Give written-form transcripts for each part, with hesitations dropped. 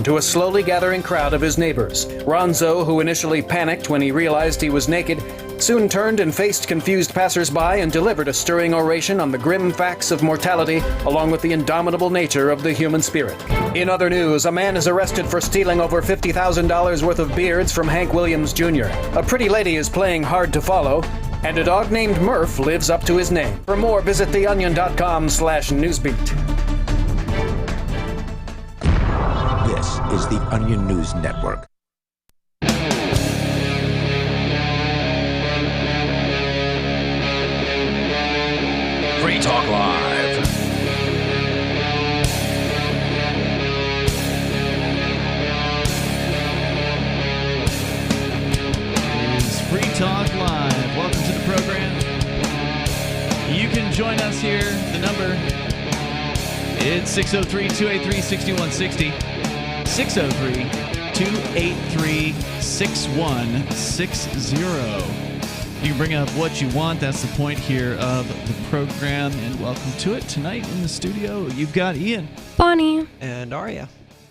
attention to a slowly gathering crowd of his neighbors. Ronzo, who initially panicked when he realized he was naked, soon turned and faced confused passersby and delivered a stirring oration on the grim facts of mortality, along with the indomitable nature of the human spirit. In other news, a man is arrested for stealing over $50,000 worth of beards from Hank Williams Jr. A pretty lady is playing hard to follow, and a dog named Murph lives up to his name. For more, visit theonion.com/newsbeat. This is the Onion News Network. Free Talk Live. It's Free Talk Live. Welcome to the program. You can join us here. The number, it's 603-283-6160. 603-283-6160. You can bring up what you want. That's the point here of the program. And welcome to it. Tonight in the studio, you've got Ian, Bonnie, and Aria.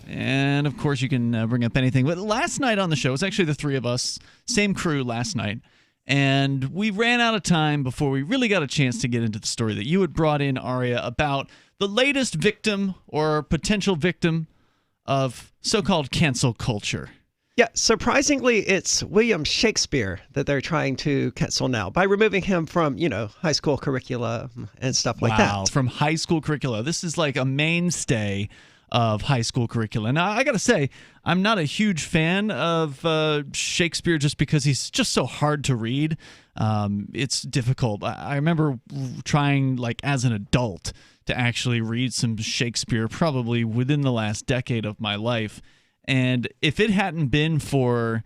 And, of course, you can bring up anything. But last night on the show, it was actually the three of us, same crew last night. And we ran out of time before we really got a chance to get into the story that you had brought in, Aria, about the latest victim or potential victim of so-called cancel culture. Yeah, surprisingly, it's William Shakespeare that they're trying to cancel now by removing him from, high school curricula and stuff like that. Wow, from high school curricula. This is like a mainstay of high school curricula. Now, I got to say, I'm not a huge fan of Shakespeare just because he's just so hard to read. It's difficult. I remember trying, as an adult, to actually read some Shakespeare probably within the last decade of my life. And if it hadn't been for,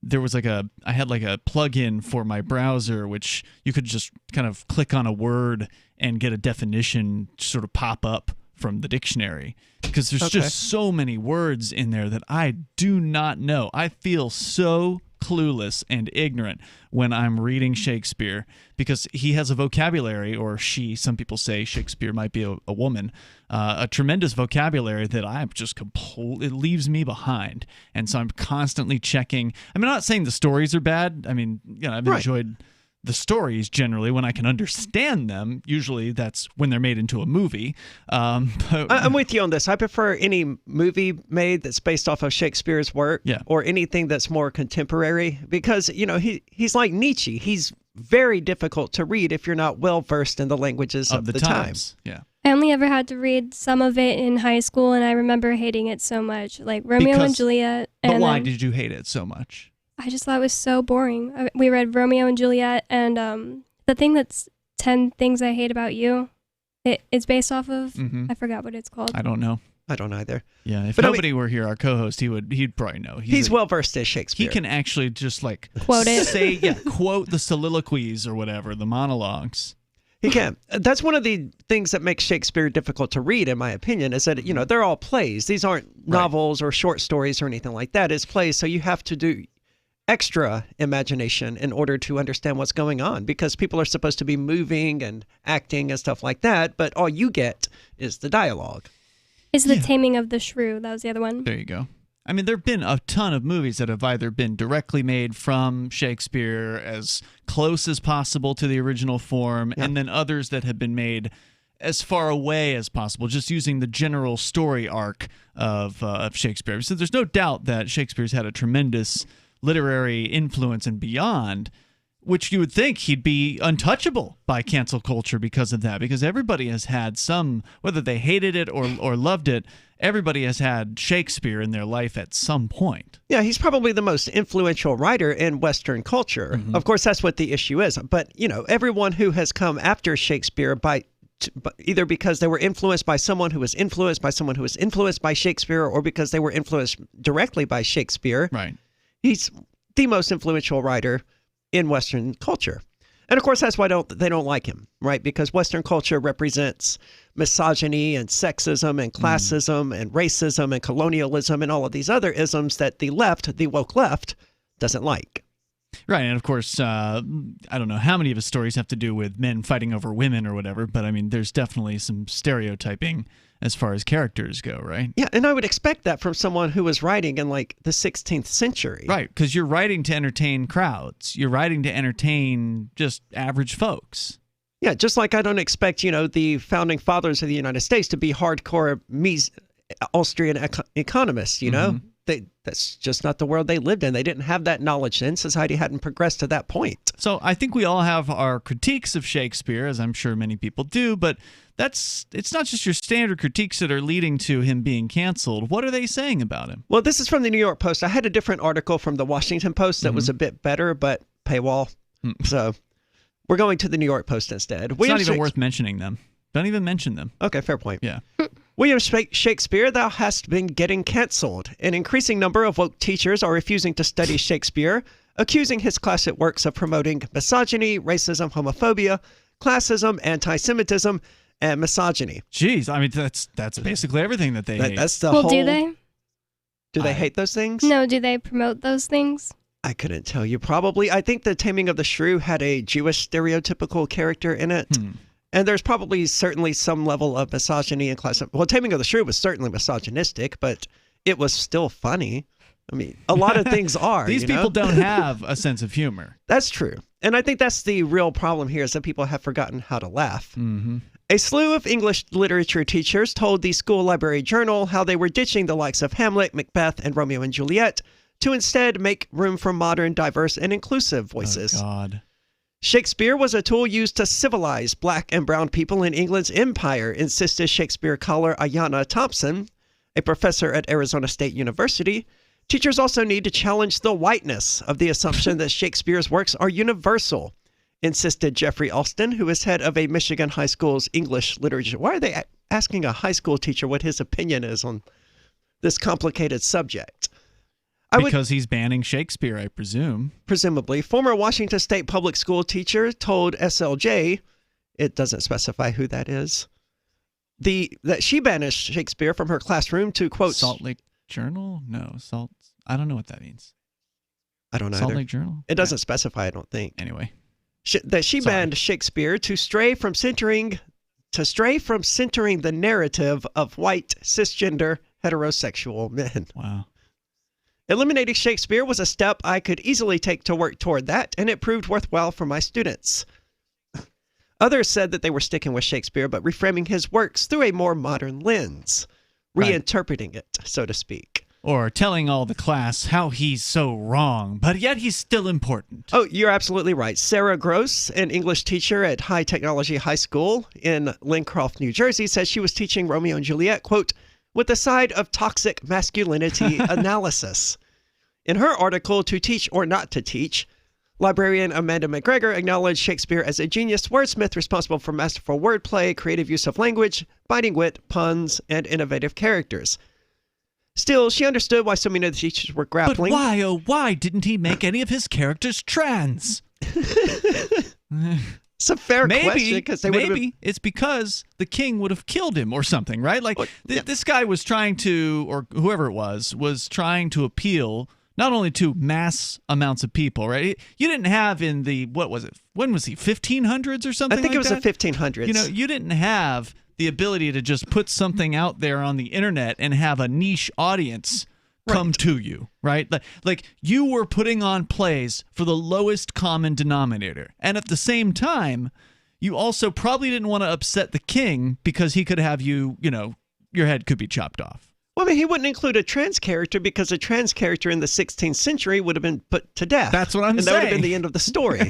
I had a plug-in for my browser, which you could just kind of click on a word and get a definition sort of pop up from the dictionary, because there's just so many words in there that I do not know. I feel so clueless and ignorant when I'm reading Shakespeare, because he has a vocabulary, or she, some people say Shakespeare might be a woman, a tremendous vocabulary that I'm just it leaves me behind. And so I'm constantly checking. I'm not saying the stories are bad. I mean, I've enjoyed the stories generally when I can understand them. Usually that's when they're made into a movie. But I'm with you on this. I prefer any movie made that's based off of Shakespeare's work, or anything that's more contemporary, because, he's like Nietzsche. He's very difficult to read if you're not well versed in the languages of the times. Yeah. I only ever had to read some of it in high school, and I remember hating it so much, like Romeo and Juliet. But why did you hate it so much? I just thought it was so boring. We read Romeo and Juliet, and the thing that's 10 Things I Hate About You, it's based off of, I forgot what it's called. I don't know. I don't either. Yeah, if nobody were here, our co-host, he'd probably know. He's well versed in Shakespeare. He can actually just quote it. Quote the soliloquies or whatever, the monologues. He can. That's one of the things that makes Shakespeare difficult to read, in my opinion, is that, they're all plays. These aren't novels or short stories or anything like that. It's plays, so you have to do extra imagination in order to understand what's going on, because people are supposed to be moving and acting and stuff like that, but all you get is the dialogue. It's The Taming of the Shrew. That was the other one. There you go. I mean, there have been a ton of movies that have either been directly made from Shakespeare as close as possible to the original form, and then others that have been made as far away as possible, just using the general story arc of Shakespeare. So there's no doubt that Shakespeare's had a tremendous literary influence and beyond, which you would think he'd be untouchable by cancel culture because of that, because everybody has had some, whether they hated it or loved it, everybody has had Shakespeare in their life at some point. Yeah, he's probably the most influential writer in Western culture. Of course, that's what the issue is. But, everyone who has come after Shakespeare either because they were influenced by someone who was influenced by someone who was influenced by Shakespeare, or because they were influenced directly by Shakespeare. Right. He's the most influential writer in Western culture. And of course, that's why they don't like him, right? Because Western culture represents misogyny and sexism and classism and racism and colonialism and all of these other isms that the left, the woke left, doesn't like. Right, and of course, I don't know how many of his stories have to do with men fighting over women or whatever, but I mean, there's definitely some stereotyping as far as characters go, right? Yeah, and I would expect that from someone who was writing in like the 16th century. Right, because you're writing to entertain crowds. You're writing to entertain just average folks. Yeah, just like I don't expect, the founding fathers of the United States to be hardcore Austrian economists, That's just not the world they lived in. They didn't have that knowledge then. Society hadn't progressed to that point. So I think we all have our critiques of Shakespeare, as I'm sure many people do, but it's not just your standard critiques that are leading to him being canceled. What are they saying about him? Well, this is from the New York Post. I had a different article from the Washington Post that was a bit better, but paywall. So we're going to the New York Post instead. It's not even worth mentioning them. Don't even mention them. Okay, fair point. Yeah. William Shakespeare, thou hast been getting cancelled. An increasing number of woke teachers are refusing to study Shakespeare, accusing his classic works of promoting misogyny, racism, homophobia, classism, anti-Semitism, and misogyny. Jeez, I mean, that's basically everything that they hate. That's the whole... do they? Do they hate those things? No, do they promote those things? I couldn't tell you. Probably. I think The Taming of the Shrew had a Jewish stereotypical character in it. And there's probably certainly some level of misogyny and class. Well, Taming of the Shrew was certainly misogynistic, but it was still funny. I mean, a lot of things are. These people don't have a sense of humor. That's true. And I think that's the real problem here is that people have forgotten how to laugh. A slew of English literature teachers told the School Library Journal how they were ditching the likes of Hamlet, Macbeth, and Romeo and Juliet to instead make room for modern, diverse, and inclusive voices. Oh, God. Shakespeare was a tool used to civilize black and brown people in England's empire, insisted Shakespeare scholar Ayanna Thompson, a professor at Arizona State University. Teachers also need to challenge the whiteness of the assumption that Shakespeare's works are universal, insisted Jeffrey Alston, who is head of a Michigan high school's English literature. Why are they asking a high school teacher what his opinion is on this complicated subject? Because he's banning Shakespeare, I presume. Presumably. Former Washington State public school teacher told SLJ, it doesn't specify who that is, that she banished Shakespeare from her classroom to, quote... Salt Lake Journal? No, I don't know what that means. I don't know Salt either. Lake Journal? It doesn't specify, I don't think. Anyway. That she banned Shakespeare to stray from centering the narrative of white, cisgender, heterosexual men. Wow. Eliminating Shakespeare was a step I could easily take to work toward that, and it proved worthwhile for my students. Others said that they were sticking with Shakespeare, but reframing his works through a more modern lens, reinterpreting it, so to speak. Or telling all the class how he's so wrong, but yet he's still important. Oh, you're absolutely right. Sarah Gross, an English teacher at High Technology High School in Lincroft, New Jersey, says she was teaching Romeo and Juliet, quote, with a side of toxic masculinity analysis. In her article, To Teach or Not to Teach, librarian Amanda McGregor acknowledged Shakespeare as a genius wordsmith responsible for masterful wordplay, creative use of language, biting wit, puns, and innovative characters. Still, she understood why so many of the teachers were grappling. But why, oh why, didn't he make any of his characters trans? It's a fair question. Maybe it's because the king would have killed him or something, right? Like this guy was trying to, or whoever it was trying to appeal not only to mass amounts of people, right? You didn't have in the, what was it? When was he? 1500s or something? I think like it was that? the 1500s. You didn't have the ability to just put something out there on the internet and have a niche audience come to you, right? Like you were putting on plays for the lowest common denominator. And at the same time, you also probably didn't want to upset the king because he could have your head could be chopped off. Well, I mean, he wouldn't include a trans character because a trans character in the 16th century would have been put to death. That's what I'm saying. And that would have been the end of the story.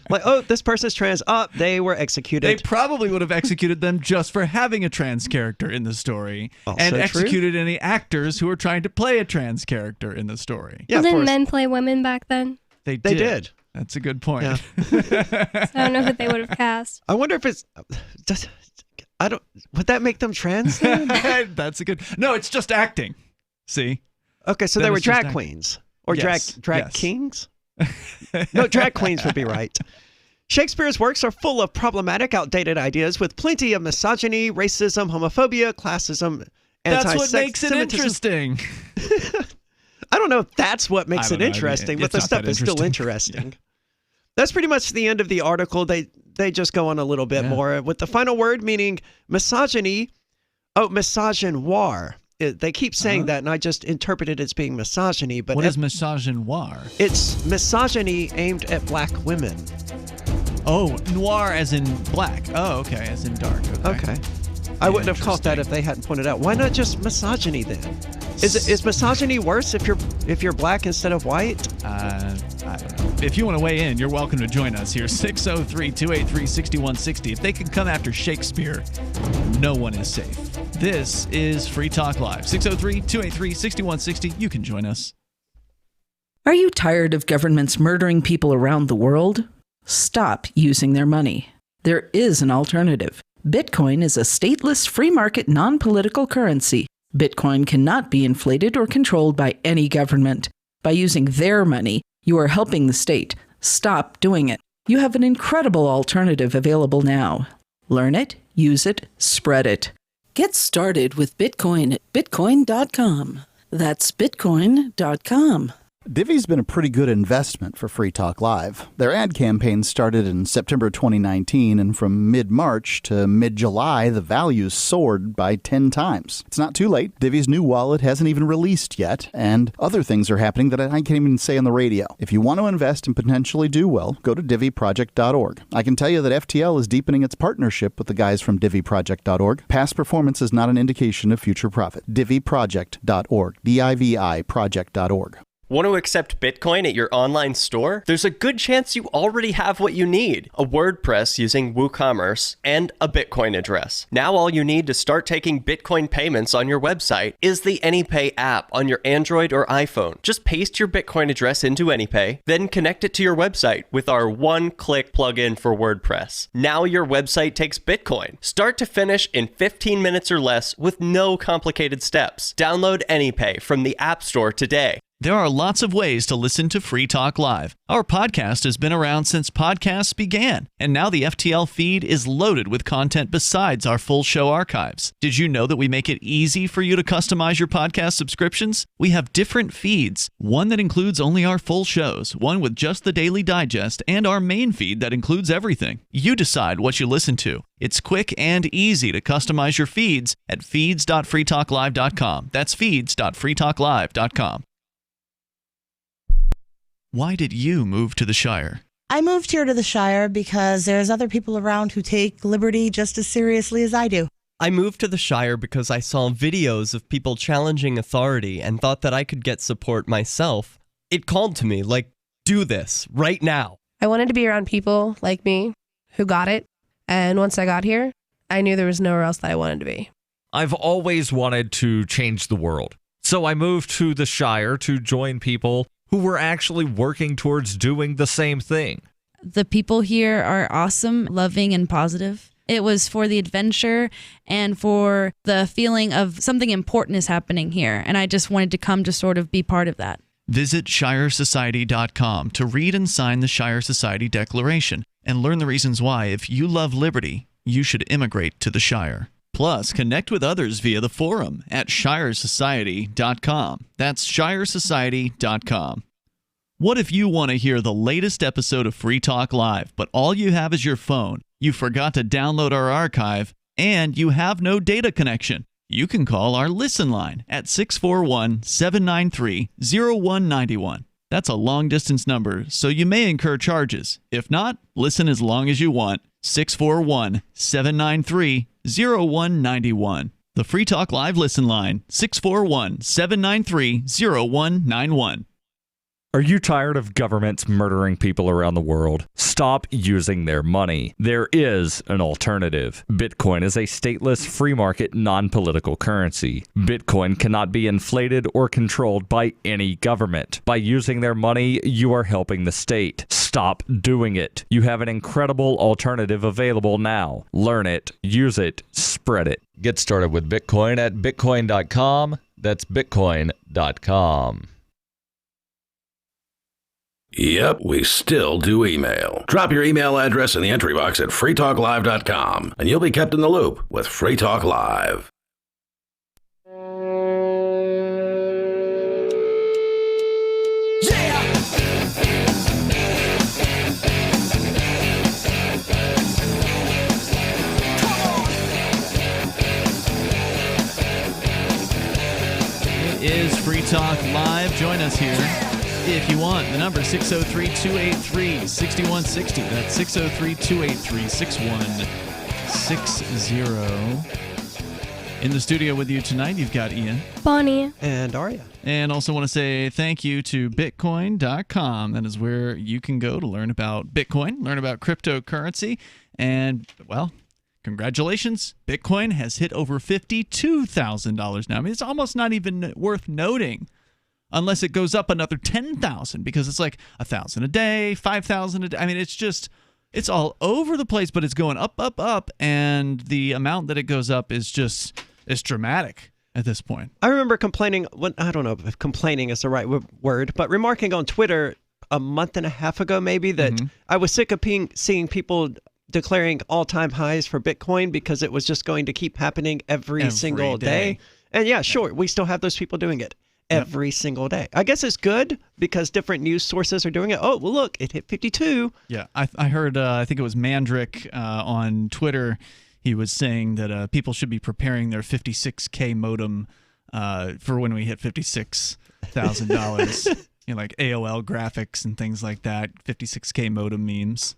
Like, oh, this person's trans. Oh, they were executed. They probably would have executed them just for having a trans character in the story. Also and true. Executed any acters who were trying to play a trans character in the story. Yeah, Didn't men play women back then? They They did. did. That's a good point. Yeah. So I don't know who they would have cast. I wonder if it's... Would that make them trans then? That's a good... No, it's just acting. See? Okay, so Then they were it's just drag acting. queens. Or Yes, drag yes. kings? No, drag queens would be right. Shakespeare's works are full of problematic, outdated ideas with plenty of misogyny, racism, homophobia, classism, That's anti-Semitism. what makes it interesting. I don't know if that's what makes I it don't know. interesting, but It's the not stuff that is still interesting. interesting. That's pretty much the end of the article. They just go on a little bit more with the final word meaning misogyny. Oh, misogynoir. They keep saying that, and I just interpreted it as being misogyny. But What is misogynoir? It's misogyny aimed at black women. Oh, noir as in black. Oh, okay, as in dark. Okay. I wouldn't have caught that if they hadn't pointed out. Why not just misogyny then? Is misogyny worse if you're black instead of white? I don't know. If you want to weigh in, you're welcome to join us here. 603-283-6160. If they can come after Shakespeare, no one is safe. This is Free Talk Live. 603-283-6160. You can join us. Are you tired of governments murdering people around the world? Stop using their money. There is an alternative. Bitcoin is a stateless, free market, non-political currency. Bitcoin cannot be inflated or controlled by any government. By using their money, you are helping the state. Stop doing it. You have an incredible alternative available now. Learn it, use it, spread it. Get started with Bitcoin at bitcoin.com. That's bitcoin.com. Divvy's been a pretty good investment for Free Talk Live. Their ad campaign started in September 2019, and from mid-March to mid-July, the values soared by 10 times. It's not too late. Divvy's new wallet hasn't even released yet, and other things are happening that I can't even say on the radio. If you want to invest and potentially do well, go to divvyproject.org. I can tell you that FTL is deepening its partnership with the guys from divvyproject.org. Past performance is not an indication of future profit. divvyproject.org. DIVI project.org. Want to accept Bitcoin at your online store? There's a good chance you already have what you need: a WordPress using WooCommerce and a Bitcoin address. Now all you need to start taking Bitcoin payments on your website is the AnyPay app on your Android or iPhone. Just paste your Bitcoin address into AnyPay, then connect it to your website with our one-click plugin for WordPress. Now your website takes Bitcoin, start to finish in 15 minutes or less with no complicated steps. Download AnyPay from the App Store today. There are lots of ways to listen to Free Talk Live. Our podcast has been around since podcasts began, and now the FTL feed is loaded with content besides our full show archives. Did you know that we make it easy for you to customize your podcast subscriptions? We have different feeds, one that includes only our full shows, one with just the Daily Digest, and our main feed that includes everything. You decide what you listen to. It's quick and easy to customize your feeds at feeds.freetalklive.com. That's feeds.freetalklive.com. Why did you move to the Shire? I moved here to the Shire because there's other people around who take liberty just as seriously as I do. I moved to the Shire because I saw videos of people challenging authority and thought that I could get support myself. It called to me, like, do this right now. I wanted to be around people like me who got it. And once I got here, I knew there was nowhere else that I wanted to be. I've always wanted to change the world. So I moved to the Shire to join people who were actually working towards doing the same thing. The people here are awesome, loving, and positive. It was for the adventure and for the feeling of something important is happening here. And I just wanted to come to sort of be part of that. Visit ShireSociety.com to read and sign the Shire Society Declaration and learn the reasons why, if you love liberty, you should immigrate to the Shire. Plus, connect with others via the forum at ShireSociety.com. That's ShireSociety.com. What if you want to hear the latest episode of Free Talk Live, but all you have is your phone, you forgot to download our archive, and you have no data connection? You can call our Listen line at 641-793-0191. That's a long-distance number, so you may incur charges. If not, listen as long as you want. 641-793-0191. The Free Talk Live Listen line, 641-793-0191. Are you tired of governments murdering people around the world? Stop using their money. There is an alternative. Bitcoin is a stateless, free market, non-political currency. Bitcoin cannot be inflated or controlled by any government. By using their money, you are helping the state. Stop doing it. You have an incredible alternative available now. Learn it, use it, spread it. Get started with Bitcoin at bitcoin.com. That's bitcoin.com. Yep, we still do email. Drop your email address in the entry box at freetalklive.com, and you'll be kept in the loop with Free Talk Live. Free Talk Live. Join us here if you want. The number 603-283-6160. That's 603-283-6160. In the studio with you tonight, you've got Ian, Bonnie, and Arya. And also want to say thank you to Bitcoin.com. That is where you can go to learn about Bitcoin, learn about cryptocurrency, and, well, congratulations. Bitcoin has hit over $52,000 now. I mean, it's almost not even worth noting unless it goes up another 10,000 because it's like 1,000 a day, 5,000 a day. I mean, it's all over the place, but it's going up, up, up, and the amount that it goes up is just it's dramatic at this point. I remember complaining, I don't know if complaining is the right word, but remarking on Twitter a month and a half ago maybe that I was sick of seeing people declaring all-time highs for Bitcoin because it was just going to keep happening every single day. And yeah, sure, we still have those people doing it every single day. I guess it's good because different news sources are doing it. Oh, well, look, it hit 52. Yeah, I heard, I think it was Mandrick on Twitter. He was saying that people should be preparing their 56K modem for when we hit $56,000. Like AOL graphics and things like that. 56K modem memes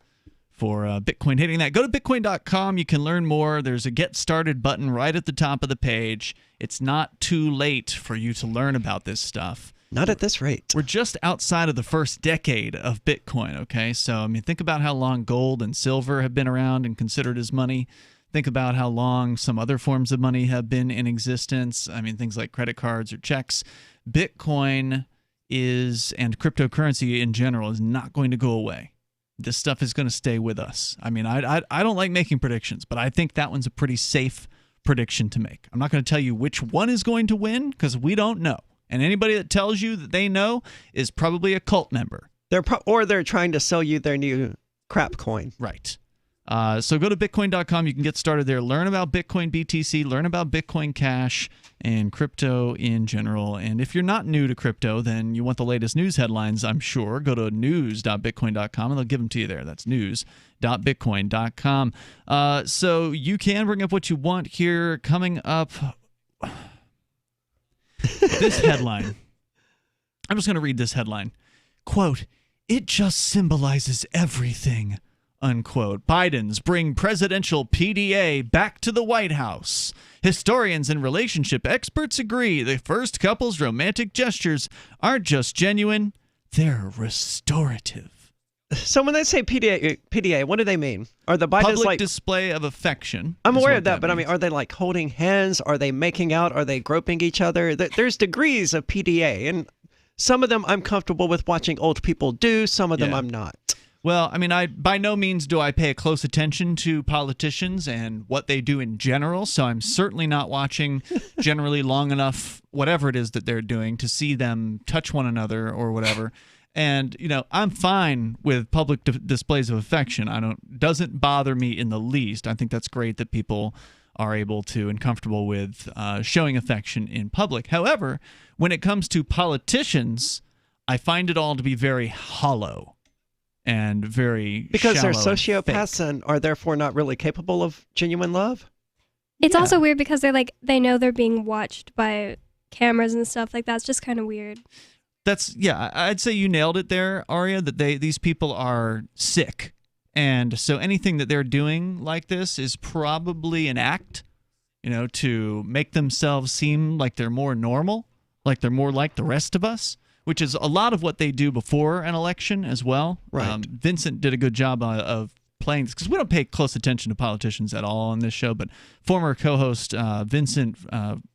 for Bitcoin hitting that. Go to Bitcoin.com. You can learn more. There's a Get Started button right at the top of the page. It's not too late for you to learn about this stuff. Not at this rate. We're just outside of the first decade of Bitcoin, okay? So, I mean, think about how long gold and silver have been around and considered as money. Think about how long some other forms of money have been in existence. I mean, things like credit cards or checks. Bitcoin and cryptocurrency in general is not going to go away. This stuff is going to stay with us. I mean, I don't like making predictions, but I think that one's a pretty safe prediction to make. I'm not going to tell you which one is going to win because we don't know. And anybody that tells you that they know is probably a cult member. Or they're trying to sell you their new crap coin. Right. So go to Bitcoin.com. You can get started there. Learn about Bitcoin BTC. Learn about Bitcoin Cash and crypto in general. And if you're not new to crypto, then you want the latest news headlines, I'm sure. Go to news.bitcoin.com and they'll give them to you there. That's news.bitcoin.com. So you can bring up what you want here. Coming up, this headline. I'm just going to read this headline. Quote, "It just symbolizes everything." Unquote. Biden's bring presidential PDA back to the White House. Historians and relationship experts agree the first couple's romantic gestures aren't just genuine, they're restorative. So when they say PDA, what do they mean? Are the Bidens public display of affection? I'm aware of that, but I mean, are they like holding hands? Are they making out? Are they groping each other? There's degrees of PDA, and some of them I'm comfortable with watching old people do. Some of them I'm not. Well, I mean, by no means do I pay close attention to politicians and what they do in general, so I'm certainly not watching generally long enough, whatever it is that they're doing, to see them touch one another or whatever. And, you know, I'm fine with public displays of affection. Doesn't bother me in the least. I think that's great that people are able to and comfortable with showing affection in public. However, when it comes to politicians, I find it all to be very hollow. And very because they're shallow sociopaths and are therefore not really capable of genuine love. It's also weird because they know they're being watched by cameras and stuff like that. It's just kind of weird. I'd say you nailed it there, Arya, that these people are sick. And so anything that they're doing like this is probably an act, you know, to make themselves seem like they're more normal, like they're more like the rest of us. Which is a lot of what they do before an election as well. Right. Vincent did a good job of playing this, because we don't pay close attention to politicians at all on this show, but former co-host Vincent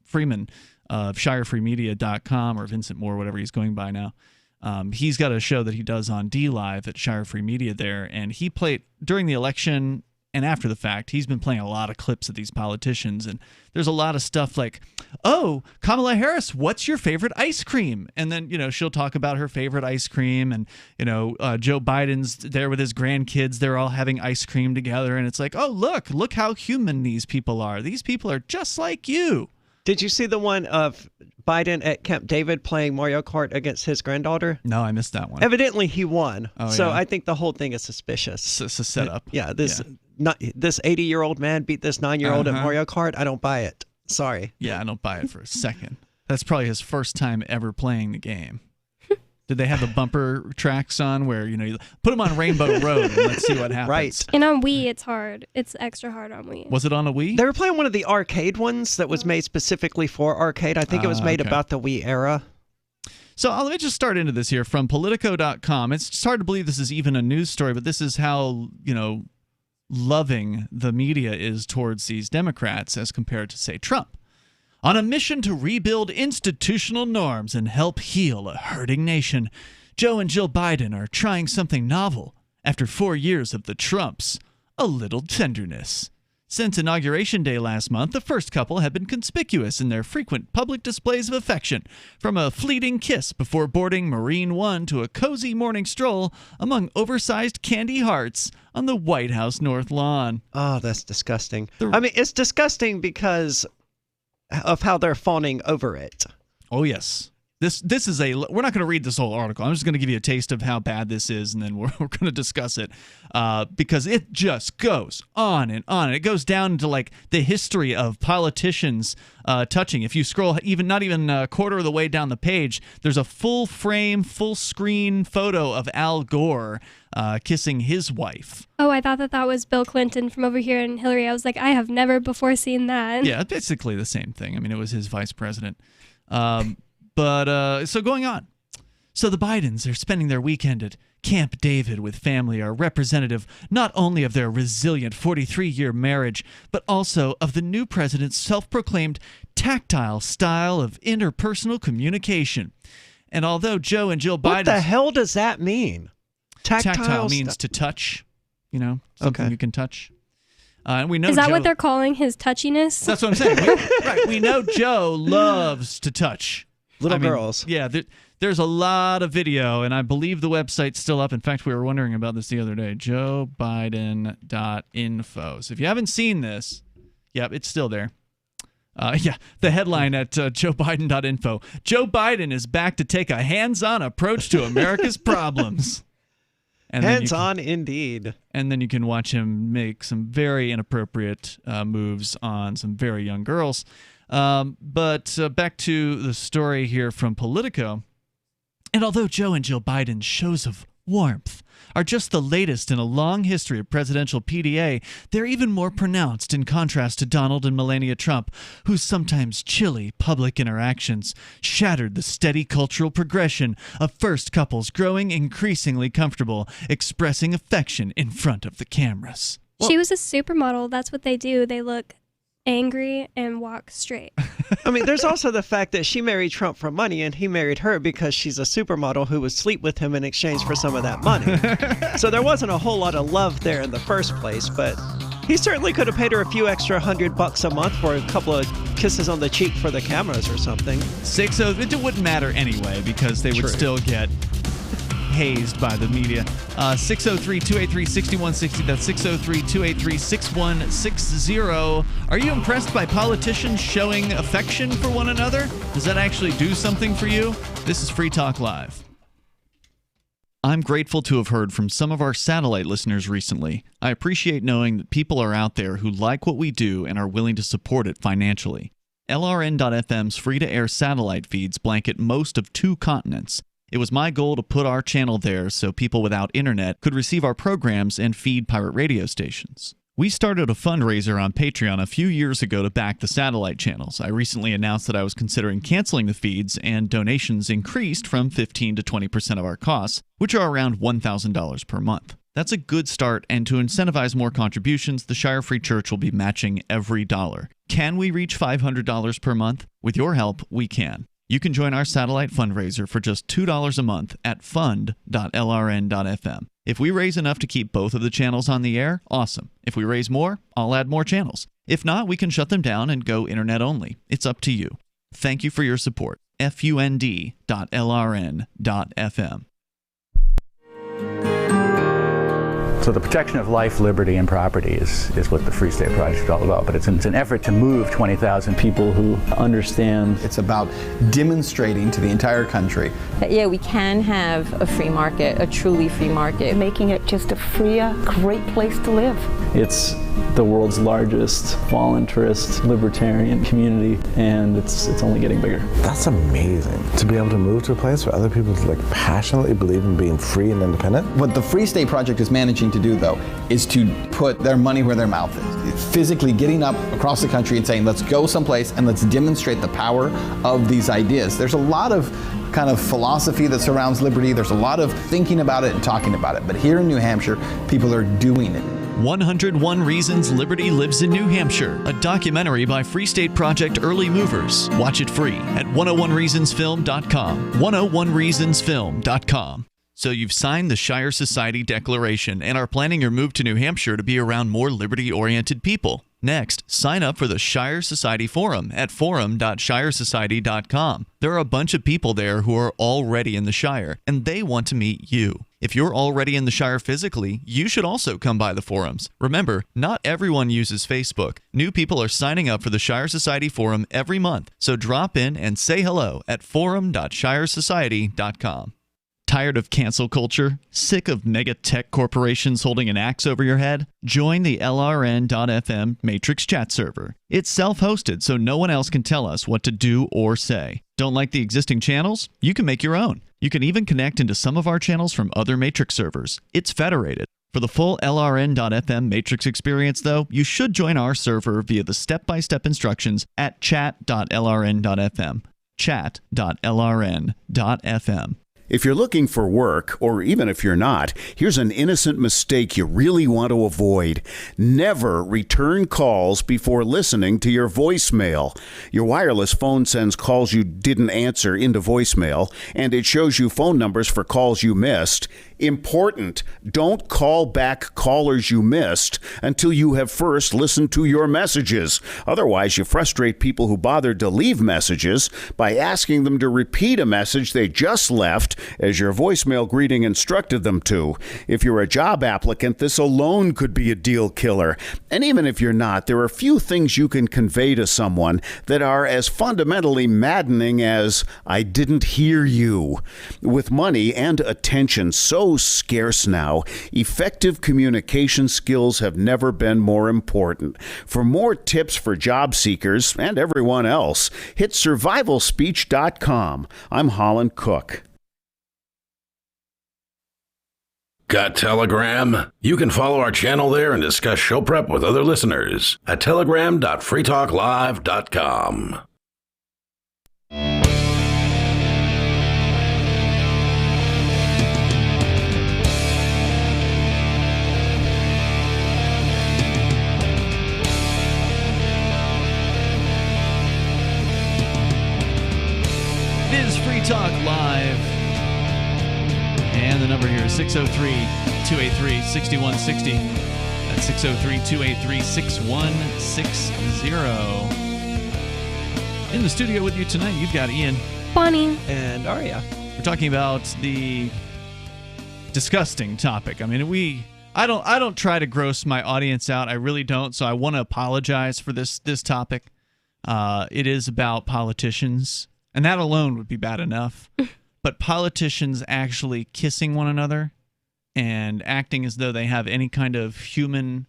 Freeman of ShireFreeMedia.com, or Vincent Moore, whatever he's going by now, he's got a show that he does on DLive at Shire Free Media there, and he played during the election and after the fact. He's been playing a lot of clips of these politicians, and there's a lot of stuff like, "Oh, Kamala Harris, what's your favorite ice cream?" And then, you know, she'll talk about her favorite ice cream, and, you know, Joe Biden's there with his grandkids. They're all having ice cream together, and it's like, oh, look how human these people are. These people are just like you. Did you see the one of Biden at Camp David playing Mario Kart against his granddaughter? No, I missed that one. Evidently, he won. Oh, so yeah. I think the whole thing is suspicious. It's a setup. This 80-year-old man beat this 9-year-old at Mario Kart. I don't buy it. Sorry. Yeah, I don't buy it for a second. That's probably his first time ever playing the game. Did they have the bumper tracks on where, you put them on Rainbow Road and let's see what happens? Right. And on Wii, it's hard. It's extra hard on Wii. Was it on a Wii? They were playing one of the arcade ones that was made specifically for arcade. I think it was made about the Wii era. So let me just start into this here from Politico.com. It's hard to believe this is even a news story, but this is how, loving the media is towards these Democrats as compared to, say, Trump. On a mission to rebuild institutional norms and help heal a hurting nation, Joe and Jill Biden are trying something novel after 4 years of the Trumps, a little tenderness. Since Inauguration Day last month, the first couple have been conspicuous in their frequent public displays of affection, from a fleeting kiss before boarding Marine One to a cozy morning stroll among oversized candy hearts on the White House North Lawn. Oh, that's disgusting. It's disgusting because of how they're fawning over it. Oh, yes. We're not going to read this whole article. I'm just going to give you a taste of how bad this is, and then we're going to discuss it because it just goes on and on. And it goes down into like the history of politicians touching. If you scroll not even a quarter of the way down the page, there's a full frame, full screen photo of Al Gore kissing his wife. Oh, I thought that was Bill Clinton from over here and Hillary. I was like, I have never before seen that. Yeah, basically the same thing. I mean, it was his vice president. So going on. So the Bidens are spending their weekend at Camp David with family are representative not only of their resilient 43-year marriage, but also of the new president's self-proclaimed tactile style of interpersonal communication. And although Joe and Jill Biden... What the hell does that mean? Tactile means to touch, something you can touch. And we know Is that Joe, what they're calling his touchiness? That's what I'm saying. We know Joe loves to touch. Little girls. Yeah, there's a lot of video, and I believe the website's still up. In fact, we were wondering about this the other day, joebiden.info. So if you haven't seen this, it's still there. The headline at joebiden.info. Joe Biden is back to take a hands-on approach to America's problems. And hands-on indeed. And then you can watch him make some very inappropriate moves on some very young girls. But back to the story here from Politico. And although Joe and Jill Biden's shows of warmth are just the latest in a long history of presidential PDA, they're even more pronounced in contrast to Donald and Melania Trump, whose sometimes chilly public interactions shattered the steady cultural progression of first couples growing increasingly comfortable expressing affection in front of the cameras. She was a supermodel. That's what they do. They look angry and walk straight. There's also the fact that she married Trump for money and he married her because she's a supermodel who would sleep with him in exchange for some of that money. So there wasn't a whole lot of love there in the first place, but he certainly could have paid her a few extra $100 a month for a couple of kisses on the cheek for the cameras or something. It wouldn't matter anyway because they would still get hazed by the media. 603-283-6160. That's 603-283-6160. Are you impressed by politicians showing affection for one another? Does that actually do something for you? This is Free Talk Live. I'm grateful to have heard from some of our satellite listeners recently. I appreciate knowing that people are out there who like what we do and are willing to support it financially. LRN.FM's free-to-air satellite feeds blanket most of 2 continents. It was my goal to put our channel there so people without internet could receive our programs and feed pirate radio stations. We started a fundraiser on Patreon a few years ago to back the satellite channels. I recently announced that I was considering canceling the feeds, and donations increased from 15 to 20% of our costs, which are around $1,000 per month. That's a good start, and to incentivize more contributions, the Shire Free Church will be matching every dollar. Can we reach $500 per month? With your help, we can. You can join our satellite fundraiser for just $2 a month at fund.lrn.fm. If we raise enough to keep both of the channels on the air, awesome. If we raise more, I'll add more channels. If not, we can shut them down and go internet only. It's up to you. Thank you for your support. fund.lrn.fm. So the protection of life, liberty, and property is what the Free State Project is all about. But it's an effort to move 20,000 people who understand. It's about demonstrating to the entire country that, we can have a free market, a truly free market. Making it just a freer, great place to live. It's the world's largest voluntarist libertarian community, and it's only getting bigger. That's amazing, to be able to move to a place where other people like passionately believe in being free and independent. What the Free State Project is managing to do, though, is to put their money where their mouth is. Physically getting up across the country and saying, let's go someplace and let's demonstrate the power of these ideas. There's a lot of kind of philosophy that surrounds liberty. There's a lot of thinking about it and talking about it. But here in New Hampshire, people are doing it. 101 Reasons Liberty Lives in New Hampshire, a documentary by Free State Project Early Movers. Watch it free at 101reasonsfilm.com. 101reasonsfilm.com. So you've signed the Shire Society Declaration and are planning your move to New Hampshire to be around more liberty-oriented people. Next, sign up for the Shire Society Forum at forum.shiresociety.com. There are a bunch of people there who are already in the Shire, and they want to meet you. If you're already in the Shire physically, you should also come by the forums. Remember, not everyone uses Facebook. New people are signing up for the Shire Society Forum every month, so drop in and say hello at forum.shiresociety.com. Tired of cancel culture? Sick of mega tech corporations holding an axe over your head? Join the LRN.FM Matrix chat server. It's self-hosted, so no one else can tell us what to do or say. Don't like the existing channels? You can make your own. You can even connect into some of our channels from other Matrix servers. It's federated. For the full LRN.FM Matrix experience, though, you should join our server via the step-by-step instructions at chat.lrn.fm. Chat.lrn.fm. If you're looking for work, or even if you're not, here's an innocent mistake you really want to avoid. Never return calls before listening to your voicemail. Your wireless phone sends calls you didn't answer into voicemail, and it shows you phone numbers for calls you missed. Important, don't call back callers you missed until you have first listened to your messages. Otherwise, you frustrate people who bothered to leave messages by asking them to repeat a message they just left as your voicemail greeting instructed them to. If you're a job applicant, this alone could be a deal killer. And even if you're not, there are few things you can convey to someone that are as fundamentally maddening as, "I didn't hear you." With money and attention so scarce now, effective communication skills have never been more important. For more tips for job seekers and everyone else, hit survivalspeech.com. I'm Holland Cook. Got Telegram? You can follow our channel there and discuss show prep with other listeners at telegram.freetalklive.com. It is Free Talk Live. And the number here is 603-283-6160. That's 603-283-6160. In the studio with you tonight, you've got Ian, Bonnie, and Aria. We're talking about the disgusting topic. I mean, I don't try to gross my audience out. I really don't. So I want to apologize for this topic. It is about politicians, and that alone would be bad enough. But politicians actually kissing one another and acting as though they have any kind of human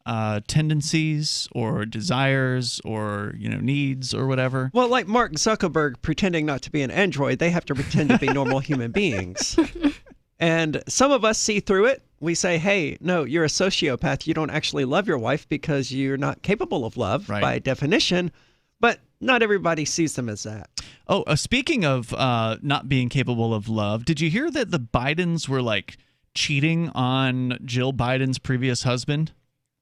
tendencies or desires or needs or whatever. Well, like Mark Zuckerberg pretending not to be an android, they have to pretend to be normal human beings. And some of us see through it. We say, hey, no, you're a sociopath. You don't actually love your wife because you're not capable of love by definition. But not everybody sees them as that. Oh, speaking of not being capable of love, did you hear that the Bidens were cheating on Jill Biden's previous husband?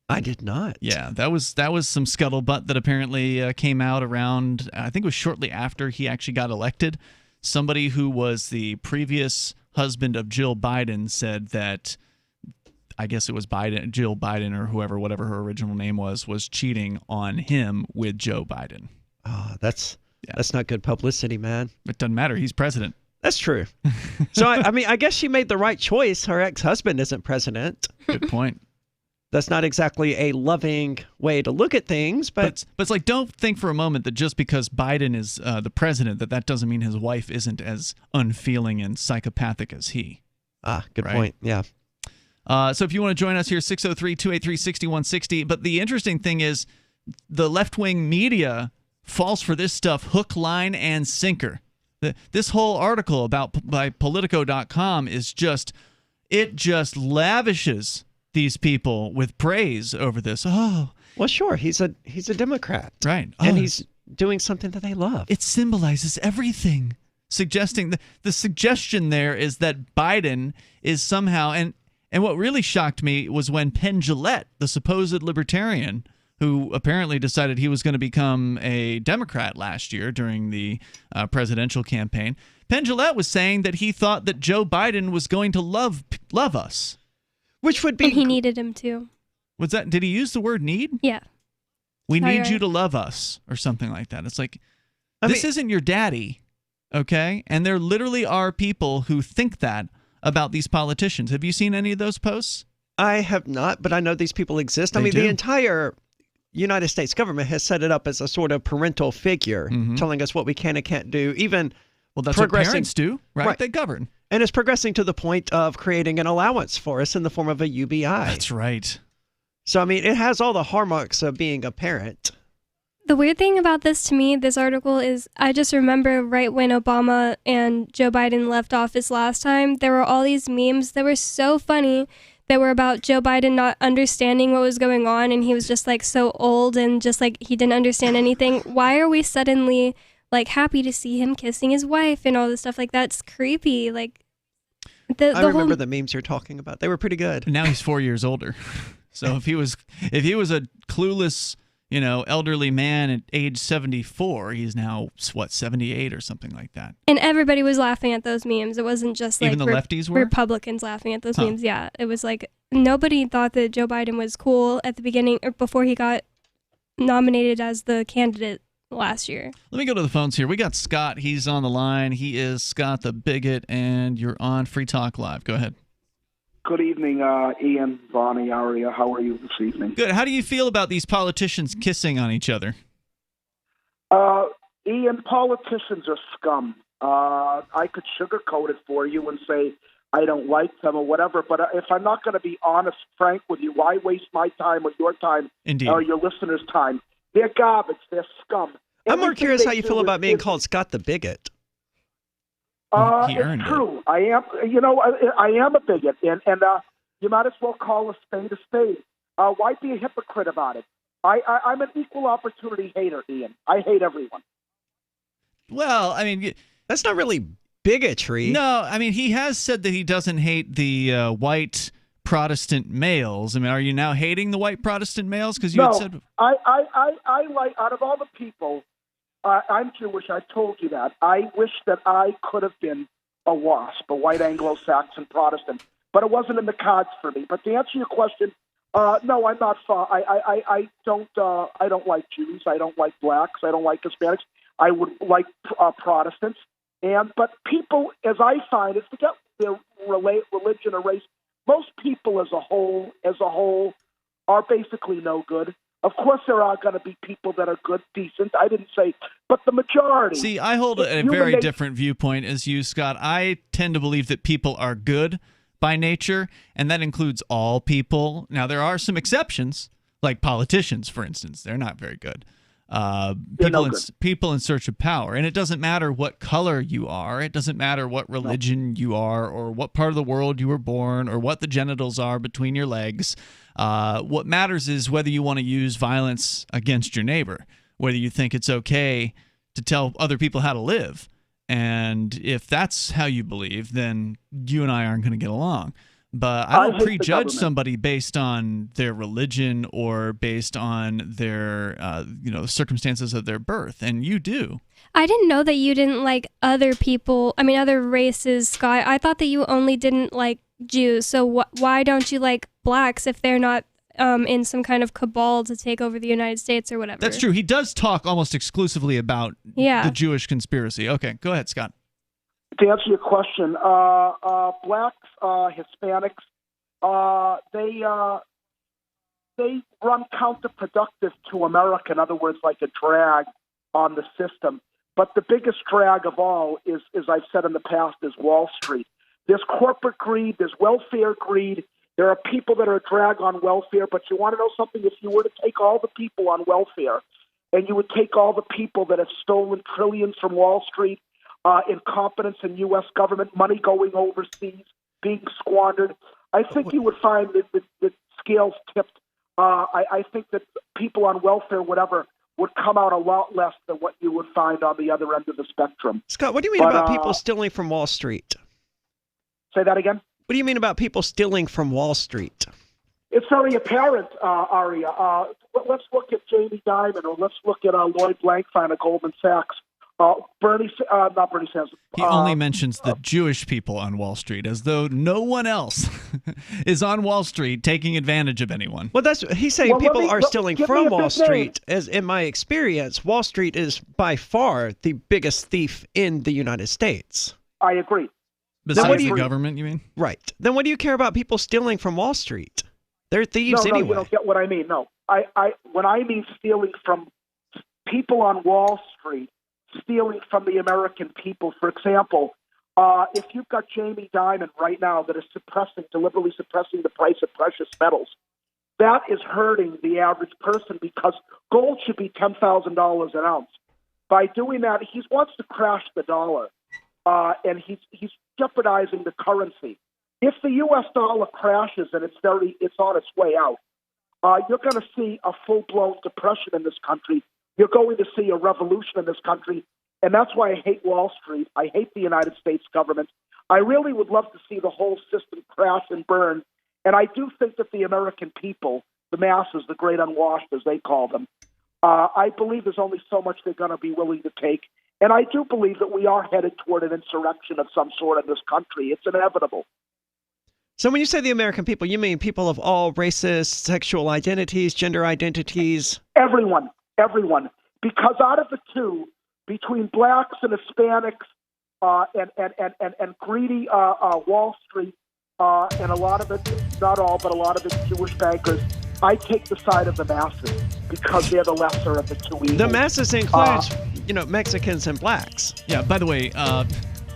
I did not. Yeah, that was some scuttlebutt that apparently came out around, I think it was shortly after he actually got elected. Somebody who was the previous husband of Jill Biden said that, I guess it was Jill Biden or whatever her original name was cheating on him with Joe Biden. Oh, that's not good publicity, man. It doesn't matter. He's president. That's true. So, I mean, I guess she made the right choice. Her ex-husband isn't president. Good point. That's not exactly a loving way to look at things, but it's like, don't think for a moment that just because Biden is the president, that doesn't mean his wife isn't as unfeeling and psychopathic as he. Good point. Yeah. So if you want to join us here, 603-283-6160. But the interesting thing is the left-wing media falls for this stuff hook, line, and sinker. This whole article by Politico.com is just lavishes these people with praise over this. Oh, well, sure. He's a Democrat, right? And he's doing something that they love. It symbolizes everything. Suggesting the suggestion there is that Biden is somehow and what really shocked me was when Penn Jillette, the supposed libertarian, who apparently decided he was going to become a Democrat last year during the presidential campaign. Penn Jillette was saying that he thought that Joe Biden was going to love us. Which would be... And he needed him too. Was that? Did he use the word need? Yeah. We need you to love us or something like that. It's like, this isn't your daddy, okay? And there literally are people who think that about these politicians. Have you seen any of those posts? I have not, but I know these people exist. They I mean, do. the entire United States government has set it up as a sort of parental figure, telling us what we can and can't do. Even that's what parents do, right? They govern. And it's progressing to the point of creating an allowance for us in the form of a UBI. That's right. So, I mean, it has all the hallmarks of being a parent. The weird thing about this article is I just remember right when Obama and Joe Biden left office last time, there were all these memes that were so funny that were about Joe Biden not understanding what was going on, and he was just like so old and just like he didn't understand anything. Why are we suddenly like happy to see him kissing his wife and all this stuff like that's creepy? Like I remember the memes you're talking about. They were pretty good. Now he's 4 years older. So if he was a clueless, elderly man at age 74, he's now 78 or something like that. And everybody was laughing at those memes. It wasn't just like even the lefties were Republicans laughing at those memes. Yeah, it was like nobody thought that Joe Biden was cool at the beginning or before he got nominated as the candidate last year. Let me go to the phones here. We got Scott. He's on the line. He is Scott the Bigot, and you're on Free Talk Live. Go ahead. Good evening, Ian, Bonnie, Aria. How are you this evening? Good. How do you feel about these politicians kissing on each other? Ian, politicians are scum. I could sugarcoat it for you and say I don't like them or whatever, but if I'm not going to be honest, frank with you, why waste my time or your time or your listeners' time? They're garbage. They're scum. I'm more curious how you feel about being called Scott the Bigot. It's true. I am. I am a bigot, and you might as well call a spade a spade. Why be a hypocrite about it? I'm an equal opportunity hater, Ian. I hate everyone. Well, I mean, that's not really bigotry. No, I mean, he has said that he doesn't hate the white Protestant males. I mean, are you now hating the white Protestant males? Because you had said I like out of all the people. I'm Jewish. I told you that. I wish that I could have been a WASP, a white Anglo-Saxon Protestant, but it wasn't in the cards for me. But to answer your question, no, I'm not. I don't like Jews. I don't like blacks. I don't like Hispanics. I would like Protestants. But people, as I find, it's forget their religion or race. Most people, as a whole, are basically no good. Of course, there are going to be people that are good, decent. I didn't say, but the majority. See, I hold a very different viewpoint as you, Scott. I tend to believe that people are good by nature, and that includes all people. Now, there are some exceptions, like politicians, for instance. They're not very good. People in search of power. And it doesn't matter what color you are. It doesn't matter what religion you are or what part of the world you were born or what the genitals are between your legs. What matters is whether you want to use violence against your neighbor, whether you think it's okay to tell other people how to live. And if that's how you believe, then you and I aren't going to get along. But I don't prejudge somebody based on their religion or based on their, the circumstances of their birth. And you do. I didn't know that you didn't like other people. I mean, other races, Scott. I thought that you only didn't like Jews. So why don't you like blacks if they're not in some kind of cabal to take over the United States or whatever? That's true. He does talk almost exclusively about the Jewish conspiracy. Okay, go ahead, Scott. To answer your question, blacks, Hispanics, they run counterproductive to America. In other words, like a drag on the system. But the biggest drag of all is, as I've said in the past, is Wall Street. There's corporate greed, there's welfare greed, There are people that are a drag on welfare, but you want to know something? If you were to take all the people on welfare and you would take all the people that have stolen trillions from Wall Street, incompetence in U.S. government, money going overseas, being squandered, I think you would find that the scales tipped. I think that people on welfare, whatever, would come out a lot less than what you would find on the other end of the spectrum. Scott, what do you mean about people stealing from Wall Street? Say that again? What do you mean about people stealing from Wall Street? It's very apparent, Aria. Let's look at Jamie Dimon, or let's look at Lloyd Blankfein at Goldman Sachs. Not Bernie Sanders. He only mentions the Jewish people on Wall Street, as though no one else is on Wall Street taking advantage of anyone. Well, he's saying people are stealing from Wall Street. As in my experience, Wall Street is by far the biggest thief in the United States. I agree. Besides the government, you mean? Right. Then what do you care about people stealing from Wall Street? They're thieves anyway. No, you don't get what I mean. No, when I mean stealing from people on Wall Street, stealing from the American people. For example, if you've got Jamie Dimon right now that is deliberately suppressing the price of precious metals, that is hurting the average person, because gold should be $10,000 an ounce. By doing that, he wants to crash the dollar, and he's jeopardizing the currency. If the U.S. dollar crashes and it's on its way out, you're going to see a full-blown depression in this country. You're going to see a revolution in this country, and that's why I hate Wall Street. I hate the United States government. I really would love to see the whole system crash and burn, and I do think that the American people, the masses, the great unwashed, as they call them, I believe there's only so much they're going to be willing to take, and I do believe that we are headed toward an insurrection of some sort in this country. It's inevitable. So when you say the American people, you mean people of all races, sexual identities, gender identities? Everyone. Because out of the two, between blacks and Hispanics and greedy Wall Street and a lot of it, not all, but a lot of it Jewish bankers, I take the side of the masses because they're the lesser of the two evils. The masses includes, Mexicans and blacks. Yeah, by the way,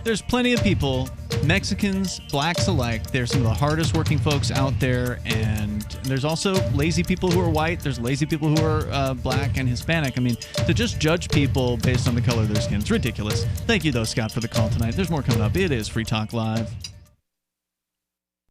there's plenty of people, Mexicans, blacks alike. They're some of the hardest working folks out there, and there's also lazy people who are white. There's lazy people who are black and Hispanic. I mean, to just judge people based on the color of their skin, it's ridiculous. Thank you, though, Scott, for the call tonight. There's more coming up. It is Free Talk Live.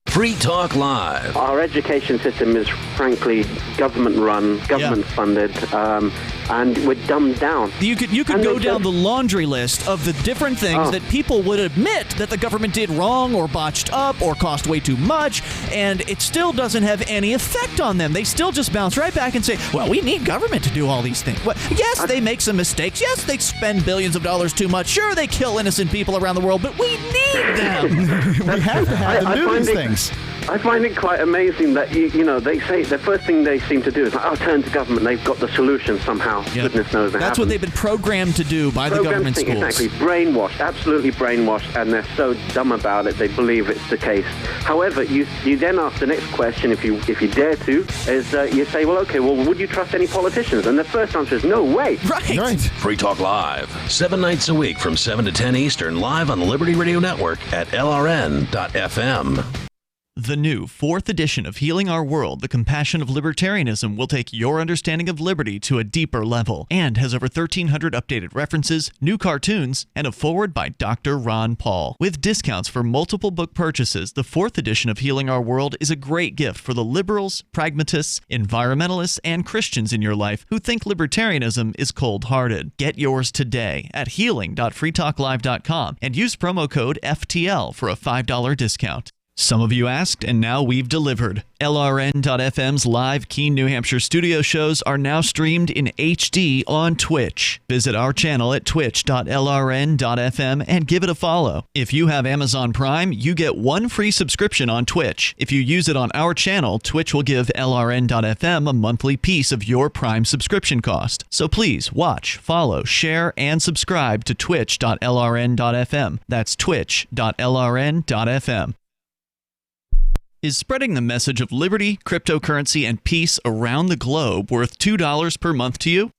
Free Talk Live. Our education system is frankly government-run, government-funded, and we're dumbed down. You could go down the laundry list of the different things that people would admit that the government did wrong or botched up or cost way too much, and it still doesn't have any effect on them. They still just bounce right back and say, well, we need government to do all these things. Well, yes, they make some mistakes. Yes, they spend billions of dollars too much. Sure, they kill innocent people around the world, but we need them. We have to have them do these things. I find it quite amazing that, they say the first thing they seem to do is, turn to government. They've got the solution somehow. Yep. Goodness knows they That's what they've been programmed to do by the government schools. Exactly. Brainwashed, absolutely brainwashed, and they're so dumb about it, they believe it's the case. However, you then ask the next question, if you dare to, is you say, would you trust any politicians? And the first answer is no way. Right. Free Talk Live, 7 nights a week from 7 to 10 Eastern, live on the Liberty Radio Network at LRN.FM. The new 4th edition of Healing Our World, The Compassion of Libertarianism, will take your understanding of liberty to a deeper level and has over 1,300 updated references, new cartoons, and a foreword by Dr. Ron Paul. With discounts for multiple book purchases, the 4th edition of Healing Our World is a great gift for the liberals, pragmatists, environmentalists, and Christians in your life who think libertarianism is cold-hearted. Get yours today at healing.freetalklive.com and use promo code FTL for a $5 discount. Some of you asked, and now we've delivered. LRN.FM's live Keene, New Hampshire studio shows are now streamed in HD on Twitch. Visit our channel at twitch.lrn.fm and give it a follow. If you have Amazon Prime, you get 1 free subscription on Twitch. If you use it on our channel, Twitch will give LRN.FM a monthly piece of your Prime subscription cost. So please watch, follow, share, and subscribe to twitch.lrn.fm. That's twitch.lrn.fm. Is spreading the message of liberty, cryptocurrency, and peace around the globe worth $2 per month to you?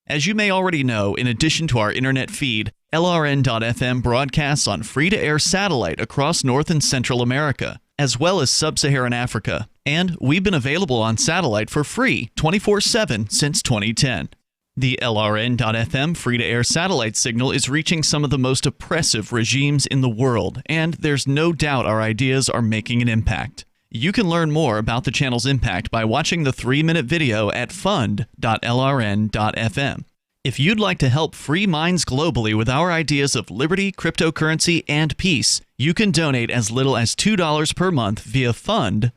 As you may already know, in addition to our internet feed, LRN.FM broadcasts on free-to-air satellite across North and Central America. as well as sub-Saharan Africa. And we've been available on satellite for free 24/7 since 2010. The LRN.FM free-to-air satellite signal is reaching some of the most oppressive regimes in the world, and there's no doubt our ideas are making an impact. You can learn more about the channel's impact by watching the 3-minute video at fund.lrn.fm. If you'd like to help free minds globally with our ideas of liberty, cryptocurrency, and peace, you can donate as little as $2 per month via fund.lrn.fm.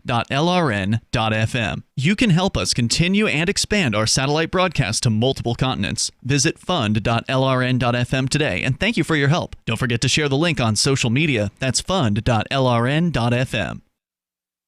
You can help us continue and expand our satellite broadcast to multiple continents. Visit fund.lrn.fm today, and thank you for your help. Don't forget to share the link on social media. That's fund.lrn.fm.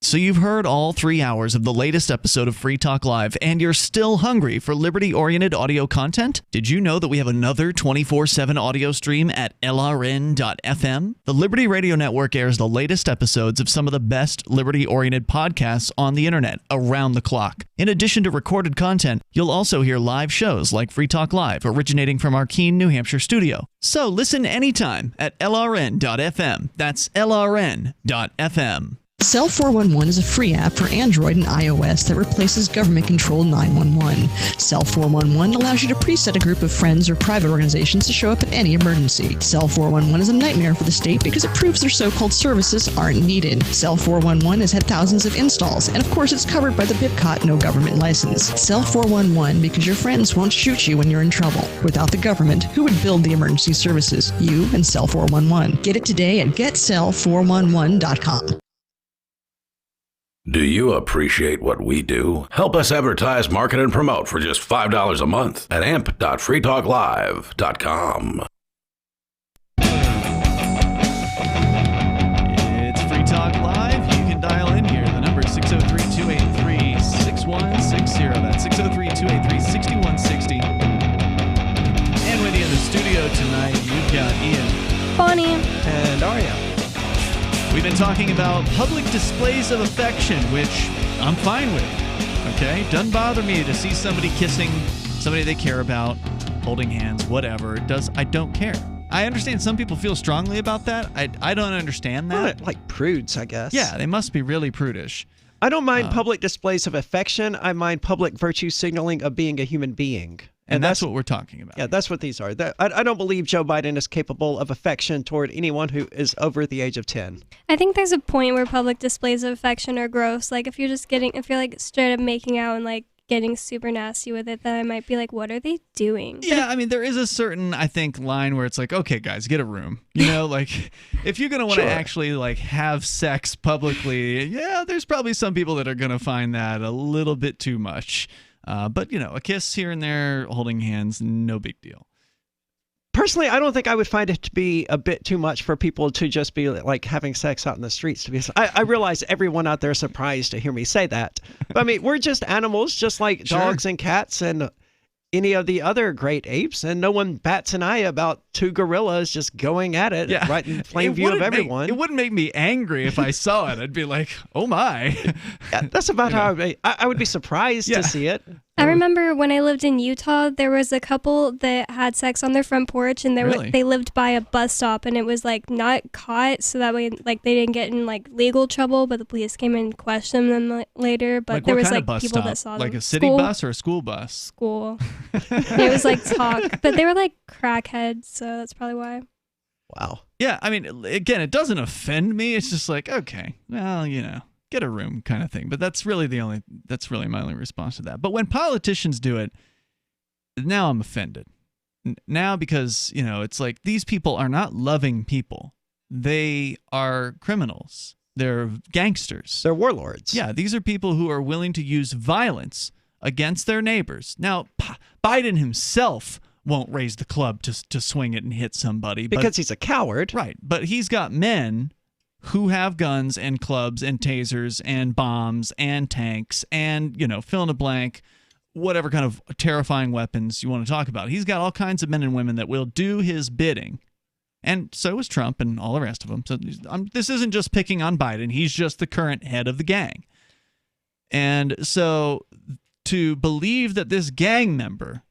So you've heard all 3 hours of the latest episode of Free Talk Live, and you're still hungry for liberty-oriented audio content? Did you know that we have another 24/7 audio stream at LRN.FM? The Liberty Radio Network airs the latest episodes of some of the best liberty-oriented podcasts on the internet around the clock. In addition to recorded content, you'll also hear live shows like Free Talk Live, originating from our Keene, New Hampshire studio. So listen anytime at LRN.FM. That's LRN.FM. Cell 411 is a free app for Android and iOS that replaces government-controlled 911. Cell 411 allows you to preset a group of friends or private organizations to show up at any emergency. Cell 411 is a nightmare for the state because it proves their so-called services aren't needed. Cell 411 has had thousands of installs, and of course it's covered by the BIPCOT no government license. Cell 411 because your friends won't shoot you when you're in trouble. Without the government, who would build the emergency services? You and Cell 411. Get it today at getcell411.com. Do you appreciate what we do? Help us advertise, market, and promote for just $5 a month at amp.freetalklive.com. It's Free Talk Live. You can dial in here. The number is 603-283-6160. That's 603-283-6160. And with you in the studio tonight, we've got Ian, Bonnie, and Aria. We've been talking about public displays of affection, which I'm fine with. Okay? Doesn't bother me to see somebody kissing somebody they care about, holding hands, whatever. I don't care. I understand some people feel strongly about that. I don't understand that. Well, like prudes, I guess. Yeah, they must be really prudish. I don't mind public displays of affection. I mind public virtue signaling of being a human being. And that's what we're talking about. Yeah, that's what these are. I don't believe Joe Biden is capable of affection toward anyone who is over the age of 10. I think there's a point where public displays of affection are gross. Like if you're like straight up making out and like getting super nasty with it, then I might be like, what are they doing? Yeah, I mean, there is a certain, I think, line where it's like, okay, guys, get a room. You know, like if you're going to want to actually like have sex publicly, yeah, there's probably some people that are going to find that a little bit too much. But, you know, a kiss here and there, holding hands, no big deal. Personally, I don't think I would find it to be a bit too much for people to just be like having sex out in the streets. I realize everyone out there is surprised to hear me say that. But I mean, we're just animals, just like dogs and cats and any of the other great apes, and no one bats an eye about two gorillas just going at it right in plain view of everyone. It wouldn't make me angry if I saw it. I'd be like, oh my. Yeah, that's about how I would be surprised to see it. I remember when I lived in Utah, there was a couple that had sex on their front porch, and they lived by a bus stop, and it was like not caught, so that way like they didn't get in like legal trouble. But the police came and questioned them later. But like there was like people that saw them. Like a city bus or a school bus? School. It was like talk, but they were like crackheads, so that's probably why. Wow. Yeah, I mean, again, it doesn't offend me. It's just like, okay, well, you know, get a room kind of thing. But that's really my only response to that. But when politicians do it, now I'm offended. Now because, you know, it's like these people are not loving people. They are criminals. They're gangsters. They're warlords. Yeah, these are people who are willing to use violence against their neighbors. Now, Biden himself won't raise the club to swing it and hit somebody. Because he's a coward. Right. But he's got men who have guns and clubs and tasers and bombs and tanks and, you know, fill in the blank, whatever kind of terrifying weapons you want to talk about. He's got all kinds of men and women that will do his bidding. And so is Trump and all the rest of them. So this isn't just picking on Biden. He's just the current head of the gang. And so to believe that this gang member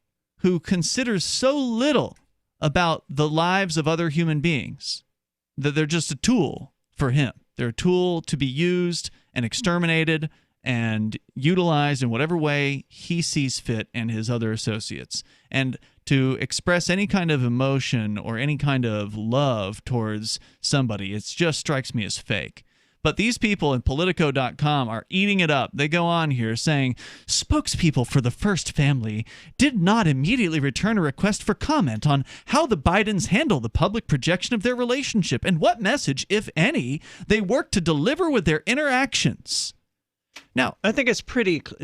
who considers so little about the lives of other human beings, that they're just a tool for him, They're a tool to be used and exterminated and utilized in whatever way he sees fit and his other associates. And to express any kind of emotion or any kind of love towards somebody, it just strikes me as fake. But these people in Politico.com are eating it up. They go on here saying, spokespeople for the First Family did not immediately return a request for comment on how the Bidens handle the public projection of their relationship and what message, if any, they work to deliver with their interactions. Now, I think it's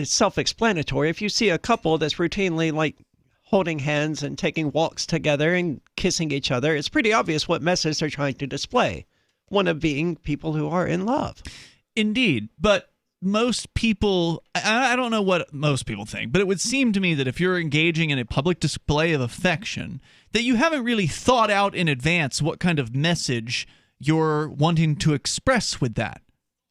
self-explanatory. If you see a couple that's routinely like holding hands and taking walks together and kissing each other, it's pretty obvious what message they're trying to display. One of being people who are in love. Indeed, but most people, I don't know what most people think, but it would seem to me that if you're engaging in a public display of affection, that you haven't really thought out in advance what kind of message you're wanting to express with that.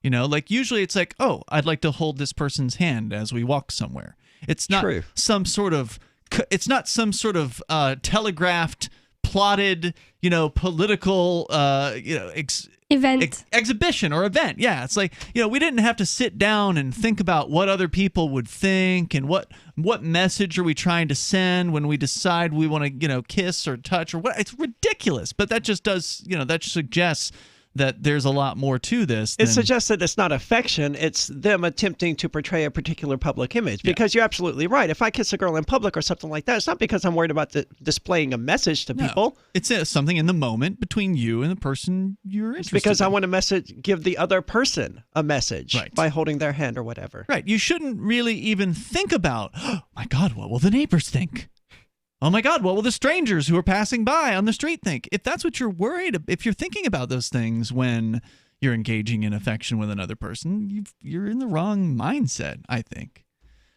You know, like usually it's like, oh, I'd like to hold this person's hand as we walk somewhere. It's not some sort of telegraphed, plotted, political, event, exhibition or event. Yeah, it's like, we didn't have to sit down and think about what other people would think and what message are we trying to send when we decide we want to, kiss or touch or what. It's ridiculous, but that just does, that suggests that there's a lot more to this. It suggests that it's not affection, it's them attempting to portray a particular public image. Because you're absolutely right. If I kiss a girl in public or something like that, it's not because I'm worried about displaying a message to people. It's something in the moment between you and the person you're interested in. Because I want to give the other person a message by holding their hand or whatever. Right. You shouldn't really even think about, oh my God, what will the neighbors think? Oh my God, what will the strangers who are passing by on the street think? If that's what you're worried about, if you're thinking about those things when you're engaging in affection with another person, you're in the wrong mindset, I think.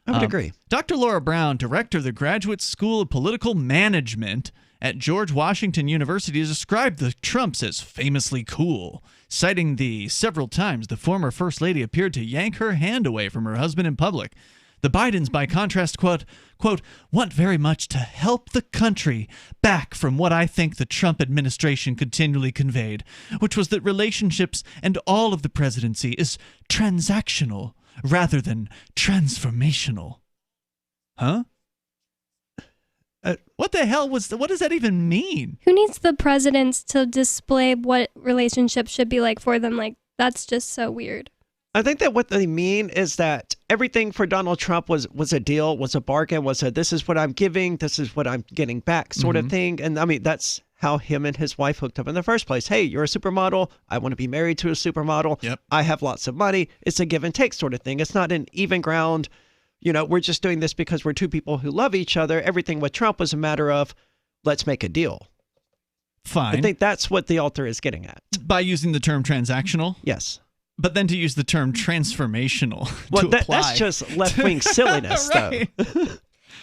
I would agree. Dr. Laura Brown, director of the Graduate School of Political Management at George Washington University, has described the Trumps as famously cool, citing the several times the former First Lady appeared to yank her hand away from her husband in public. The Bidens, by contrast, quote, want very much to help the country back from what I think the Trump administration continually conveyed, which was that relationships and all of the presidency is transactional rather than transformational. Huh? What the hell what does that even mean? Who needs the presidents to display what relationships should be like for them? Like, that's just so weird. I think that what they mean is that everything for Donald Trump was a deal, was a bargain, was a this is what I'm giving, this is what I'm getting back sort of thing. And I mean, that's how him and his wife hooked up in the first place. Hey, you're a supermodel. I want to be married to a supermodel. Yep. I have lots of money. It's a give and take sort of thing. It's not an even ground. We're just doing this because we're two people who love each other. Everything with Trump was a matter of let's make a deal. Fine. I think that's what the author is getting at. By using the term transactional? Yes. But then to use the term transformational well, to apply. That's just left-wing silliness, though.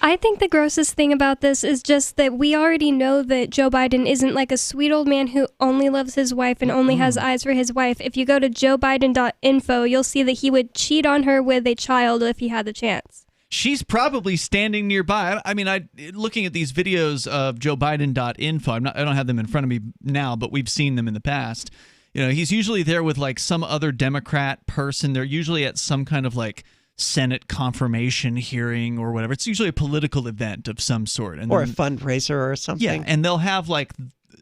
I think the grossest thing about this is just that we already know that Joe Biden isn't like a sweet old man who only loves his wife and only has eyes for his wife. If you go to joebiden.info, you'll see that he would cheat on her with a child if he had the chance. She's probably standing nearby. I mean, looking at these videos of joebiden.info, I don't have them in front of me now, but we've seen them in the past. He's usually there with like some other Democrat person. They're usually at some kind of like Senate confirmation hearing or whatever. It's usually a political event of some sort. Or a fundraiser or something. Yeah, and they'll have like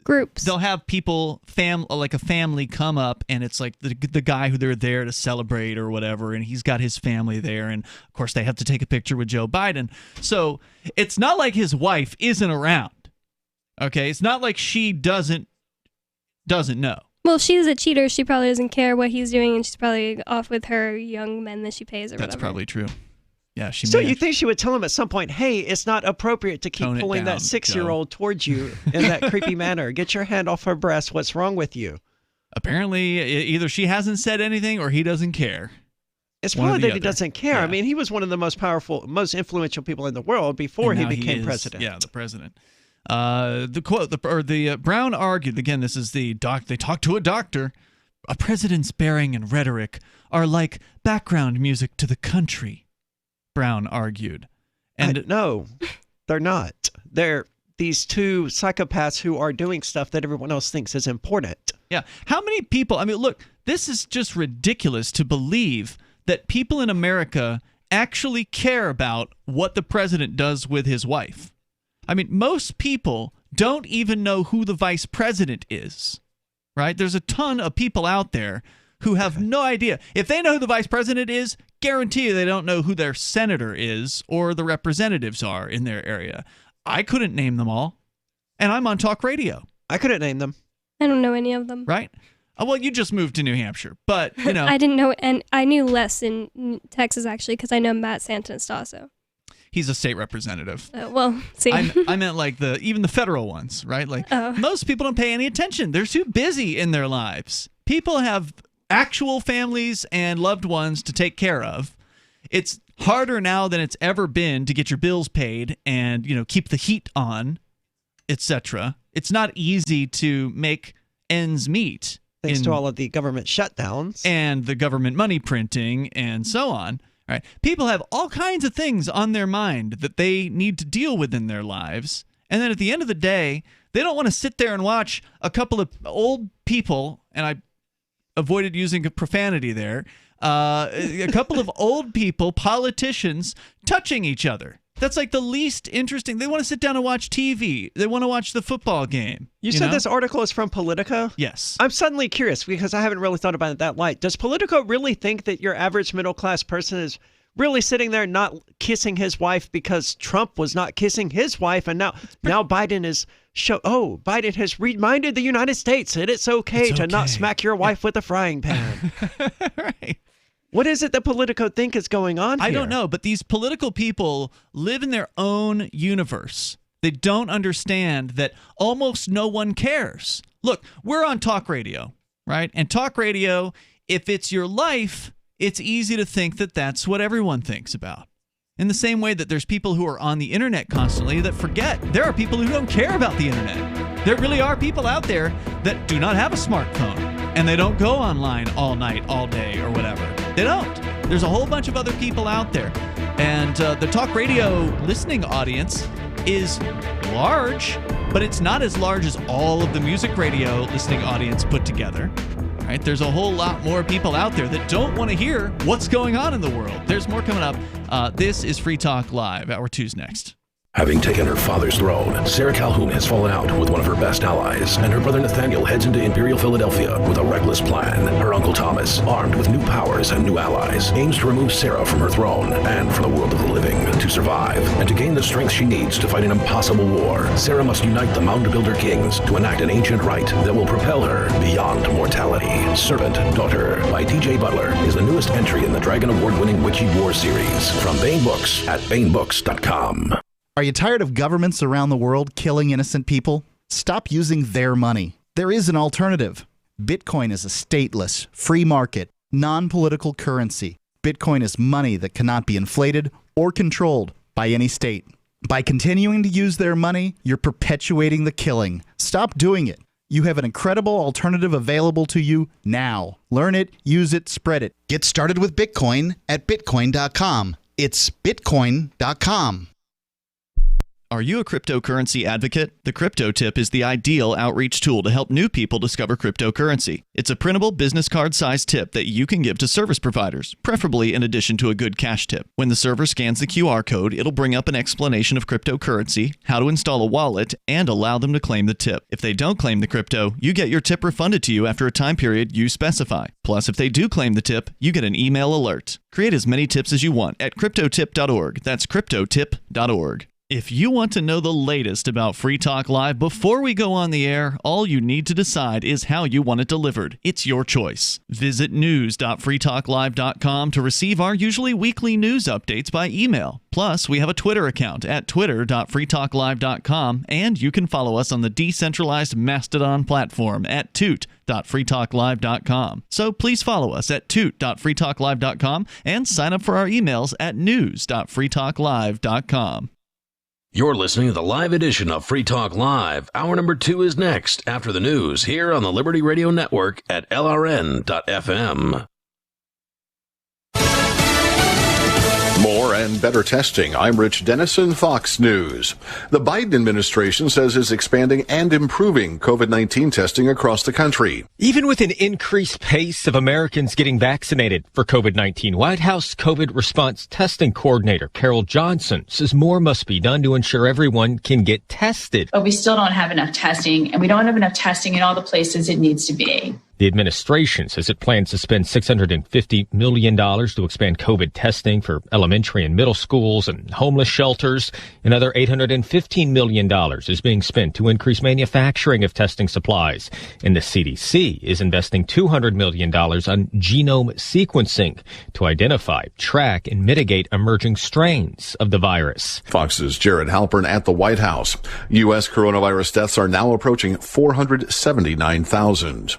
groups. They'll have people, like a family come up, and it's like the guy who they're there to celebrate or whatever, and he's got his family there, and of course they have to take a picture with Joe Biden. So it's not like his wife isn't around. Okay, it's not like she doesn't know. Well, if she's a cheater, she probably doesn't care what he's doing, and she's probably off with her young men that she pays or whatever. That's probably true. Yeah, So you think she would tell him at some point, hey, it's not appropriate to keep pulling that 6-year-old towards you in that creepy manner. Get your hand off her breast. What's wrong with you? Apparently, either she hasn't said anything or he doesn't care. It's probably that he doesn't care. Yeah. I mean, he was one of the most powerful, most influential people in the world before he became president. Yeah, the president. The quote, the Brown argued, again, this is they talked to a doctor, a president's bearing and rhetoric are like background music to the country, Brown argued. And no, they're not. They're these two psychopaths who are doing stuff that everyone else thinks is important. Yeah. How many people, I mean, look, this is just ridiculous to believe that people in America actually care about what the president does with his wife. I mean, most people don't even know who the vice president is, right? There's a ton of people out there who have no idea. If they know who the vice president is, guarantee you they don't know who their senator is or the representatives are in their area. I couldn't name them all, and I'm on talk radio. I couldn't name them. I don't know any of them. Right? Well, you just moved to New Hampshire, but, you know. I didn't know, and I knew less in Texas, actually, because I know Matt Santonastasso. He's a state representative. Well, see. I meant like even the federal ones, right? Like most people don't pay any attention. They're too busy in their lives. People have actual families and loved ones to take care of. It's harder now than it's ever been to get your bills paid and, you know, keep the heat on, etc. It's not easy to make ends meet. Thanks to all of the government shutdowns. And the government money printing and so on. Right? People have all kinds of things on their mind that they need to deal with in their lives. And then at the end of the day, they don't want to sit there and watch a couple of old people, and I avoided using a profanity there, a couple of old people, politicians, touching each other. That's like the least interesting. They want to sit down and watch TV. They want to watch the football game. You said this article is from Politico? Yes. I'm suddenly curious because I haven't really thought about it in that light. Does Politico really think that your average middle-class person is really sitting there not kissing his wife because Trump was not kissing his wife, and now Biden is Biden has reminded the United States that it's okay to not smack your wife with a frying pan. Right. What is it that Politico think is going on here? I don't know, but these political people live in their own universe. They don't understand that almost no one cares. Look, we're on talk radio, right? And talk radio, if it's your life, it's easy to think that that's what everyone thinks about. In the same way that there's people who are on the internet constantly that forget there are people who don't care about the internet. There really are people out there that do not have a smartphone and they don't go online all night, all day, or whatever. They don't. There's a whole bunch of other people out there. And the talk radio listening audience is large, but it's not as large as all of the music radio listening audience put together. Right? There's a whole lot more people out there that don't want to hear what's going on in the world. There's more coming up. This is Free Talk Live. Hour 2's next. Having taken her father's throne, Sarah Calhoun has fallen out with one of her best allies, and her brother Nathaniel heads into Imperial Philadelphia with a reckless plan. Her uncle Thomas, armed with new powers and new allies, aims to remove Sarah from her throne and from the world of the living. To survive and to gain the strength she needs to fight an impossible war, Sarah must unite the Mound Builder Kings to enact an ancient rite that will propel her beyond mortality. Servant Daughter by T.J. Butler is the newest entry in the Dragon Award-winning Witchy War series from Baen Books at BaenBooks.com. Are you tired of governments around the world killing innocent people? Stop using their money. There is an alternative. Bitcoin is a stateless, free market, non-political currency. Bitcoin is money that cannot be inflated or controlled by any state. By continuing to use their money, you're perpetuating the killing. Stop doing it. You have an incredible alternative available to you now. Learn it, use it, spread it. Get started with Bitcoin at Bitcoin.com. It's Bitcoin.com. Are you a cryptocurrency advocate? The Crypto Tip is the ideal outreach tool to help new people discover cryptocurrency. It's a printable business card-sized tip that you can give to service providers, preferably in addition to a good cash tip. When the server scans the QR code, it'll bring up an explanation of cryptocurrency, how to install a wallet, and allow them to claim the tip. If they don't claim the crypto, you get your tip refunded to you after a time period you specify. Plus, if they do claim the tip, you get an email alert. Create as many tips as you want at cryptotip.org. That's cryptotip.org. If you want to know the latest about Free Talk Live before we go on the air, all you need to decide is how you want it delivered. It's your choice. Visit news.freetalklive.com to receive our usually weekly news updates by email. Plus, we have a Twitter account at twitter.freetalklive.com, and you can follow us on the decentralized Mastodon platform at toot.freetalklive.com. So please follow us at toot.freetalklive.com and sign up for our emails at news.freetalklive.com. You're listening to the live edition of Free Talk Live. Hour number 2 is next after the news here on the Liberty Radio Network at LRN.FM. More and better testing. I'm Rich Dennison, Fox News. The Biden administration says it's expanding and improving COVID-19 testing across the country. Even with an increased pace of Americans getting vaccinated for COVID-19, White House COVID response testing coordinator Carol Johnson says more must be done to ensure everyone can get tested. But we still don't have enough testing, and we don't have enough testing in all the places it needs to be. The administration says it plans to spend $650 million to expand COVID testing for elementary and middle schools and homeless shelters. Another $815 million is being spent to increase manufacturing of testing supplies. And the CDC is investing $200 million on genome sequencing to identify, track, and mitigate emerging strains of the virus. Fox's Jared Halpern at the White House. U.S. coronavirus deaths are now approaching 479,000.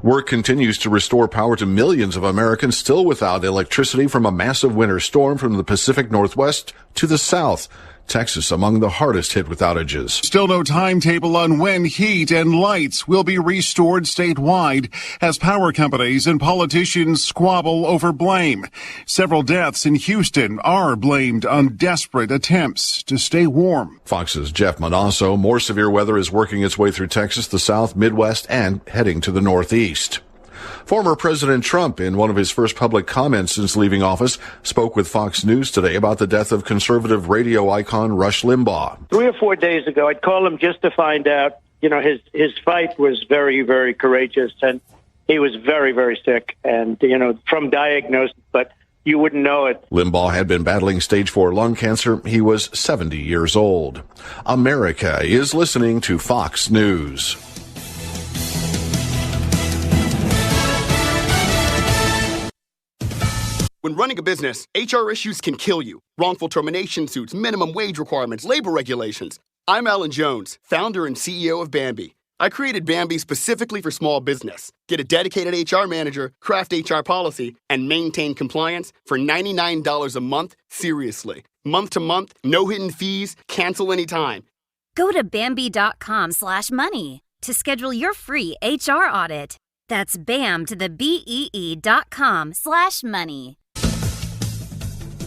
Work continues to restore power to millions of Americans still without electricity from a massive winter storm from the Pacific Northwest to the south. Texas among the hardest hit with outages. Still no timetable on when heat and lights will be restored statewide as power companies and politicians squabble over blame. Several deaths in Houston are blamed on desperate attempts to stay warm. Fox's Jeff Manasso. More severe weather is working its way through Texas, the South, Midwest, and heading to the Northeast. Former President Trump, in one of his first public comments since leaving office, spoke with Fox News today about the death of conservative radio icon Rush Limbaugh. 3 or 4 days ago, I'd call him just to find out, his fight was very, very courageous, and he was very, very sick, and, from diagnosis, but you wouldn't know it. Limbaugh had been battling stage 4 lung cancer. He was 70 years old. America is listening to Fox News. When running a business, HR issues can kill you. Wrongful termination suits, minimum wage requirements, labor regulations. I'm Alan Jones, founder and CEO of Bambi. I created Bambi specifically for small business. Get a dedicated HR manager, craft HR policy, and maintain compliance for $99 a month, seriously. Month to month, no hidden fees, cancel anytime. Go to Bambi.com/money to schedule your free HR audit. That's BAM to the BEE.com/money.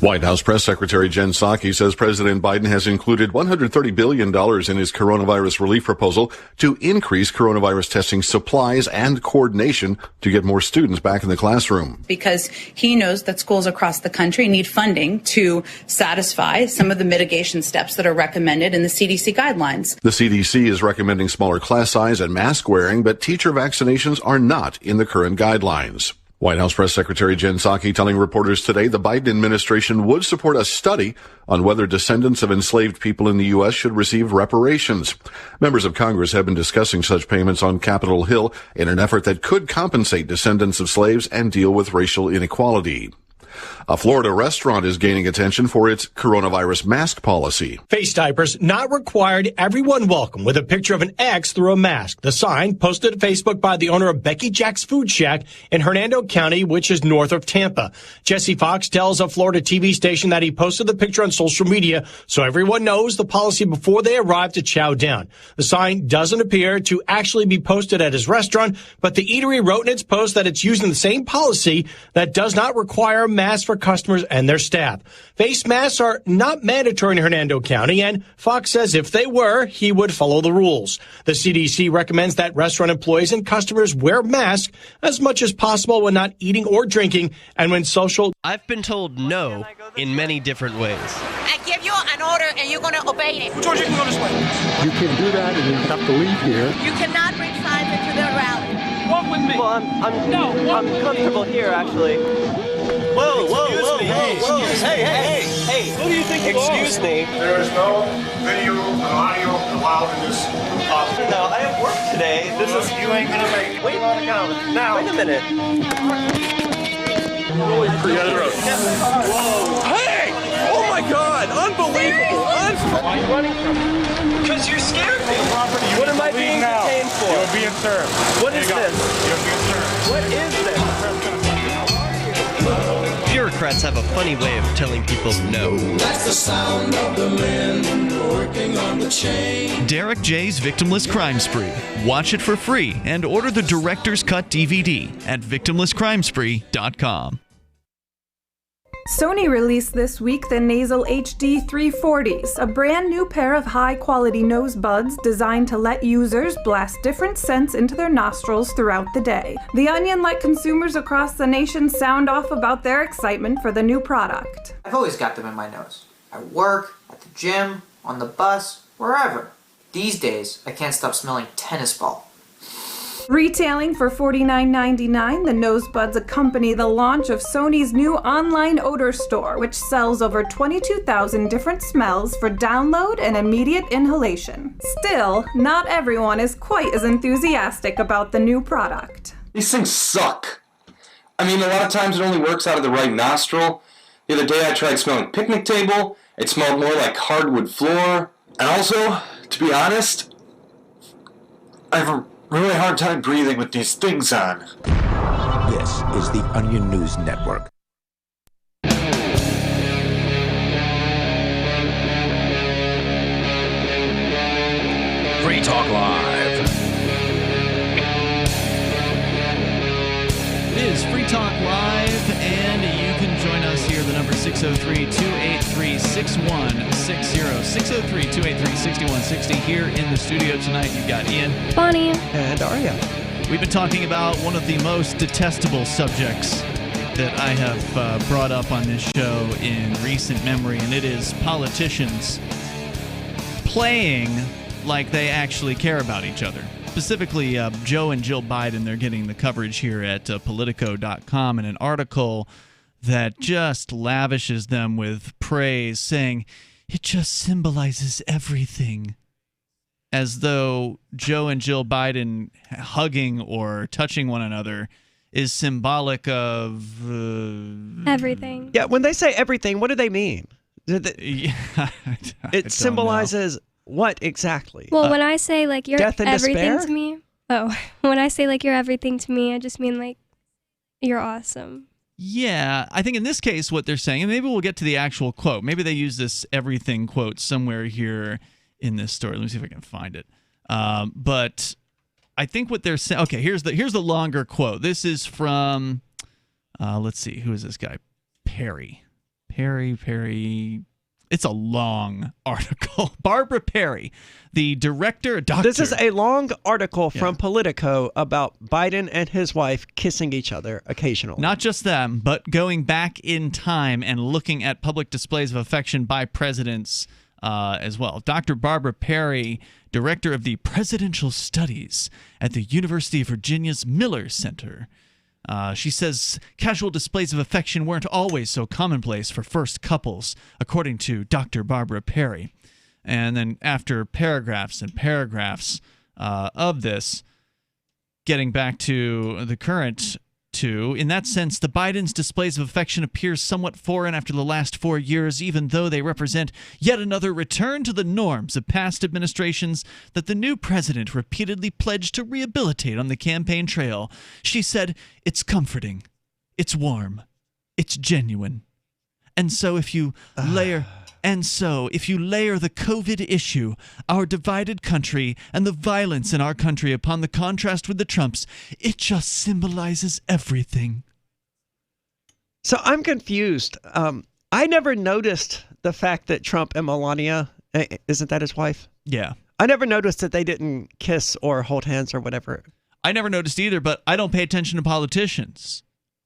White House Press Secretary Jen Psaki says President Biden has included $130 billion in his coronavirus relief proposal to increase coronavirus testing supplies and coordination to get more students back in the classroom. Because he knows that schools across the country need funding to satisfy some of the mitigation steps that are recommended in the CDC guidelines. The CDC is recommending smaller class size and mask wearing, but teacher vaccinations are not in the current guidelines. White House Press Secretary Jen Psaki telling reporters today the Biden administration would support a study on whether descendants of enslaved people in the U.S. should receive reparations. Members of Congress have been discussing such payments on Capitol Hill in an effort that could compensate descendants of slaves and deal with racial inequality. A Florida restaurant is gaining attention for its coronavirus mask policy. Face diapers not required, everyone welcome, with a picture of an X through a mask. The sign, posted to Facebook by the owner of Becky Jack's Food Shack in Hernando County, which is north of Tampa. Jesse Fox tells a Florida TV station that he posted the picture on social media so everyone knows the policy before they arrive to chow down. The sign doesn't appear to actually be posted at his restaurant, but the eatery wrote in its post that it's using the same policy that does not require a mask for customers and their staff. Face masks are not mandatory in Hernando County, and Fox says if they were, he would follow the rules. The CDC recommends that restaurant employees and customers wear masks as much as possible when not eating or drinking and when social. I've been told no in many different ways. I give you an order and you're going to obey it. George, you can go this way. You can do that and you have to leave here. You cannot bring signs into the rally. Walk with me. Well, I'm comfortable here, actually. Whoa, hey, who do you think you are? Excuse me. There is no video and audio allowed in this office. No, I have work today. This is... You ain't gonna make it. Wait on the calendar. Now. Wait a minute. Whoa. Hey! Oh my God! Unbelievable! Why are you running from me? Because you scared me. What am I being detained for? You're being served. What is this? You're being served. What is this? Bureaucrats have a funny way of telling people no. That's the sound of the men working on the chain. Derek J's Victimless Crime Spree. Watch it for free and order the Director's Cut DVD at victimlesscrimespree.com. Sony released this week the Nasal HD 340s, a brand new pair of high-quality nose buds designed to let users blast different scents into their nostrils throughout the day. The Onion let consumers across the nation sound off about their excitement for the new product. I've always got them in my nose. At work, at the gym, on the bus, wherever. These days, I can't stop smelling tennis ball. Retailing for $49.99, the nose buds accompany the launch of Sony's new online odor store, which sells over 22,000 different smells for download and immediate inhalation. Still, not everyone is quite as enthusiastic about the new product. These things suck. I mean, a lot of times it only works out of the right nostril. The other day I tried smelling picnic table. It smelled more like hardwood floor. And also, to be honest, I have a really hard time breathing with these things on. This is the Onion News Network. Free Talk Live. It is Free Talk Live, and you can join us here. The number 603-283-6160. 603-283-6160. Here in the studio tonight, you've got Ian, Bonnie, and Aria. We've been talking about one of the most detestable subjects that I have brought up on this show in recent memory, and it is politicians playing like they actually care about each other. Specifically, Joe and Jill Biden, they're getting the coverage here at Politico.com in an article that just lavishes them with praise, saying it just symbolizes everything. As though Joe and Jill Biden hugging or touching one another is symbolic of... everything. Yeah, when they say everything, what do they mean? It symbolizes what exactly? Well, when I say, like, you're death and everything despair? to me... Oh, when I say, like, you're everything to me, I just mean, like, you're awesome. Yeah, I think in this case what they're saying, and maybe we'll get to the actual quote. Maybe they use this everything quote somewhere here in this story. Let me see if I can find it. But I think what they're saying... Okay, here's the longer quote. This is from... let's see, who is this guy? Perry. It's a long article. Barbara Perry, the director, doctor. This is a long article from Politico about Biden and his wife kissing each other occasionally. Not just them, but going back in time and looking at public displays of affection by presidents as well. Dr. Barbara Perry, director of the Presidential Studies at the University of Virginia's Miller Center. She says casual displays of affection weren't always so commonplace for first couples, according to Dr. Barbara Perry. And then after paragraphs and paragraphs of this, getting back to the current two, in that sense, the Bidens' displays of affection appears somewhat foreign after the last 4 years, even though they represent yet another return to the norms of past administrations that the new president repeatedly pledged to rehabilitate on the campaign trail. She said, "It's comforting. It's warm. It's genuine. And so if you layer the COVID issue, our divided country, and the violence in our country upon the contrast with the Trumps, it just symbolizes everything." So I'm confused. I never noticed the fact that Trump and Melania, isn't that his wife? Yeah. I never noticed that they didn't kiss or hold hands or whatever. I never noticed either, but I don't pay attention to politicians.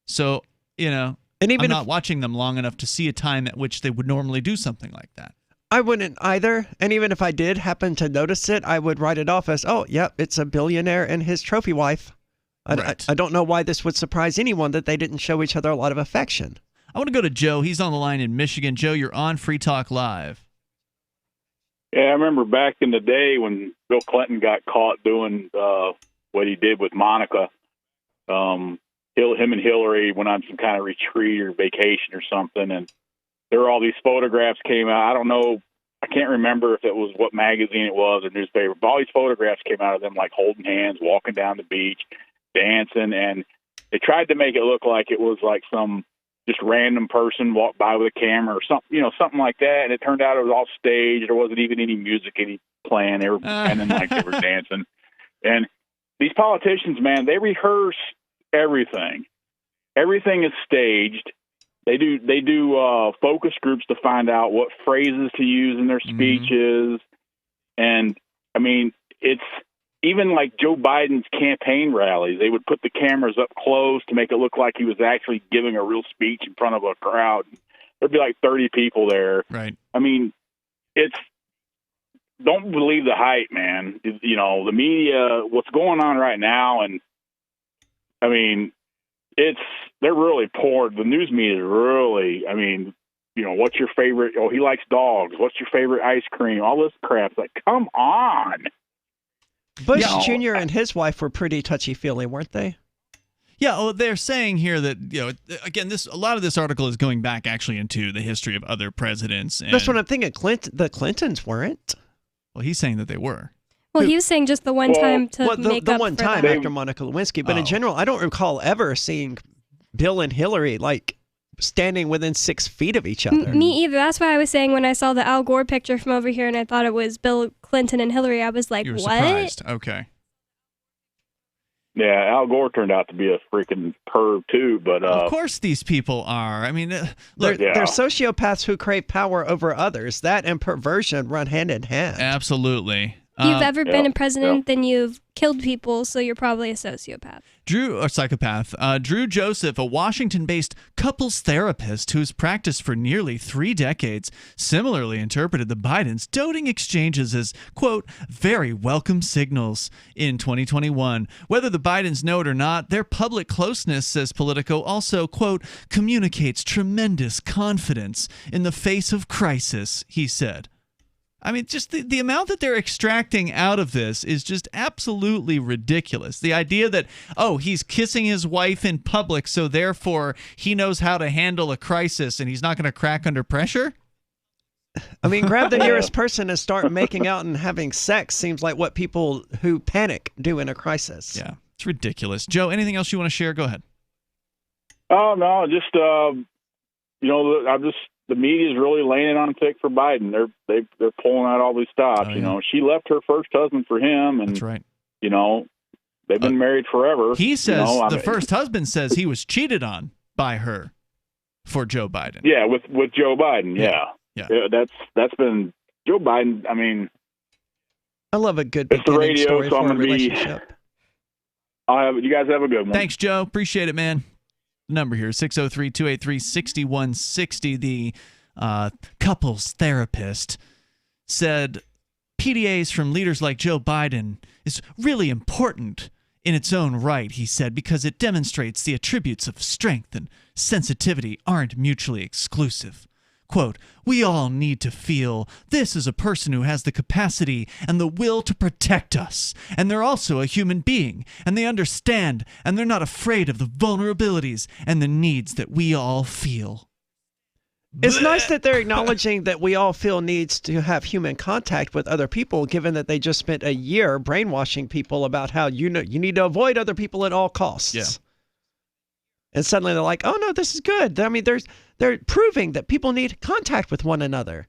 So, and even I'm not watching them long enough to see a time at which they would normally do something like that. I wouldn't either. And even if I did happen to notice it, I would write it off as, oh, yep, it's a billionaire and his trophy wife. I don't know why this would surprise anyone that they didn't show each other a lot of affection. I want to go to Joe. He's on the line in Michigan. Joe, you're on Free Talk Live. Yeah, I remember back in the day when Bill Clinton got caught doing what he did with Monica. Him and Hillary went on some kind of retreat or vacation or something, and there were all these photographs came out. I don't know. I can't remember if it was what magazine it was or newspaper, but all these photographs came out of them like holding hands, walking down the beach, dancing, and they tried to make it look like it was like some just random person walked by with a camera or something like that. And it turned out it was all staged. There wasn't even any music playing. They were pretending like they were dancing. And these politicians, man, they rehearse everything. Everything is staged. They do focus groups to find out what phrases to use in their speeches. And, I mean, it's even like Joe Biden's campaign rallies. They would put the cameras up close to make it look like he was actually giving a real speech in front of a crowd. There'd be like 30 people there. Right. I mean, don't believe the hype, man. You know, the media, what's going on right now, and, I mean, they're really poor. The news media is really, I mean, you know, what's your favorite? Oh, he likes dogs. What's your favorite ice cream? All this crap. It's like, come on. Bush Jr. and his wife were pretty touchy-feely, weren't they? Yeah, well, they're saying here that, you know, again, a lot of this article is going back actually into the history of other presidents. And, that's what I'm thinking. The Clintons weren't. Well, he's saying that they were. Well, he was saying just the one time to make the up one for time that. after Monica Lewinsky, but in general, I don't recall ever seeing Bill and Hillary like standing within 6 feet of each other. Me either. That's why I was saying when I saw the Al Gore picture from over here and I thought it was Bill Clinton and Hillary, I was like, you were what? Surprised. Okay. Yeah, Al Gore turned out to be a freaking perv too, but of course these people are. I mean, look, they're sociopaths who crave power over others. That and perversion run hand in hand. Absolutely. If you've ever been a president, then you've killed people, so you're probably a sociopath. Psychopath. Drew Joseph, a Washington-based couples therapist who's practiced for nearly 3 decades, similarly interpreted the Bidens' doting exchanges as, quote, very welcome signals in 2021. Whether the Bidens know it or not, their public closeness, says Politico, also, quote, communicates tremendous confidence in the face of crisis, he said. I mean, just the amount that they're extracting out of this is just absolutely ridiculous. The idea that, oh, he's kissing his wife in public, so therefore he knows how to handle a crisis and he's not going to crack under pressure? I mean, grab the nearest person and start making out and having sex seems like what people who panic do in a crisis. Yeah, it's ridiculous. Joe, anything else you want to share? Go ahead. Oh, no, just, you know, the media is really laying it on thick for Biden. They're pulling out all these stops. You know, she left her first husband for him, and that's right. You know, they've been married forever. He says the first husband says he was cheated on by her for Joe Biden. Yeah, with Joe Biden. Yeah. That's been Joe Biden. I mean, I love a good it's the radio, story so I'm for a going to be. relationship. You guys have a good one. Thanks, Joe. Appreciate it, man. Number here, 603-283-6160. The couples therapist said PDAs from leaders like Joe Biden is really important in its own right, he said, because it demonstrates the attributes of strength and sensitivity aren't mutually exclusive. Quote, we all need to feel this is a person who has the capacity and the will to protect us. And they're also a human being. And they understand. And they're not afraid of the vulnerabilities and the needs that we all feel. It's nice that they're acknowledging that we all feel needs to have human contact with other people, given that they just spent a year brainwashing people about how you need to avoid other people at all costs. Yeah. And suddenly they're like, oh, no, this is good. I mean, they're proving that people need contact with one another.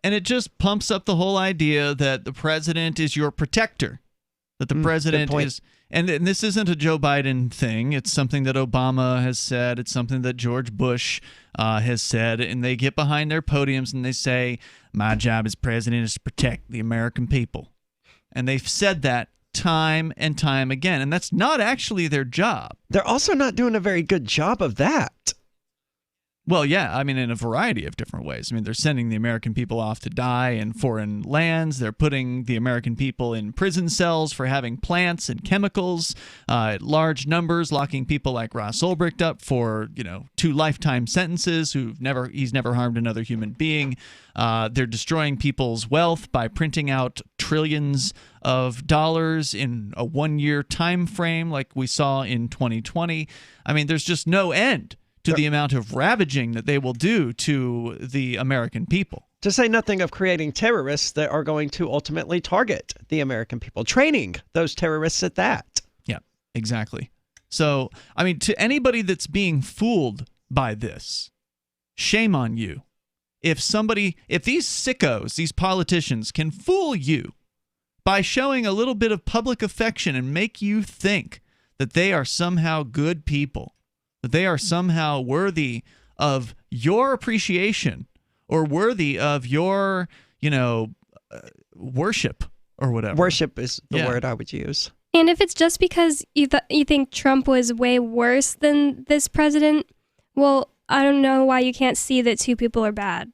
And it just pumps up the whole idea that the president is your protector, that the president is. And this isn't a Joe Biden thing. It's something that Obama has said. It's something that George Bush has said. And they get behind their podiums and they say, my job as president is to protect the American people. And they've said that time and time again. And that's not actually their job. They're also not doing a very good job of that. Well, yeah, I mean, in a variety of different ways. I mean, they're sending the American people off to die in foreign lands. They're putting the American people in prison cells for having plants and chemicals at large numbers, locking people like Ross Ulbricht up for, 2 lifetime sentences he's never harmed another human being. They're destroying people's wealth by printing out trillions of dollars in a 1-year time frame like we saw in 2020. I mean, there's just no end to the amount of ravaging that they will do to the American people. To say nothing of creating terrorists that are going to ultimately target the American people, training those terrorists at that. Yeah, exactly. So, I mean, to anybody that's being fooled by this, shame on you. If these sickos, these politicians can fool you by showing a little bit of public affection and make you think that they are somehow good people, that they are somehow worthy of your appreciation or worthy of your, worship or whatever. Worship is the word I would use. And if it's just because you think Trump was way worse than this president, well, I don't know why you can't see that two people are bad.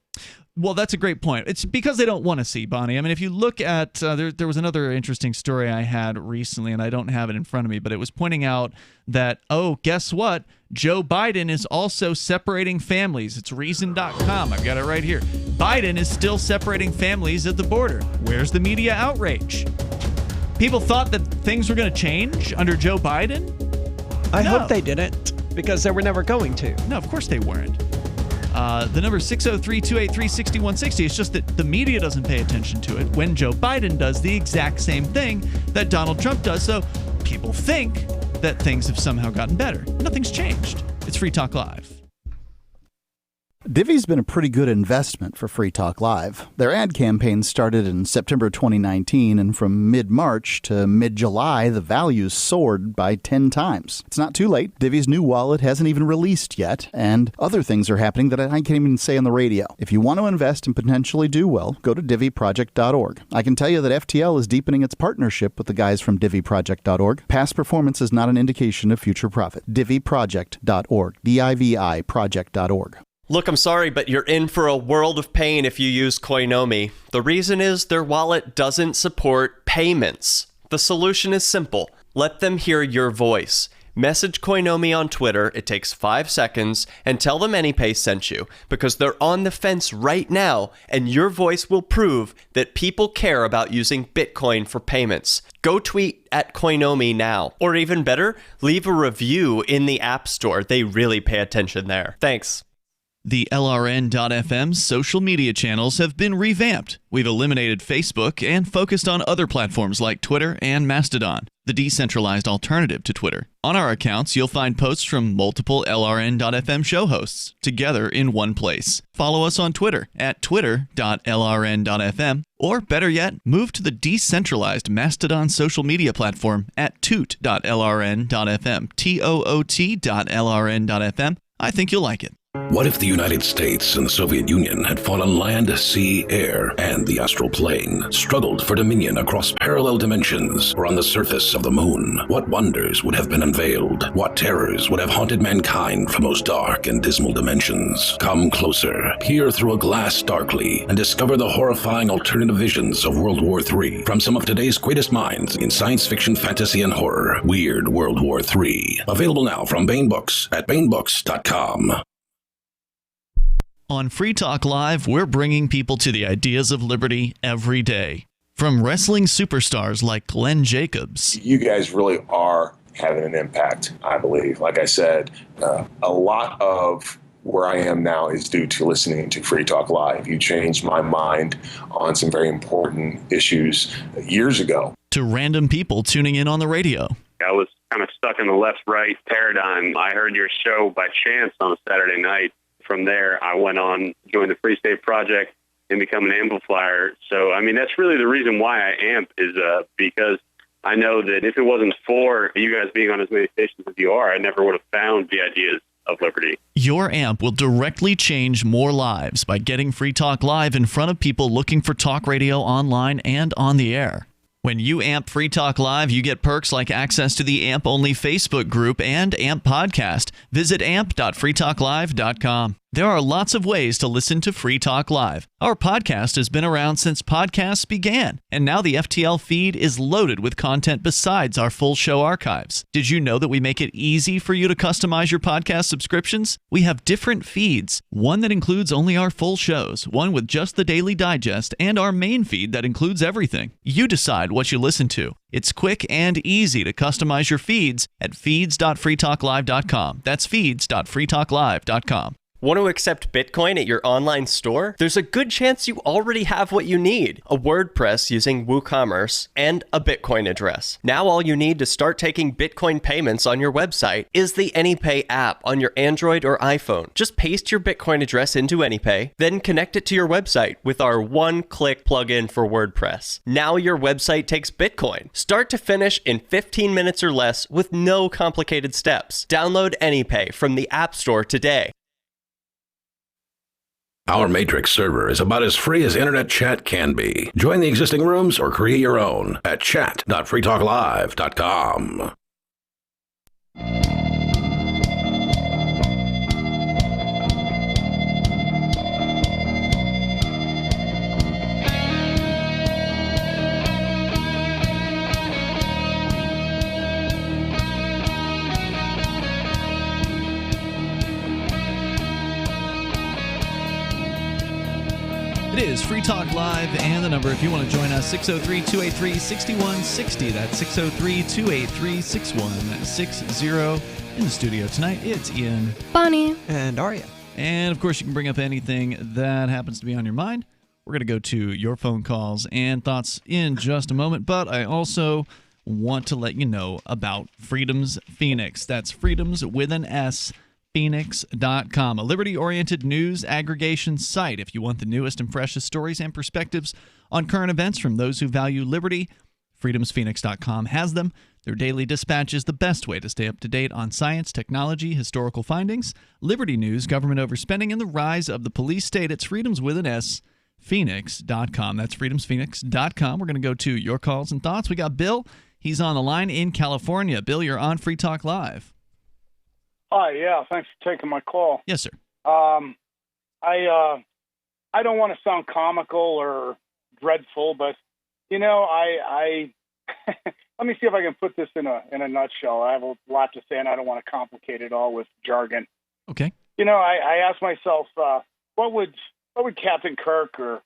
Well, that's a great point. It's because they don't want to see, Bonnie. I mean, if you look at, there was another interesting story I had recently, and I don't have it in front of me, but it was pointing out that, guess what? Joe Biden is also separating families. It's reason.com. I've got it right here. Biden is still separating families at the border. Where's the media outrage? People thought that things were going to change under Joe Biden? I hope they didn't, because they were never going to. No, of course they weren't. The number is 603-283-6160. It's just that the media doesn't pay attention to it when Joe Biden does the exact same thing that Donald Trump does. So people think that things have somehow gotten better. Nothing's changed. It's Free Talk Live. Divvy's been a pretty good investment for Free Talk Live. Their ad campaign started in September 2019, and from mid-March to mid-July, the values soared by 10 times. It's not too late. Divvy's new wallet hasn't even released yet, and other things are happening that I can't even say on the radio. If you want to invest and potentially do well, go to divvyproject.org. I can tell you that FTL is deepening its partnership with the guys from divvyproject.org. Past performance is not an indication of future profit. divvyproject.org. DIVI project.org. Look, I'm sorry, but you're in for a world of pain if you use Koinomi. The reason is their wallet doesn't support payments. The solution is simple. Let them hear your voice. Message Koinomi on Twitter, it takes 5 seconds, and tell them AnyPay sent you, because they're on the fence right now, and your voice will prove that people care about using Bitcoin for payments. Go tweet at Koinomi now. Or even better, leave a review in the App Store. They really pay attention there. Thanks. The LRN.FM social media channels have been revamped. We've eliminated Facebook and focused on other platforms like Twitter and Mastodon, the decentralized alternative to Twitter. On our accounts, you'll find posts from multiple LRN.FM show hosts together in one place. Follow us on Twitter at twitter.lrn.fm, or better yet, move to the decentralized Mastodon social media platform at toot.lrn.fm, toot.lrn.fm. I think you'll like it. What if the United States and the Soviet Union had fought on land, sea, air, and the astral plane, struggled for dominion across parallel dimensions or on the surface of the moon? What wonders would have been unveiled? What terrors would have haunted mankind from those dark and dismal dimensions? Come closer, peer through a glass darkly, and discover the horrifying alternative visions of World War III from some of today's greatest minds in science fiction, fantasy, and horror. Weird World War III. Available now from Baen Books at baenbooks.com. On Free Talk Live, we're bringing people to the ideas of liberty every day. From wrestling superstars like Glenn Jacobs. You guys really are having an impact, I believe. Like I said, a lot of where I am now is due to listening to Free Talk Live. You changed my mind on some very important issues years ago. To random people tuning in on the radio. I was kind of stuck in the left-right paradigm. I heard your show by chance on a Saturday night. From there, I went on, joined the Free State Project, and become an amplifier. So, I mean, that's really the reason why I amp is because I know that if it wasn't for you guys being on as many stations as you are, I never would have found the ideas of liberty. Your amp will directly change more lives by getting Free Talk Live in front of people looking for talk radio online and on the air. When you amp Free Talk Live, you get perks like access to the AMP-only Facebook group and AMP podcast. Visit amp.freetalklive.com. There are lots of ways to listen to Free Talk Live. Our podcast has been around since podcasts began, and now the FTL feed is loaded with content besides our full show archives. Did you know that we make it easy for you to customize your podcast subscriptions? We have different feeds, one that includes only our full shows, one with just the Daily Digest, and our main feed that includes everything. You decide what you listen to. It's quick and easy to customize your feeds at feeds.freetalklive.com. That's feeds.freetalklive.com. Want to accept Bitcoin at your online store? There's a good chance you already have what you need. A WordPress using WooCommerce and a Bitcoin address. Now all you need to start taking Bitcoin payments on your website is the AnyPay app on your Android or iPhone. Just paste your Bitcoin address into AnyPay, then connect it to your website with our one-click plugin for WordPress. Now your website takes Bitcoin, start to finish in 15 minutes or less with no complicated steps. Download AnyPay from the App Store today. Our Matrix server is about as free as internet chat can be. Join the existing rooms or create your own at chat.freetalklive.com. It is Free Talk Live, and the number, if you want to join us, 603-283-6160. That's 603-283-6160. In the studio tonight, it's Ian, Bonnie, and Arya. And, of course, you can bring up anything that happens to be on your mind. We're going to go to your phone calls and thoughts in just a moment, but I also want to let you know about Freedom's Phoenix. That's Freedom's with an S, Phoenix.com, a liberty-oriented news aggregation site. If you want the newest and freshest stories and perspectives on current events from those who value liberty, freedomsphoenix.com has them. Their daily dispatch is the best way to stay up to date on science, technology, historical findings, liberty news, government overspending, and the rise of the police state. It's Freedom's with an S, Phoenix.com. That's freedomsphoenix.com. We're going to go to your calls and thoughts. We got Bill. He's on the line in California. Bill, you're on Free Talk Live. Hi, yeah, thanks for taking my call. Yes, sir. I don't want to sound comical or dreadful, but I let me see if I can put this in a nutshell. I have a lot to say, and I don't want to complicate it all with jargon. Okay. I ask myself, what would Captain Kirk or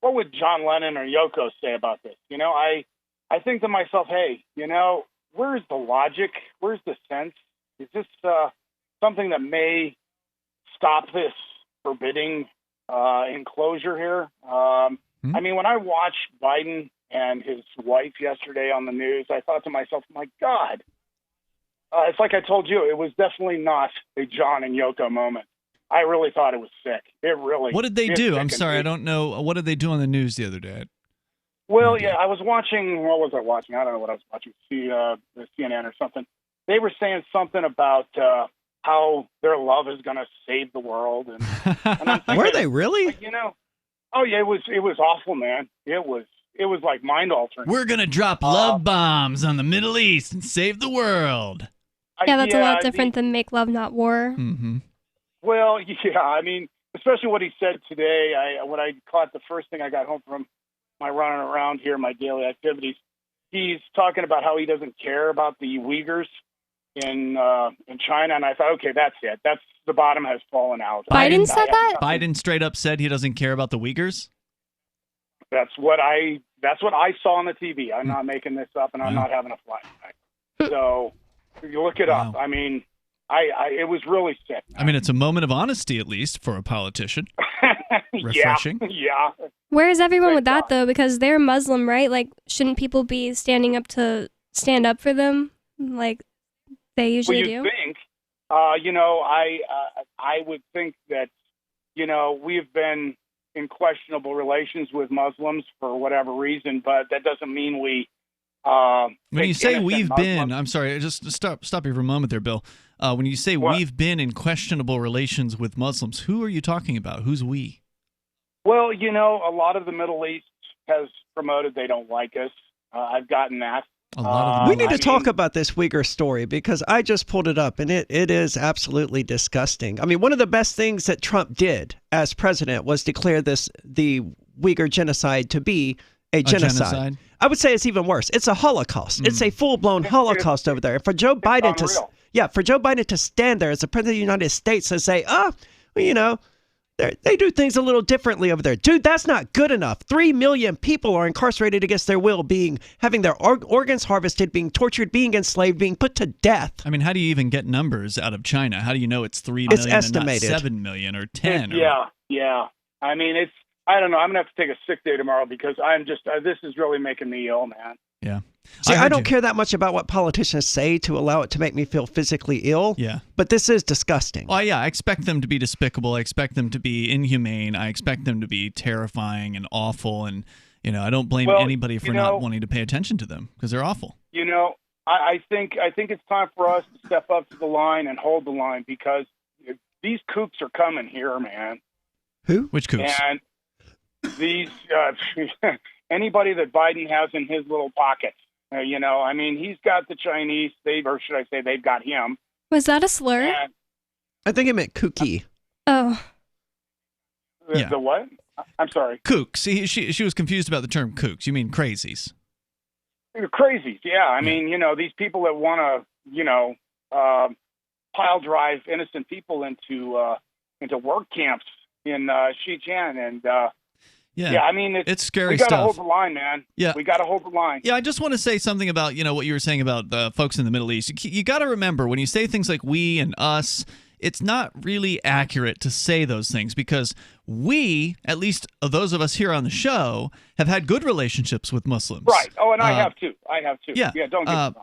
what would John Lennon or Yoko say about this? I think to myself, hey, where's the logic? Where's the sense? Is this something that may stop this forbidding enclosure here? I mean, when I watched Biden and his wife yesterday on the news, I thought to myself, my God, it's like I told you, it was definitely not a John and Yoko moment. I really thought it was sick. It really. What did they do? I'm sorry, I don't know. What did they do on the news the other day? Well, yeah, I was watching. What was I watching? I don't know what I was watching. The CNN or something. They were saying something about how their love is going to save the world, and I'm thinking, were they really? Oh yeah, it was awful, man. It was like mind altering. We're gonna drop love bombs on the Middle East and save the world. Yeah, that's a lot different than make love, not war. Mm-hmm. Well, yeah, I mean, especially what he said today. When I caught the first thing I got home from my running around here, my daily activities, he's talking about how he doesn't care about the Uyghurs in China, and I thought, okay, that's it. That's the bottom has fallen out. Biden said that? Biden straight up said he doesn't care about the Uyghurs? That's what I saw on the TV. I'm not making this up, and I'm not having a flashback. So you look it up. I mean, it was really sick. I mean, it's a moment of honesty, at least, for a politician. Refreshing. Yeah. Where is everyone with that, though? Because they're Muslim, right? Like, shouldn't people be standing up to stand up for them like they usually do? Think, I would think that, we've been in questionable relations with Muslims for whatever reason, but that doesn't mean we. When you say we've Muslims. been, I'm sorry, just stop you for a moment there, Bill. When you say we've been in questionable relations with Muslims, who are you talking about? Who's we? Well, a lot of the Middle East has promoted they don't like us. I've gotten that. We need to talk about this Uyghur story because I just pulled it up and it is absolutely disgusting. I mean, one of the best things that Trump did as president was declare the Uyghur genocide to be a genocide. I would say it's even worse. It's a Holocaust. It's a full-blown Holocaust over there. For Joe Biden to stand there as the president of the United States and say, they do things a little differently over there. Dude, that's not good enough. 3 million people are incarcerated against their will, having their organs harvested, being tortured, being enslaved, being put to death. I mean, how do you even get numbers out of China? How do you know it's 3 million it's estimated. and not 7 million or 10? Yeah. I mean, I don't know. I'm going to have to take a sick day tomorrow because I'm just, this is really making me ill, man. Yeah. See, I don't care that much about what politicians say to allow it to make me feel physically ill. Yeah. But this is disgusting. Well, yeah, I expect them to be despicable. I expect them to be inhumane. I expect them to be terrifying and awful. And, I don't blame anybody for not wanting to pay attention to them because they're awful. I think it's time for us to step up to the line and hold the line because these kooks are coming here, man. Who? Which kooks? And these anybody that Biden has in his little pockets. I mean, he's got the Chinese. Or should I say, they've got him. Was that a slur? And I think it meant kooky. Oh. The what? I'm sorry. Kooks. She was confused about the term kooks. You mean crazies? Crazies. Yeah. I mean, these people that want to, pile drive innocent people into work camps in Xinjiang, and I mean, it's scary we got to stuff. hold the line, man. Yeah. We got to hold the line. Yeah, I just want to say something about what you were saying about the folks in the Middle East. You got to remember when you say things like we and us, it's not really accurate to say those things because we, at least those of us here on the show, have had good relationships with Muslims. Right. Oh, and I have too. Yeah. Don't get me wrong.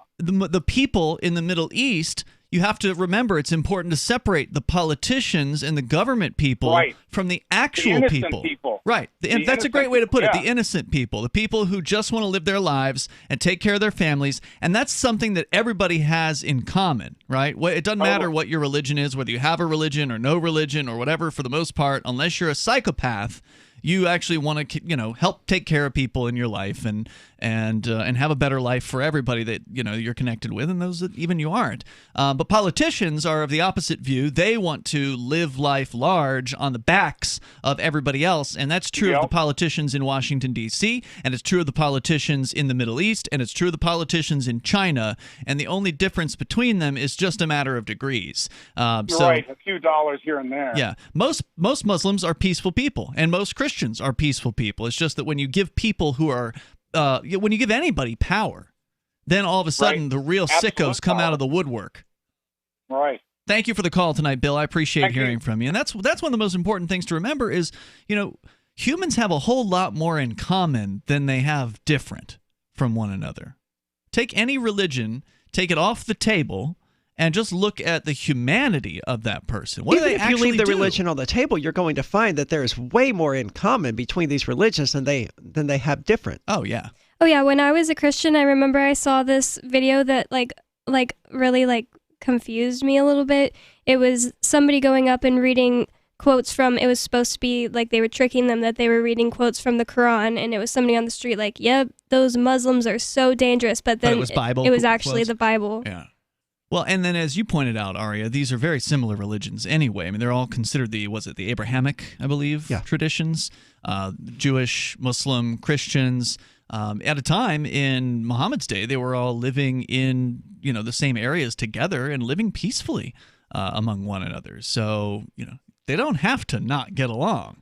The people in the Middle East, you have to remember it's important to separate the politicians and the government people from the actual the innocent people. Right. That's a great way to put it. The innocent people, the people who just want to live their lives and take care of their families. And that's something that everybody has in common, right? It doesn't matter what your religion is, whether you have a religion or no religion or whatever, for the most part, unless you're a psychopath. You actually want to, help take care of people in your life and have a better life for everybody that you're connected with, and those that even you aren't. But politicians are of the opposite view. They want to live life large on the backs of everybody else, and that's true of the politicians in Washington D.C. and it's true of the politicians in the Middle East, and it's true of the politicians in China. And the only difference between them is just a matter of degrees. Right, a few dollars here and there. Yeah, most Muslims are peaceful people, and most Christians are peaceful people. It's just that when you give people who are, when you give anybody power, then all of a sudden the real sickos come out of the woodwork. Right. Thank you for the call tonight, Bill. I appreciate hearing from you. And that's one of the most important things to remember is, humans have a whole lot more in common than they have different from one another. Take any religion, take it off the table, and just look at the humanity of that person. What do they actually do? If you leave the religion on the table, you're going to find that there's way more in common between these religions than they have different. Oh, yeah. Oh, yeah. When I was a Christian, I remember I saw this video that really confused me a little bit. It was somebody going up and reading quotes from, it was supposed to be like they were tricking them that they were reading quotes from the Quran, and it was somebody on the street like, yep, those Muslims are so dangerous. But then it was Bible. It was actually quotes? the Bible. Yeah. Well, and then as you pointed out, Aria, these are very similar religions anyway. I mean, they're all considered the Abrahamic, I believe, traditions, Jewish, Muslim, Christians. At a time in Muhammad's day, they were all living in, the same areas together and living peacefully among one another. So, they don't have to not get along.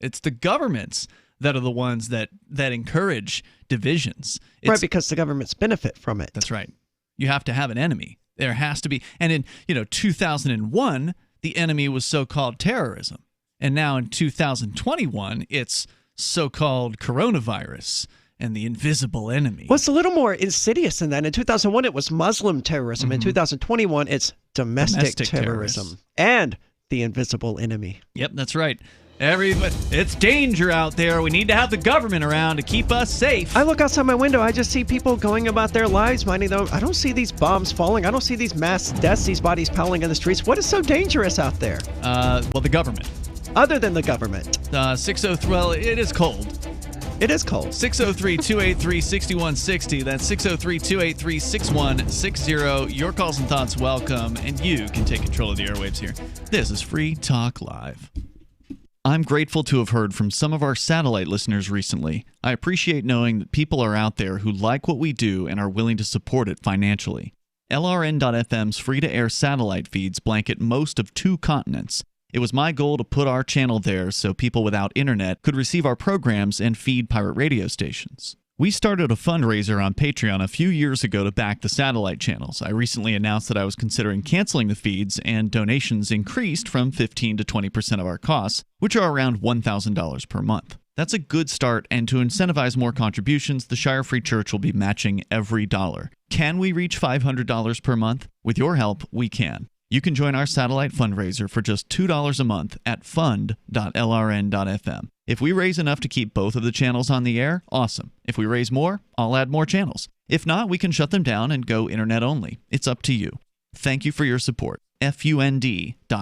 It's the governments that are the ones that encourage divisions. Right, because the governments benefit from it. That's right. You have to have an enemy. There has to be. And in 2001, the enemy was so-called terrorism. And now in 2021, it's so-called coronavirus and the invisible enemy. Well, it's a little more insidious than that. In 2001, it was Muslim terrorism. In 2021, it's domestic terrorism and the invisible enemy. Yep, that's right. It's danger out there. We need to have the government around to keep us safe. I look outside my window. I just see people going about their lives, minding their own. I don't see these bombs falling. I don't see these mass deaths, these bodies piling in the streets. What is so dangerous out there? Well, the government. Other than the government. 603. Well, it is cold. It is cold. 603-283-6160. That's 603-283-6160. Your calls and thoughts welcome, and you can take control of the airwaves here. This is Free Talk Live. I'm grateful to have heard from some of our satellite listeners recently. I appreciate knowing that people are out there who like what we do and are willing to support it financially. LRN.FM's free-to-air satellite feeds blanket most of 2 continents. It was my goal to put our channel there so people without internet could receive our programs and feed pirate radio stations. We started a fundraiser on Patreon a few years ago to back the satellite channels. I recently announced that I was considering canceling the feeds, and donations increased from 15 to 20% of our costs, which are around $1,000 per month. That's a good start, and to incentivize more contributions, the Shire Free Church will be matching every dollar. Can we reach $500 per month? With your help, we can. You can join our satellite fundraiser for just $2 a month at fund.lrn.fm. If we raise enough to keep both of the channels on the air, awesome. If we raise more, I'll add more channels. If not, we can shut them down and go internet only. It's up to you. Thank you for your support. fund.lrn.fm.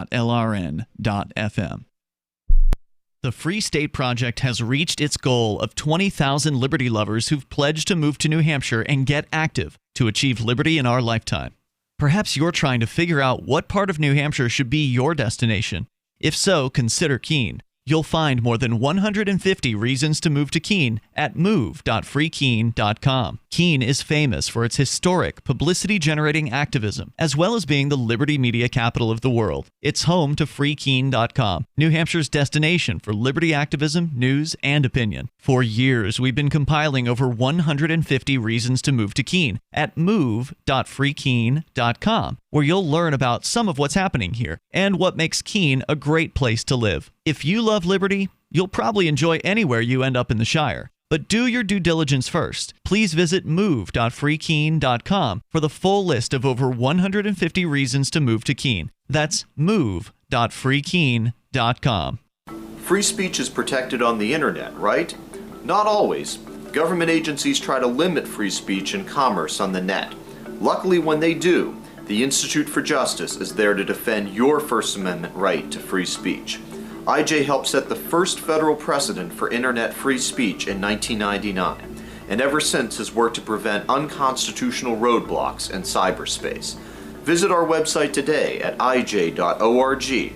The Free State Project has reached its goal of 20,000 liberty lovers who've pledged to move to New Hampshire and get active to achieve liberty in our lifetime. Perhaps you're trying to figure out what part of New Hampshire should be your destination. If so, consider Keene. You'll find more than 150 reasons to move to Keene at move.freekeene.com. Keene is famous for its historic, publicity-generating activism, as well as being the liberty media capital of the world. It's home to freekeene.com, New Hampshire's destination for liberty activism, news, and opinion. For years, we've been compiling over 150 reasons to move to Keene at move.freekeene.com, where you'll learn about some of what's happening here and what makes Keene a great place to live. If you love liberty, you'll probably enjoy anywhere you end up in the Shire. But do your due diligence first. Please visit move.freekeene.com for the full list of over 150 reasons to move to Keene. That's move.freekeene.com. Free speech is protected on the internet, right? Not always. Government agencies try to limit free speech and commerce on the net. Luckily, when they do, the Institute for Justice is there to defend your First Amendment right to free speech. IJ helped set the first federal precedent for internet free speech in 1999, and ever since has worked to prevent unconstitutional roadblocks in cyberspace. Visit our website today at ij.org.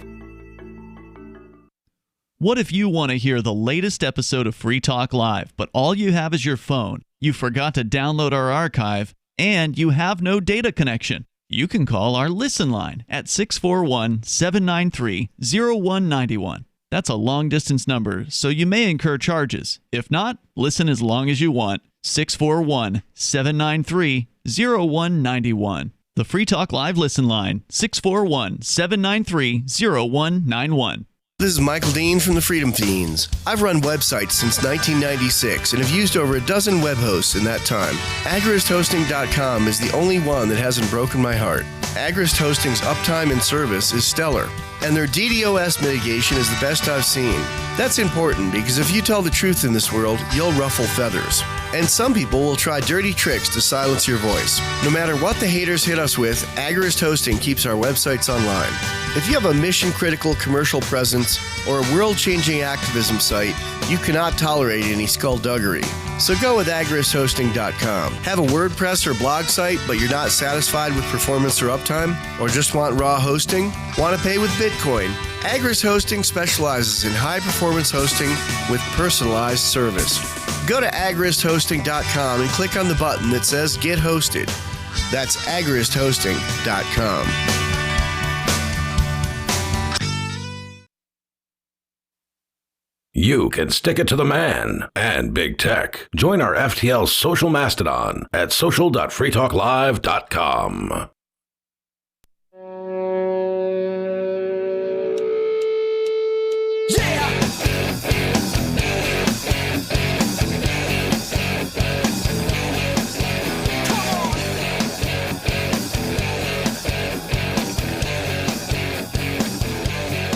What if you want to hear the latest episode of Free Talk Live, but all you have is your phone, you forgot to download our archive, and you have no data connection? You can call our Listen line at 641-793-0191. That's a long-distance number, so you may incur charges. If not, listen as long as you want. 641-793-0191. The Free Talk Live Listen line, 641-793-0191. This is Michael Dean from the Freedom Fiends. I've run websites since 1996 and have used over a dozen web hosts in that time. AgristHosting.com is the only one that hasn't broken my heart. Agrist Hosting's uptime and service is stellar, and their DDoS mitigation is the best I've seen. That's important because if you tell the truth in this world, you'll ruffle feathers. And some people will try dirty tricks to silence your voice. No matter what the haters hit us with, Agrist Hosting keeps our websites online. If you have a mission-critical commercial presence or a world-changing activism site, you cannot tolerate any skullduggery. So go with agristhosting.com. Have a WordPress or blog site, but you're not satisfied with performance or uptime? Or just want raw hosting? Want to pay with Bitcoin? Agrist Hosting specializes in high-performance hosting with personalized service. Go to agristhosting.com and click on the button that says Get Hosted. That's agristhosting.com. You can stick it to the man and big tech. Join our FTL social mastodon at social.freetalklive.com.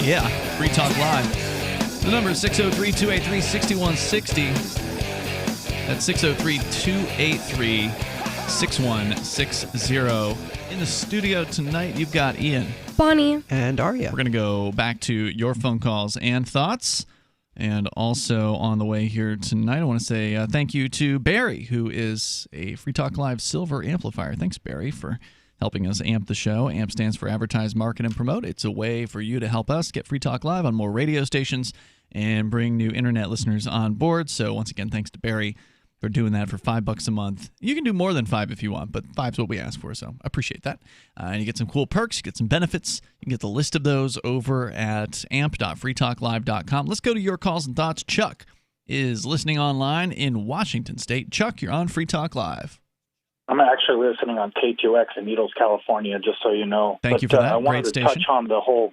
Yeah, Free Talk Live. The number is 603-283-6160. That's 603-283-6160. In the studio tonight, you've got Ian. Bonnie. And Arya. We're going to go back to your phone calls and thoughts. And also on the way here tonight, I want to say thank you to Barry, who is a Free Talk Live Silver Amplifier. Thanks, Barry, for helping us amp the show. AMP stands for Advertise, Market, and Promote. It's a way for you to help us get Free Talk Live on more radio stations and bring new internet listeners on board. So once again, thanks to Barry for doing that for $5 a month. You can do more than $5 if you want, but $5's what we ask for, so I appreciate that. And you get some cool perks, you get some benefits. You can get the list of those over at amp.freetalklive.com. Let's go to your calls and thoughts. Chuck is listening online in Washington State. Chuck, you're on Free Talk Live. I'm actually listening on K2X in Needles, California, just so you know. Thank you for that. I wanted Great to station. touch on the whole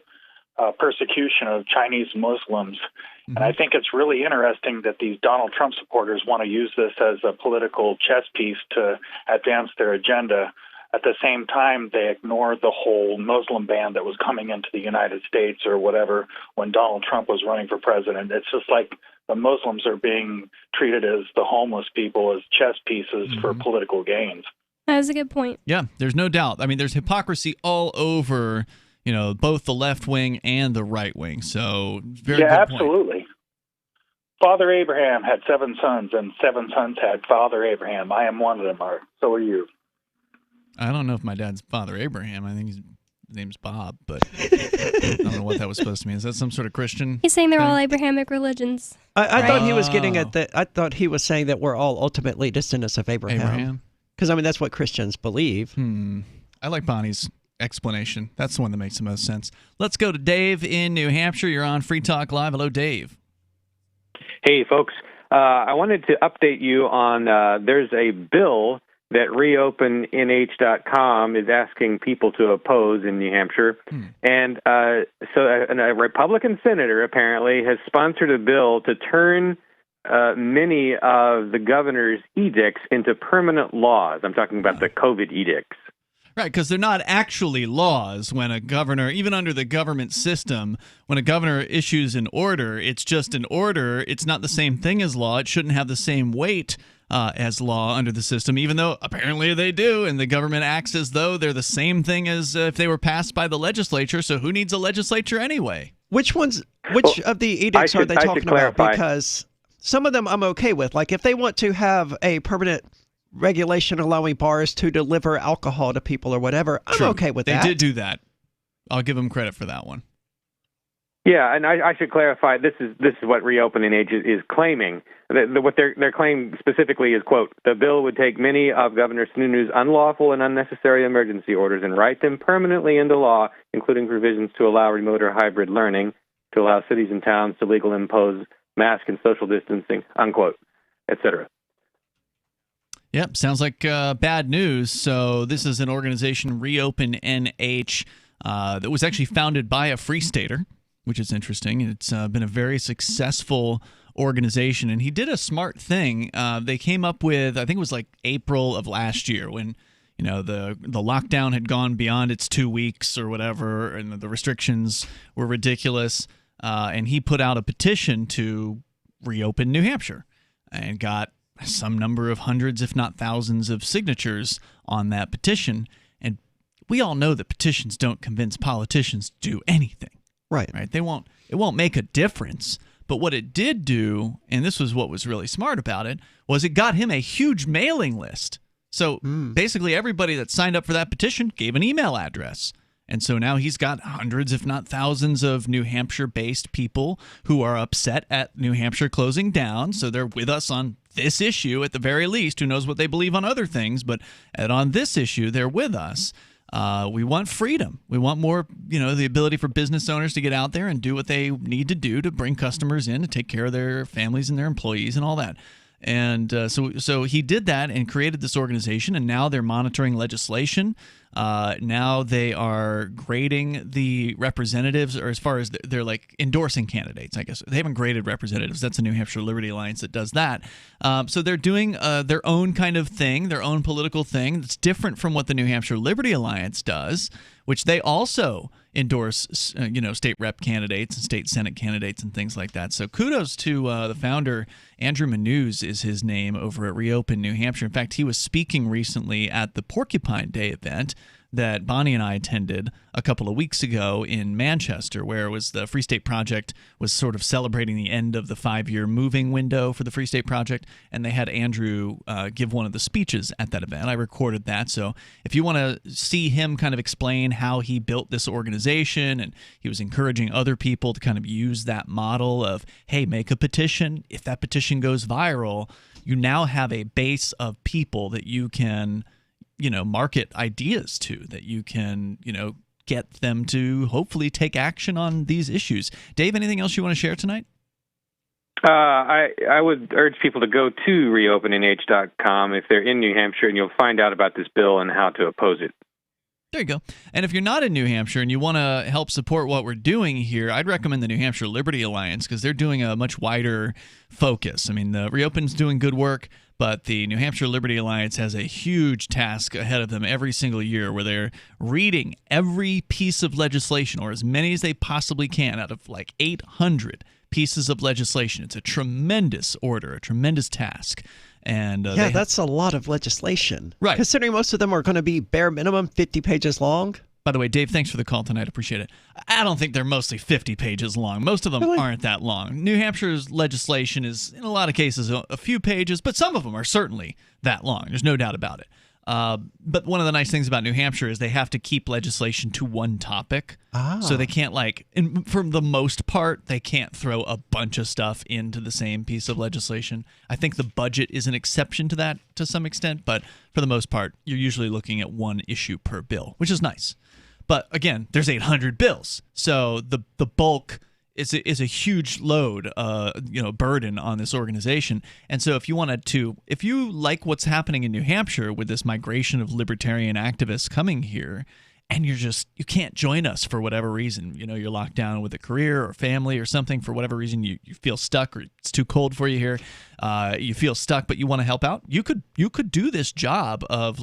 persecution of Chinese Muslims. Mm-hmm. And I think it's really interesting that these Donald Trump supporters want to use this as a political chess piece to advance their agenda. At the same time, they ignore the whole Muslim ban that was coming into the United States or whatever when Donald Trump was running for president. It's just like the Muslims are being treated as the homeless people, as chess pieces for political gains. That's a good point. Yeah, there's no doubt. I mean, there's hypocrisy all over, both the left wing and the right wing. So very good point. Absolutely. Father Abraham had 7 sons, and 7 sons had Father Abraham. I am one of them, Art. So are you. I don't know if my dad's Father Abraham. I think his name's Bob, but I don't know what that was supposed to mean. Is that some sort of Christian? He's saying they're all thing? Abrahamic religions. I thought he was getting at that. I thought he was saying that we're all ultimately descendants of Abraham. Because, I mean, that's what Christians believe. I like Bonnie's explanation. That's the one that makes the most sense. Let's go to Dave in New Hampshire. You're on Free Talk Live. Hello, Dave. Hey, folks. I wanted to update you on there's a bill that reopennh.com is asking people to oppose in New Hampshire. And so a Republican senator apparently has sponsored a bill to turn many of the governor's edicts into permanent laws. I'm talking about the COVID edicts. Right, because they're not actually laws when a governor, even under the government system, when a governor issues an order, it's just an order. It's not the same thing as law. It shouldn't have the same weight as law under the system, even though apparently they do, and the government acts as though they're the same thing as if they were passed by the legislature, so who needs a legislature anyway? Which of the edicts are they talking about? Because some of them I'm okay with. Like if they want to have a permanent regulation allowing bars to deliver alcohol to people or whatever, I'm okay with that. They did do that. I'll give them credit for that one. Yeah, and I should clarify, this is what Reopening Age is claiming. What their claim specifically is, quote, the bill would take many of Governor Sununu's unlawful and unnecessary emergency orders and write them permanently into law, including provisions to allow remote or hybrid learning, to allow cities and towns to legally impose mask and social distancing, unquote, etc. Yep, sounds like bad news. So this is an organization, Reopen NH, that was actually founded by a Free Stater, which is interesting. It's been a very successful organization, and he did a smart thing. They came up with, I think it was like April of last year, when the lockdown had gone beyond its 2 weeks or whatever, and the restrictions were ridiculous. And he put out a petition to reopen New Hampshire, and got some number of hundreds, if not thousands, of signatures on that petition. And we all know that petitions don't convince politicians to do anything. Right. It won't make a difference. But what it did do, and this was what was really smart about it, was it got him a huge mailing list. So basically everybody that signed up for that petition gave an email address. And so now he's got hundreds, if not thousands, of New Hampshire-based people who are upset at New Hampshire closing down. So they're with us on this issue at the very least. Who knows what they believe on other things, but on this issue, they're with us. We want freedom. We want more, the ability for business owners to get out there and do what they need to do to bring customers in, to take care of their families and their employees and all that. And so he did that and created this organization, and now they're monitoring legislation. Now they are grading the representatives, or as far as they're like endorsing candidates, I guess. They haven't graded representatives. That's the New Hampshire Liberty Alliance that does that. So they're doing their own kind of thing, their own political thing that's different from what the New Hampshire Liberty Alliance does, which they also endorse, state rep candidates and state senate candidates and things like that. So kudos to the founder. Andrew Manuse is his name, over at Reopen New Hampshire. In fact, he was speaking recently at the Porcupine Day event that Bonnie and I attended a couple of weeks ago in Manchester, where it was the Free State Project was sort of celebrating the end of the 5-year moving window for the Free State Project, and they had Andrew give one of the speeches at that event. I recorded that, so if you want to see him kind of explain how he built this organization, and he was encouraging other people to kind of use that model of, hey, make a petition. If that petition goes viral, you now have a base of people that you can market ideas to, that you can, get them to hopefully take action on these issues. Dave, anything else you want to share tonight? I would urge people to go to reopennh.com if they're in New Hampshire, and you'll find out about this bill and how to oppose it. There you go. And if you're not in New Hampshire and you want to help support what we're doing here, I'd recommend the New Hampshire Liberty Alliance, because they're doing a much wider focus. I mean, the Reopen's doing good work, but the New Hampshire Liberty Alliance has a huge task ahead of them every single year, where they're reading every piece of legislation, or as many as they possibly can, out of like 800 pieces of legislation. It's a tremendous order, a tremendous task. And that's a lot of legislation. Right. Considering most of them are going to be bare minimum 50 pages long. By the way, Dave, thanks for the call tonight. Appreciate it. I don't think they're mostly 50 pages long. Most of them aren't that long. New Hampshire's legislation is, in a lot of cases, a few pages, but some of them are certainly that long. There's no doubt about it. But one of the nice things about New Hampshire is they have to keep legislation to one topic. So they can't, for the most part, they can't throw a bunch of stuff into the same piece of legislation. I think the budget is an exception to that to some extent, but for the most part, you're usually looking at one issue per bill, which is nice. But again, there's 800 bills, so the bulk is a huge load, burden on this organization. And so if you like what's happening in New Hampshire with this migration of libertarian activists coming here, and you can't join us for whatever reason, you're locked down with a career or family or something, for whatever reason you feel stuck, or it's too cold for you here, you feel stuck, but you want to help out, you could do this job of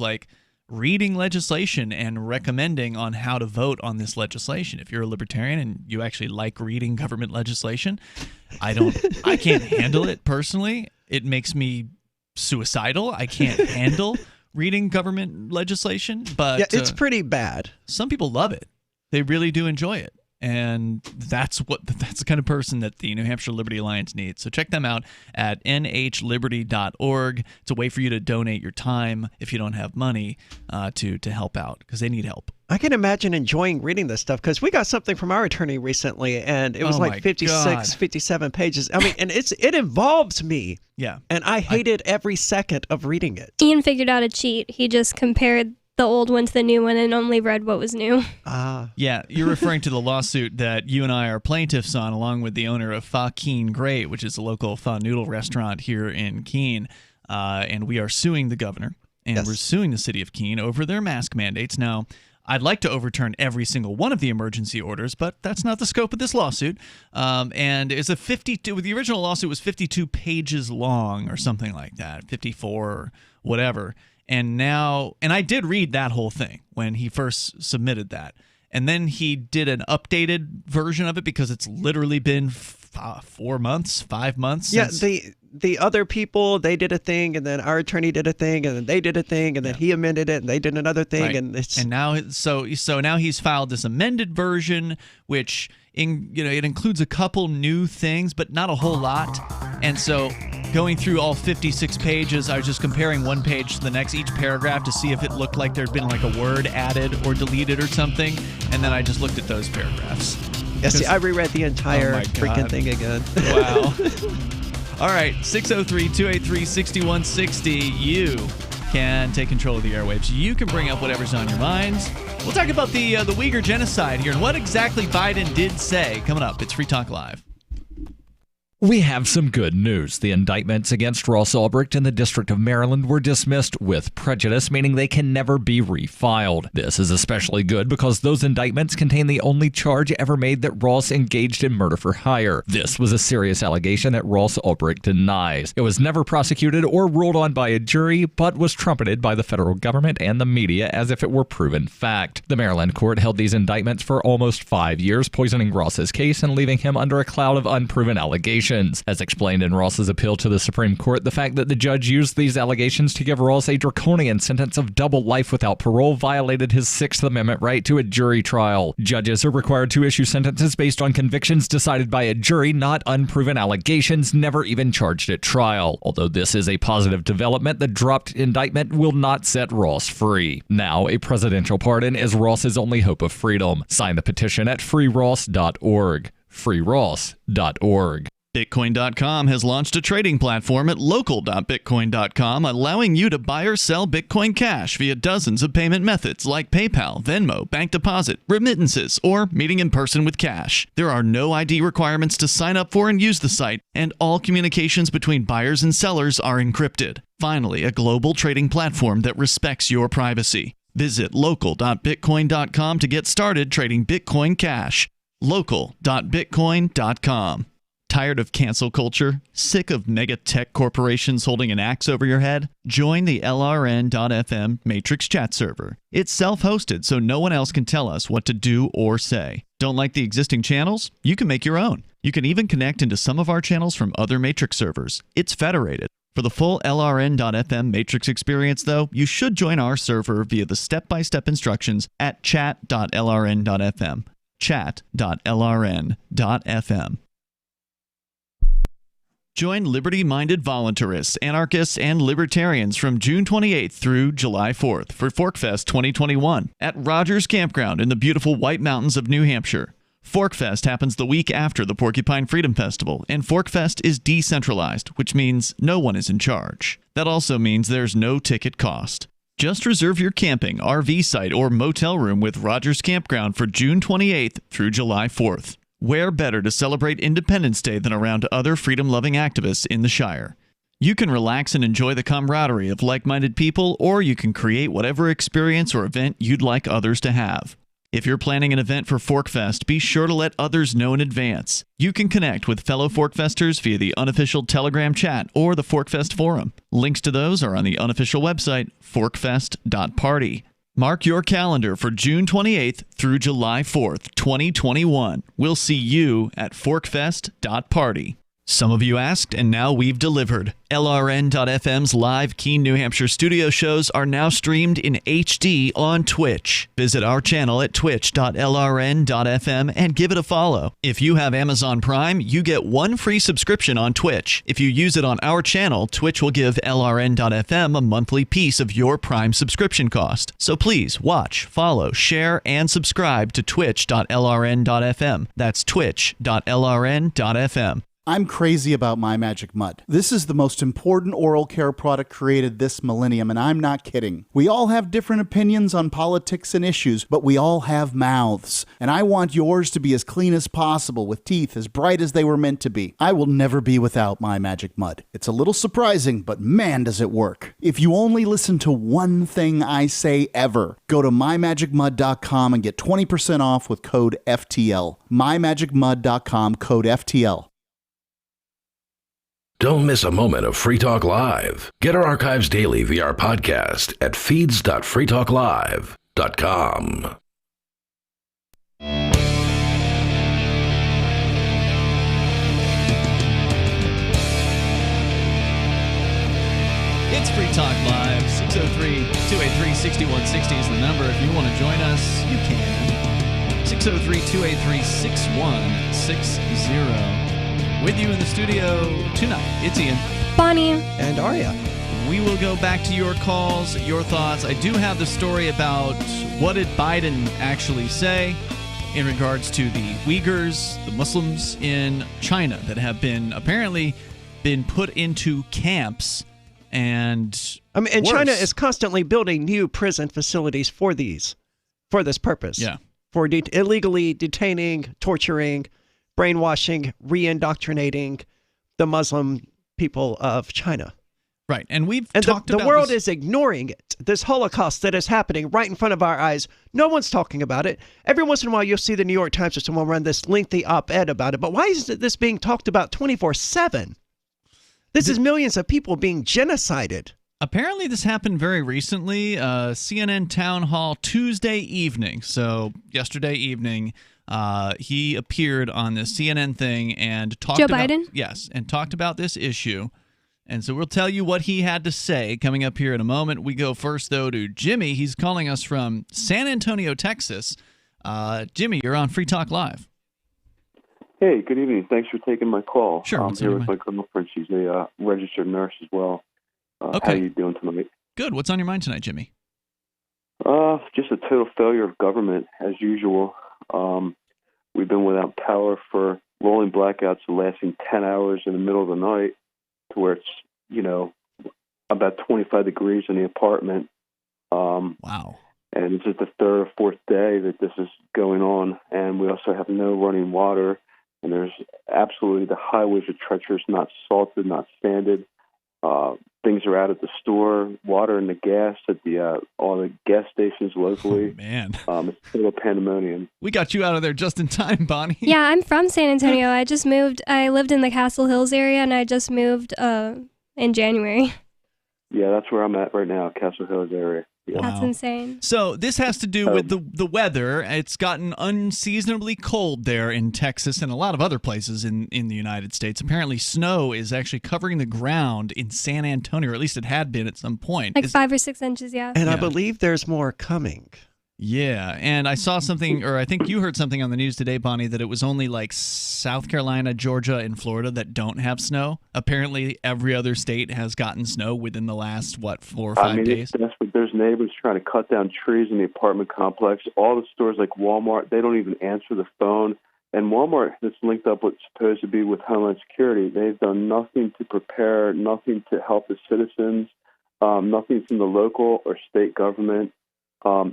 reading legislation and recommending on how to vote on this legislation. If you're a libertarian and you actually like reading government legislation, I can't handle it personally. It makes me suicidal. I can't handle reading government legislation, but yeah, it's pretty bad. Some people love it. They really do enjoy it. And that's the kind of person that the New Hampshire Liberty Alliance needs. So check them out at nhliberty.org. It's a way for you to donate your time if you don't have money to help out, because they need help. I can imagine enjoying reading this stuff, because we got something from our attorney recently, and it was 56, 57 pages. I mean, and it involves me. Yeah. And I hated every second of reading it. Ian figured out a cheat. He just compared the old one to the new one and only read what was new. Yeah, you're referring to the lawsuit that you and I are plaintiffs on, along with the owner of Pho Keene Great, which is a local pho noodle restaurant here in Keene. And we are suing the governor, and we're suing the city of Keene over their mask mandates. Now, I'd like to overturn every single one of the emergency orders, but that's not the scope of this lawsuit. And it's the original lawsuit was 52 pages long or something like that, 54 or whatever. And I did read that whole thing when he first submitted that. And then he did an updated version of it, because it's literally been 5 months since. Yeah, the other people, they did a thing, and then our attorney did a thing, and then they did a thing, and then he amended it, and they did another thing, right. And now now he's filed this amended version, which it includes a couple new things, but not a whole lot. And so going through all 56 pages, I was just comparing one page to the next, each paragraph, to see if it looked like there'd been a word added or deleted or something. And then I just looked at those paragraphs. Yeah, see, I reread the entire freaking thing again. Wow. All right, 603-283-6160. You can take control of the airwaves. You can bring up whatever's on your minds. We'll talk about the Uyghur genocide here and what exactly Biden did say. Coming up, it's Free Talk Live. We have some good news. The indictments against Ross Ulbricht in the District of Maryland were dismissed with prejudice, meaning they can never be refiled. This is especially good because those indictments contain the only charge ever made that Ross engaged in murder for hire. This was a serious allegation that Ross Ulbricht denies. It was never prosecuted or ruled on by a jury, but was trumpeted by the federal government and the media as if it were proven fact. The Maryland court held these indictments for almost 5 years, poisoning Ross's case and leaving him under a cloud of unproven allegations. As explained in Ross's appeal to the Supreme Court, the fact that the judge used these allegations to give Ross a draconian sentence of double life without parole violated his Sixth Amendment right to a jury trial. Judges are required to issue sentences based on convictions decided by a jury, not unproven allegations never even charged at trial. Although this is a positive development, the dropped indictment will not set Ross free. Now, a presidential pardon is Ross's only hope of freedom. Sign the petition at freeross.org. freeross.org. Bitcoin.com has launched a trading platform at local.bitcoin.com, allowing you to buy or sell Bitcoin Cash via dozens of payment methods like PayPal, Venmo, bank deposit, remittances, or meeting in person with cash. There are no ID requirements to sign up for and use the site, and all communications between buyers and sellers are encrypted. Finally, a global trading platform that respects your privacy. Visit local.bitcoin.com to get started trading Bitcoin Cash. local.bitcoin.com. Tired of cancel culture? Sick of mega tech corporations holding an axe over your head? Join the LRN.FM Matrix chat server. It's self-hosted, so no one else can tell us what to do or say. Don't like the existing channels? You can make your own. You can even connect into some of our channels from other Matrix servers. It's federated. For the full LRN.FM Matrix experience, though, you should join our server via the step-by-step instructions at chat.lrn.fm. Chat.lrn.fm. Join liberty-minded voluntarists, anarchists, and libertarians from June 28th through July 4th for ForkFest 2021 at Rogers Campground in the beautiful White Mountains of New Hampshire. ForkFest happens the week after the Porcupine Freedom Festival, and ForkFest is decentralized, which means no one is in charge. That also means there's no ticket cost. Just reserve your camping, RV site, or motel room with Rogers Campground for June 28th through July 4th. Where better to celebrate Independence Day than around other freedom-loving activists in the Shire? You can relax and enjoy the camaraderie of like-minded people, or you can create whatever experience or event you'd like others to have. If you're planning an event for ForkFest, be sure to let others know in advance. You can connect with fellow ForkFesters via the unofficial Telegram chat or the ForkFest forum. Links to those are on the unofficial website, forkfest.party. Mark your calendar for June 28th through July 4th, 2021. We'll see you at forkfest.party. Some of you asked, and now we've delivered. LRN.FM's live Keene, New Hampshire studio shows are now streamed in HD on Twitch. Visit our channel at twitch.lrn.fm and give it a follow. If you have Amazon Prime, you get one free subscription on Twitch. If you use it on our channel, Twitch will give LRN.FM a monthly piece of your Prime subscription cost. So please watch, follow, share, and subscribe to twitch.lrn.fm. That's twitch.lrn.fm. I'm crazy about My Magic Mud. This is the most important oral care product created this millennium, and I'm not kidding. We all have different opinions on politics and issues, but we all have mouths. And I want yours to be as clean as possible, with teeth as bright as they were meant to be. I will never be without My Magic Mud. It's a little surprising, but man, does it work. If you only listen to one thing I say ever, go to mymagicmud.com and get 20% off with code FTL. mymagicmud.com, code FTL. Don't miss a moment of Free Talk Live. Get our archives daily via our podcast at feeds.freetalklive.com. It's Free Talk Live. 603-283-6160 is the number. If you want to join us, you can. 603-283-6160. With you in the studio tonight, it's Ian, Bonnie, and Aria. We will go back to your calls, your thoughts. I do have the story about what did Biden actually say in regards to the Uyghurs, the Muslims in China that have apparently been put into camps. And China is constantly building new prison facilities for this purpose. Yeah. For illegally detaining, torturing, brainwashing, re-indoctrinating the Muslim people of China. Right. And we've talked about the world is ignoring it. This Holocaust that is happening right in front of our eyes. No one's talking about it. Every once in a while, you'll see the New York Times or someone run this lengthy op-ed about it. But why isn't this being talked about 24/7? This is millions of people being genocided. Apparently, this happened very recently. CNN Town Hall Tuesday evening. So yesterday evening, he appeared on the CNN thing and talked about Joe Biden? Yes, and talked about this issue. And so we'll tell you what he had to say coming up here in a moment. We go first, though, to Jimmy. He's calling us from San Antonio, Texas. Jimmy, you're on Free Talk Live. Hey, good evening. Thanks for taking my call. Sure. I'm here with my girlfriend. She's a registered nurse as well. Okay. How are you doing tonight? Good. What's on your mind tonight, Jimmy? Just a total failure of government, as usual. We've been without power for rolling blackouts lasting 10 hours in the middle of the night to where it's, about 25 degrees in the apartment. Wow. And this is the third or fourth day that this is going on. And we also have no running water. And there's absolutely, the highways are treacherous, not salted, not sanded. Things are out at the store, water and the gas at all the gas stations locally. Oh, man. It's still a pandemonium. We got you out of there just in time, Bonnie. Yeah, I'm from San Antonio. I just moved. I lived in the Castle Hills area, and I just moved in January. Yeah, that's where I'm at right now, Castle Hills area. That's insane. So this has to do with the weather. It's gotten unseasonably cold there in Texas and a lot of other places in the United States. Apparently, snow is actually covering the ground in San Antonio, or at least it had been at some point. Like 5 or 6 inches, yeah. And I believe there's more coming. Yeah, and I saw something, or I think you heard something on the news today, Bonnie, that it was only like South Carolina, Georgia, and Florida that don't have snow. Apparently, every other state has gotten snow within the last, 4 or 5 days? It's desperate. There's neighbors trying to cut down trees in the apartment complex. All the stores like Walmart, they don't even answer the phone. And Walmart that's linked up with supposed to be with Homeland Security. They've done nothing to prepare, nothing to help the citizens, nothing from the local or state government.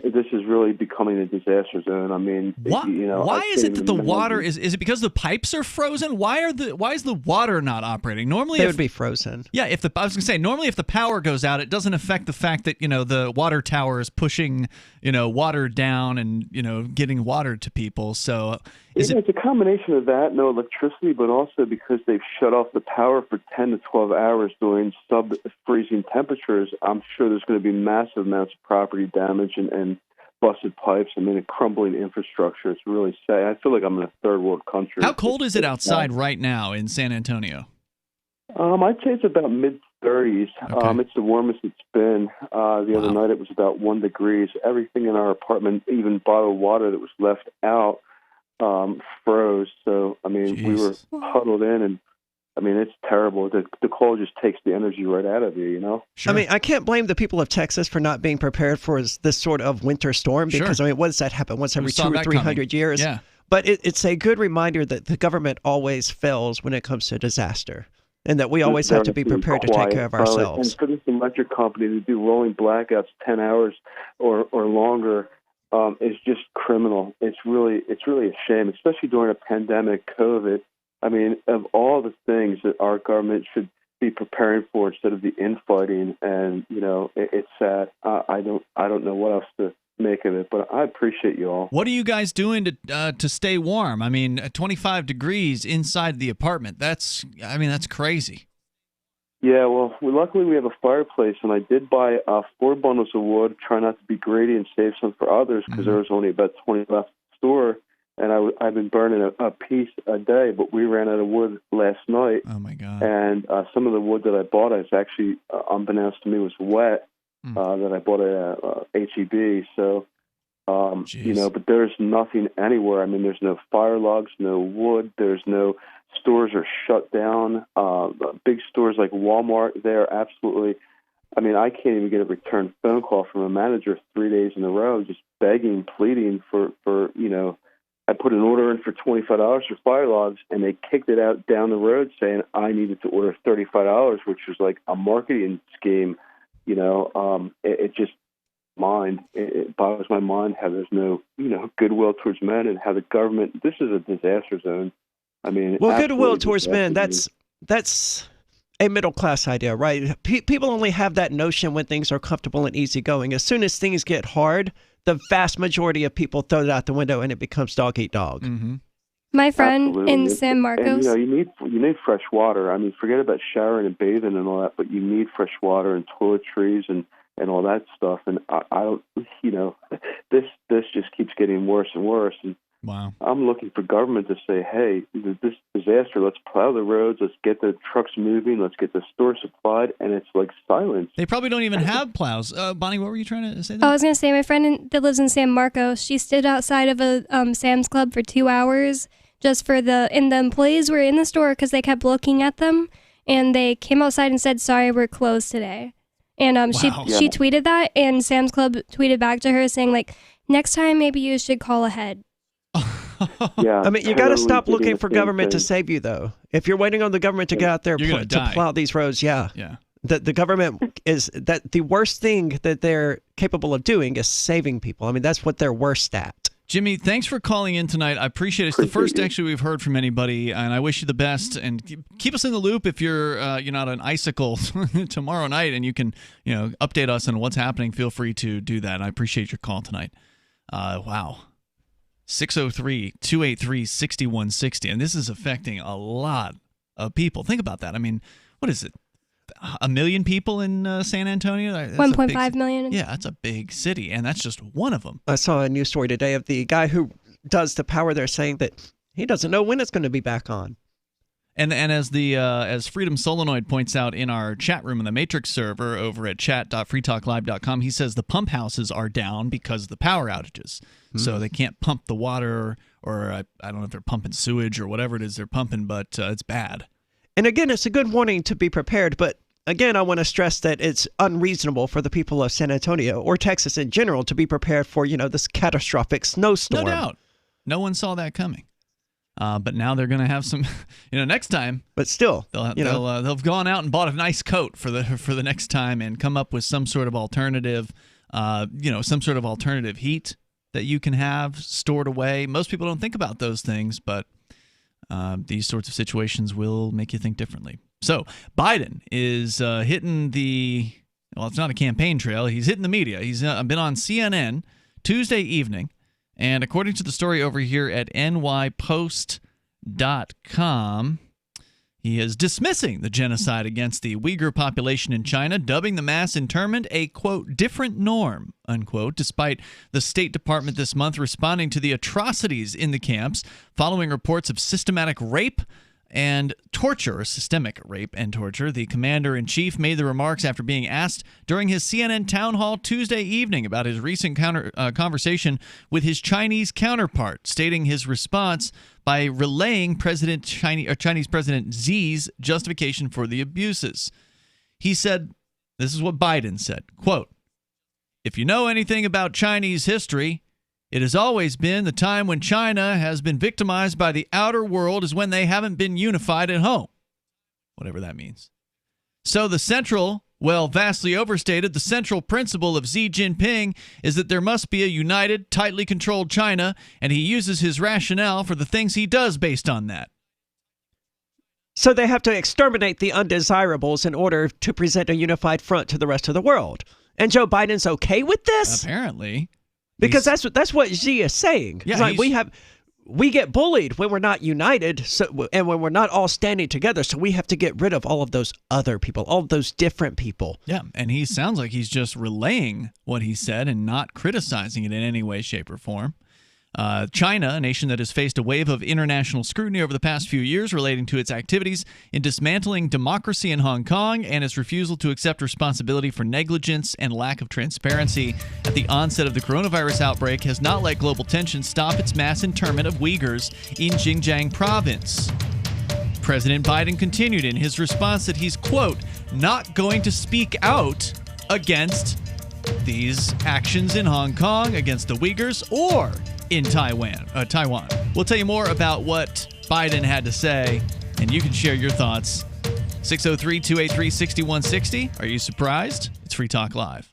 This is really becoming a disaster zone. I mean, why is it that the water is it because the pipes are frozen? Why is the water not operating? Normally They would be frozen. Yeah, I was going to say, normally if the power goes out, it doesn't affect the fact that, the water tower is pushing, water down and, getting water to people. So it's a combination of that, no electricity, but also because they've shut off the power for 10 to 12 hours during sub-freezing temperatures. I'm sure there's going to be massive amounts of property damage and busted pipes. I mean, a crumbling infrastructure. It's really sad. I feel like I'm in a third world country. How cold is it outside right now in San Antonio? I'd say it's about mid-30s. Okay. It's the warmest it's been. The other night it was about 1 degree. Everything in our apartment, even bottled water that was left out, froze. So, I mean, we were huddled in, and I mean, it's terrible. The cold just takes the energy right out of you, I mean, I can't blame the people of Texas for not being prepared for this sort of winter storm because, I mean, what does that happen once every 200 or 300 years? Yeah. But it's a good reminder that the government always fails when it comes to disaster and that we always have to be prepared to take care of ourselves. And for this electric company to do rolling blackouts 10 hours or longer is just criminal. It's really a shame, especially during a pandemic, COVID. I mean, of all the things that our government should be preparing for instead of the infighting, and it's sad. I don't know what else to make of it, but I appreciate you all. What are you guys doing to stay warm? I mean, 25 degrees inside the apartment. That's crazy. Yeah, well, luckily we have a fireplace, and I did buy 4 bundles of wood, try not to be greedy and save some for others because there was only about 20 left in the store. And I've been burning a piece a day, but we ran out of wood last night. Oh, my God. And some of the wood that I bought is actually, unbeknownst to me, was wet that I bought at H-E-B. So, but there's nothing anywhere. I mean, there's no fire logs, no wood. There's no stores are shut down. Big stores like Walmart, they're absolutely – I mean, I can't even get a return phone call from a manager 3 days in a row just begging, pleading for I put an order in for $25 for fire logs, and they kicked it out down the road saying I needed to order $35, which was like a marketing scheme. It just it boggles my mind how there's no goodwill towards men and how the government. This is a disaster zone. I mean, well, goodwill towards men. That's a middle class idea, right? People only have that notion when things are comfortable and easygoing. As soon as things get hard, the vast majority of people throw it out the window and it becomes dog eat dog. Mm-hmm. My friend Absolutely. in San Marcos. And, you need fresh water. I mean, forget about showering and bathing and all that, but you need fresh water and toiletries and all that stuff. And I don't, this just keeps getting worse and worse. And wow. I'm looking for government to say, hey, this disaster, let's plow the roads, let's get the trucks moving, let's get the store supplied, and it's like silence. They probably don't even have plows. Bonnie, what were you trying to say there? I was going to say, my friend that lives in San Marcos, she stood outside of a Sam's Club for 2 hours just and the employees were in the store because they kept looking at them, and they came outside and said, sorry, we're closed today. And wow. she tweeted that, and Sam's Club tweeted back to her saying, like, next time maybe you should call ahead. Yeah, I mean, you got to stop looking for government to save you, though. If you're waiting on the government to get out there to plow these roads, yeah. The government is the worst thing that they're capable of doing is saving people. I mean, that's what they're worst at. Jimmy, thanks for calling in tonight. I appreciate it. It's the first actually we've heard from anybody, and I wish you the best. And keep us in the loop if you're not an icicle tomorrow night, and you can update us on what's happening. Feel free to do that. I appreciate your call tonight. Wow. 603-283-6160, and this is affecting a lot of people. Think about that. I mean, what is it? 1 million people in San Antonio? 1.5 million. Yeah, that's a big city, and that's just one of them. I saw a news story today of the guy who does the power there saying that he doesn't know when it's going to be back on. And as Freedom Solenoid points out in our chat room in the Matrix server over at chat.freetalklive.com, he says the pump houses are down because of the power outages. So they can't pump the water, or I don't know if they're pumping sewage or whatever it is they're pumping, but it's bad. And again, it's a good warning to be prepared, but again, I want to stress that it's unreasonable for the people of San Antonio or Texas in general to be prepared for, this catastrophic snowstorm. No doubt. No one saw that coming. But now they're going to have some, next time. But still, they'll have gone out and bought a nice coat for the next time and come up with some sort of alternative, some sort of alternative heat that you can have stored away. Most people don't think about those things, but these sorts of situations will make you think differently. So Biden is hitting it's not a campaign trail. He's hitting the media. He's been on CNN Tuesday evening. And according to the story over here at nypost.com, he is dismissing the genocide against the Uyghur population in China, dubbing the mass internment a, quote, different norm, unquote, despite the State Department this month responding to the atrocities in the camps following reports of systematic rape and torture, systemic rape and torture. The commander-in-chief made the remarks after being asked during his CNN town hall Tuesday evening about his recent conversation with his Chinese counterpart, stating his response by relaying Chinese President Xi's justification for the abuses. He said, this is what Biden said, quote, "If you know anything about Chinese history, it has always been the time when China has been victimized by the outer world is when they haven't been unified at home." Whatever that means. So vastly overstated, the central principle of Xi Jinping is that there must be a united, tightly controlled China, and he uses his rationale for the things he does based on that. So they have to exterminate the undesirables in order to present a unified front to the rest of the world. And Joe Biden's okay with this? Apparently. Because that's what Xi is saying. Yeah, it's like we get bullied when we're not united, and when we're not all standing together. So we have to get rid of all of those other people, all of those different people. Yeah, and he sounds like he's just relaying what he said and not criticizing it in any way, shape, or form. China, a nation that has faced a wave of international scrutiny over the past few years relating to its activities in dismantling democracy in Hong Kong and its refusal to accept responsibility for negligence and lack of transparency at the onset of the coronavirus outbreak, has not let global tensions stop its mass internment of Uyghurs in Xinjiang province. President Biden continued in his response that he's, quote, not going to speak out against these actions in Hong Kong, against the Uyghurs, or in Taiwan. We'll tell you more about what Biden had to say, and you can share your thoughts. 603-283-6160. Are you surprised? It's Free Talk Live.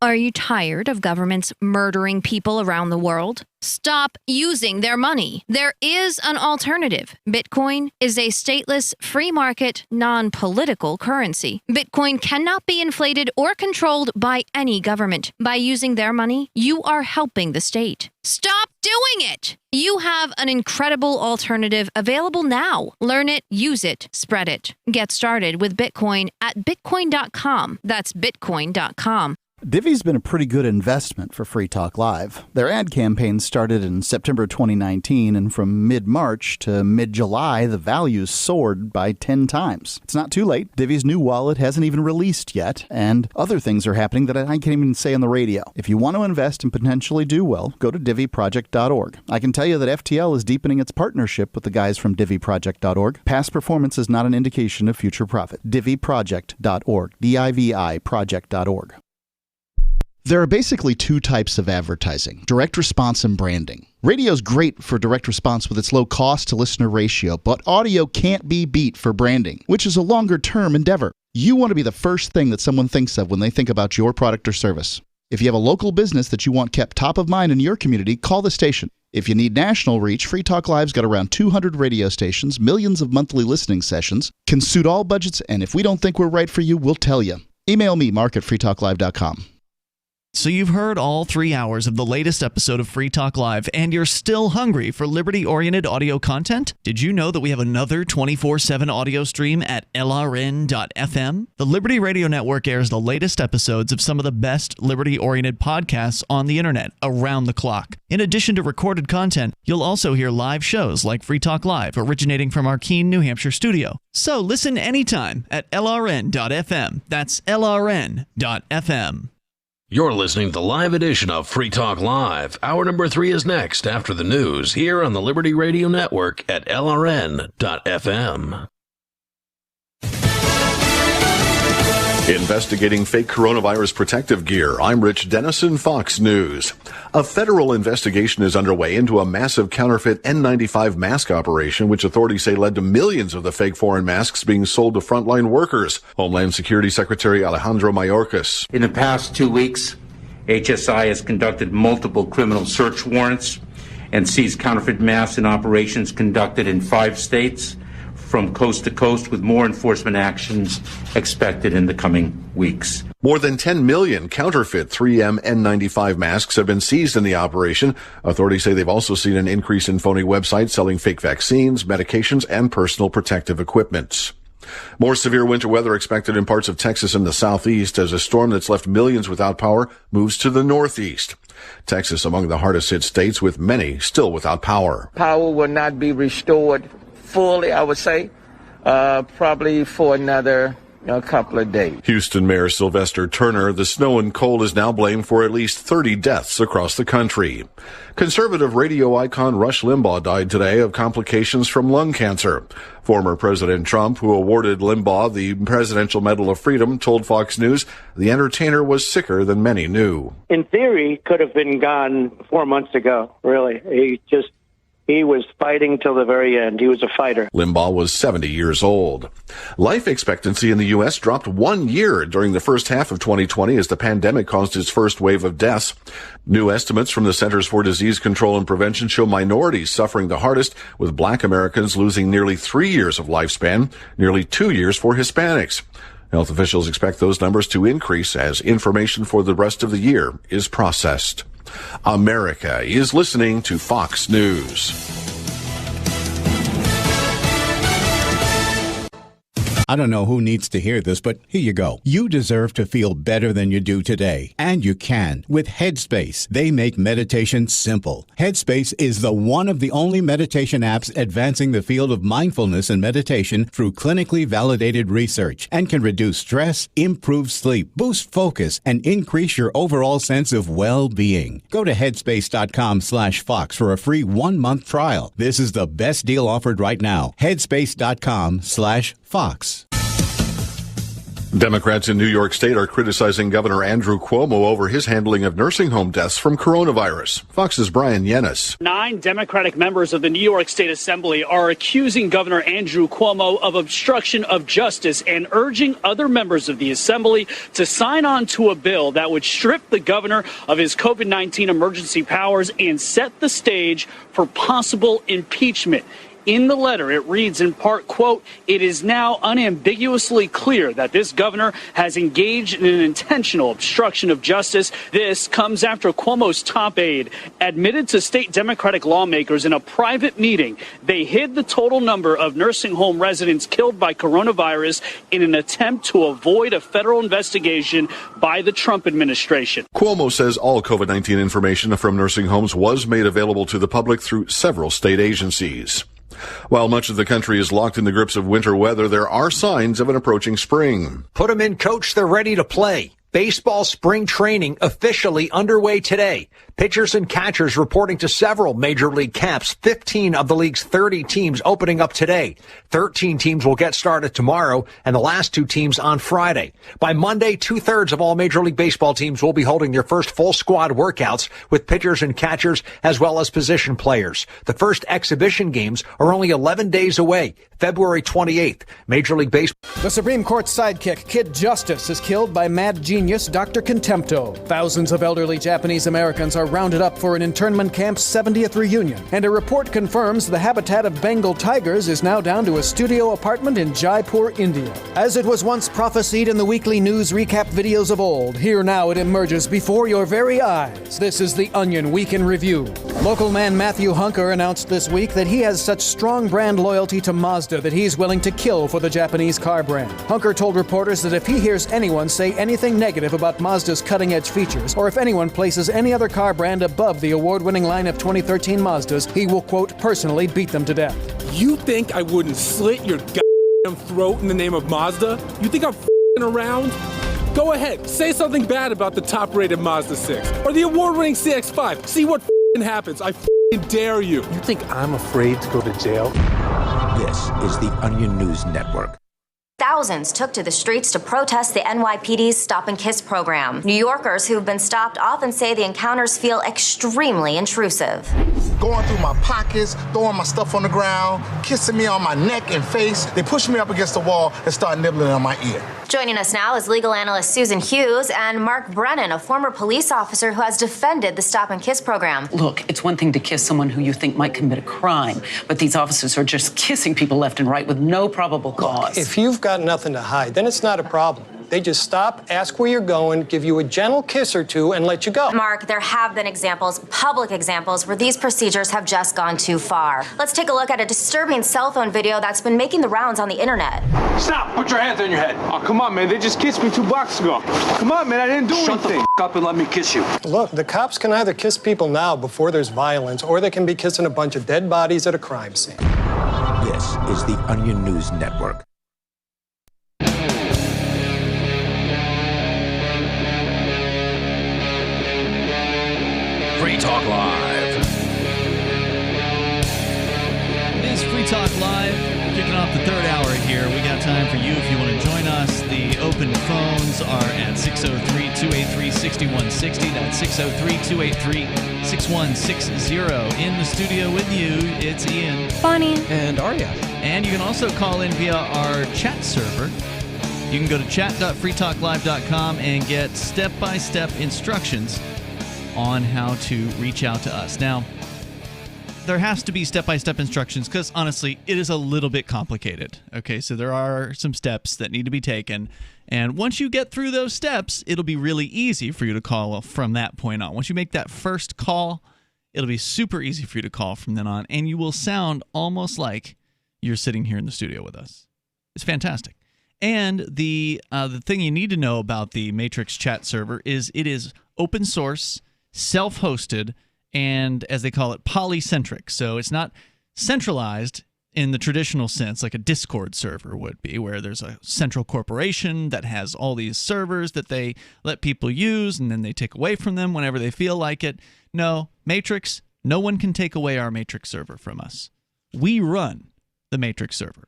Are you tired of governments murdering people around the world? Stop using their money. There is an alternative. Bitcoin is a stateless, free market, non-political currency. Bitcoin cannot be inflated or controlled by any government. By using their money, you are helping the state. Stop doing it! You have an incredible alternative available now. Learn it, use it, spread it. Get started with Bitcoin at bitcoin.com. That's bitcoin.com. Divvy's been a pretty good investment for Free Talk Live. Their ad campaign started in September 2019, and from mid-March to mid-July, the values soared by 10 times. It's not too late. Divvy's new wallet hasn't even released yet, and other things are happening that I can't even say on the radio. If you want to invest and potentially do well, go to divvyproject.org. I can tell you that FTL is deepening its partnership with the guys from divvyproject.org. Past performance is not an indication of future profit. divvyproject.org. D-I-V-I project.org. There are basically two types of advertising: direct response and branding. Radio's great for direct response with its low cost to listener ratio, but audio can't be beat for branding, which is a longer term endeavor. You want to be the first thing that someone thinks of when they think about your product or service. If you have a local business that you want kept top of mind in your community, call the station. If you need national reach, Free Talk Live's got around 200 radio stations, millions of monthly listening sessions, can suit all budgets, and if we don't think we're right for you, we'll tell you. Email me, mark@freetalklive.com. So you've heard all 3 hours of the latest episode of Free Talk Live, and you're still hungry for liberty-oriented audio content? Did you know that we have another 24/7 audio stream at LRN.FM? The Liberty Radio Network airs the latest episodes of some of the best liberty-oriented podcasts on the internet around the clock. In addition to recorded content, you'll also hear live shows like Free Talk Live, originating from our Keene, New Hampshire studio. So listen anytime at LRN.FM. That's LRN.FM. You're listening to the live edition of Free Talk Live. Hour number 3 is next after the news here on the Liberty Radio Network at LRN.FM. Investigating fake coronavirus protective gear. I'm Rich Dennison, Fox News. A federal investigation is underway into a massive counterfeit N95 mask operation, which authorities say led to millions of the fake foreign masks being sold to frontline workers. Homeland Security Secretary Alejandro Mayorkas. In the past 2 weeks, HSI has conducted multiple criminal search warrants and seized counterfeit masks in operations conducted in 5 states from coast to coast, with more enforcement actions expected in the coming weeks. More than 10 million counterfeit 3M N95 masks have been seized in the operation. Authorities say they've also seen an increase in phony websites selling fake vaccines, medications, and personal protective equipment. More severe winter weather expected in parts of Texas and the southeast as a storm that's left millions without power moves to the northeast. Texas among the hardest hit states, with many still without power. Power will not be restored fully, I would say, probably for another couple of days. Houston Mayor Sylvester Turner. The snow and cold is now blamed for at least 30 deaths across the country. Conservative radio icon Rush Limbaugh died today of complications from lung cancer. Former President Trump, who awarded Limbaugh the Presidential Medal of Freedom, told Fox News the entertainer was sicker than many knew. In theory, could have been gone 4 months ago, really. He was fighting till the very end. He was a fighter. Limbaugh was 70 years old. Life expectancy in the U.S. dropped 1 year during the first half of 2020 as the pandemic caused its first wave of deaths. New estimates from the Centers for Disease Control and Prevention show minorities suffering the hardest, with Black Americans losing nearly 3 years of lifespan, nearly 2 years for Hispanics. Health officials expect those numbers to increase as information for the rest of the year is processed. America is listening to Fox News. I don't know who needs to hear this, but here you go. You deserve to feel better than you do today. And you can with Headspace. They make meditation simple. Headspace is the one of the only meditation apps advancing the field of mindfulness and meditation through clinically validated research and can reduce stress, improve sleep, boost focus, and increase your overall sense of well-being. Go to headspace.com/Fox for a free 1-month trial. This is the best deal offered right now. Headspace.com/Fox. Democrats in New York State are criticizing Governor Andrew Cuomo over his handling of nursing home deaths from coronavirus. Fox's Brian Yennis. 9 Democratic members of the New York State Assembly are accusing Governor Andrew Cuomo of obstruction of justice and urging other members of the Assembly to sign on to a bill that would strip the governor of his COVID-19 emergency powers and set the stage for possible impeachment. In the letter, it reads in part, quote, "It is now unambiguously clear that this governor has engaged in an intentional obstruction of justice. This comes after Cuomo's top aide admitted to state Democratic lawmakers in a private meeting they hid the total number of nursing home residents killed by coronavirus in an attempt to avoid a federal investigation by the Trump administration." Cuomo says all COVID-19 information from nursing homes was made available to the public through several state agencies. While much of the country is locked in the grips of winter weather, there are signs of an approaching spring. Put them in, coach. They're ready to play. Baseball spring training officially underway today. Pitchers and catchers reporting to several major league camps. 15 of the league's 30 teams opening up today. 13 teams will get started tomorrow, and the last 2 teams on Friday. By Monday, 2/3 of all Major League Baseball teams will be holding their first full squad workouts with pitchers and catchers as well as position players. The first exhibition games are only 11 days away, February 28th. Major League Baseball. The Supreme Court's sidekick, Kid Justice, is killed by Mad Genius genius, Dr. Contempto. Thousands of elderly Japanese Americans are rounded up for an internment camp's 70th reunion, and a report confirms the habitat of Bengal tigers is now down to a studio apartment in Jaipur, India. As it was once prophesied in the weekly news recap videos of old, here now it emerges before your very eyes. This is the Onion Week in Review. Local man Matthew Hunker announced this week that he has such strong brand loyalty to Mazda that he's willing to kill for the Japanese car brand. Hunker told reporters that if he hears anyone say anything negative about Mazda's cutting-edge features, or if anyone places any other car brand above the award-winning line of 2013 Mazdas, he will, quote, personally beat them to death. You think I wouldn't slit your goddamn throat in the name of Mazda? You think I'm f***ing around? Go ahead, say something bad about the top-rated Mazda 6 or the award-winning CX-5. See what f***ing happens. I f***ing dare you. You think I'm afraid to go to jail? This is the Onion News Network. Thousands took to the streets to protest the NYPD's Stop and Kiss program. New Yorkers who've been stopped often say the encounters feel extremely intrusive. Going through my pockets, throwing my stuff on the ground, kissing me on my neck and face. They push me up against the wall and start nibbling on my ear. Joining us now is legal analyst Susan Hughes and Mark Brennan, a former police officer who has defended the Stop and Kiss program. Look, it's one thing to kiss someone who you think might commit a crime, but these officers are just kissing people left and right with no probable cause. If you've got nothing to hide, then it's not a problem. They just stop, ask where you're going, give you a gentle kiss or two, and let you go. Mark, there have been examples, public examples, where these procedures have just gone too far. Let's take a look at a disturbing cell phone video that's been making the rounds on the internet. Stop! Put your hands on your head. Oh, come on, man. They just kissed me 2 blocks ago. Come on, man. I didn't do anything. Shut the f*** up and let me kiss you. Look, the cops can either kiss people now before there's violence, or they can be kissing a bunch of dead bodies at a crime scene. This is the Onion News Network. Free Talk Live. It is Free Talk Live. Kicking off the third hour here. We got time for you if you want to join us. The open phones are at 603-283-6160. That's 603-283-6160. In the studio with you, it's Ian. Bonnie. And Arya. And you can also call in via our chat server. You can go to chat.freetalklive.com and get step-by-step instructions on how to reach out to us. Now, there has to be step-by-step instructions because, honestly, it is a little bit complicated. Okay, so there are some steps that need to be taken. And once you get through those steps, it'll be really easy for you to call from that point on. Once you make that first call, it'll be super easy for you to call from then on. And you will sound almost like you're sitting here in the studio with us. It's fantastic. And the thing you need to know about the Matrix chat server is it is open source, self-hosted, and as they call it, polycentric. So it's not centralized in the traditional sense like a Discord server would be, where there's a central corporation that has all these servers that they let people use and then they take away from them whenever they feel like it. No, Matrix, no one can take away our Matrix server from us. We run the Matrix server.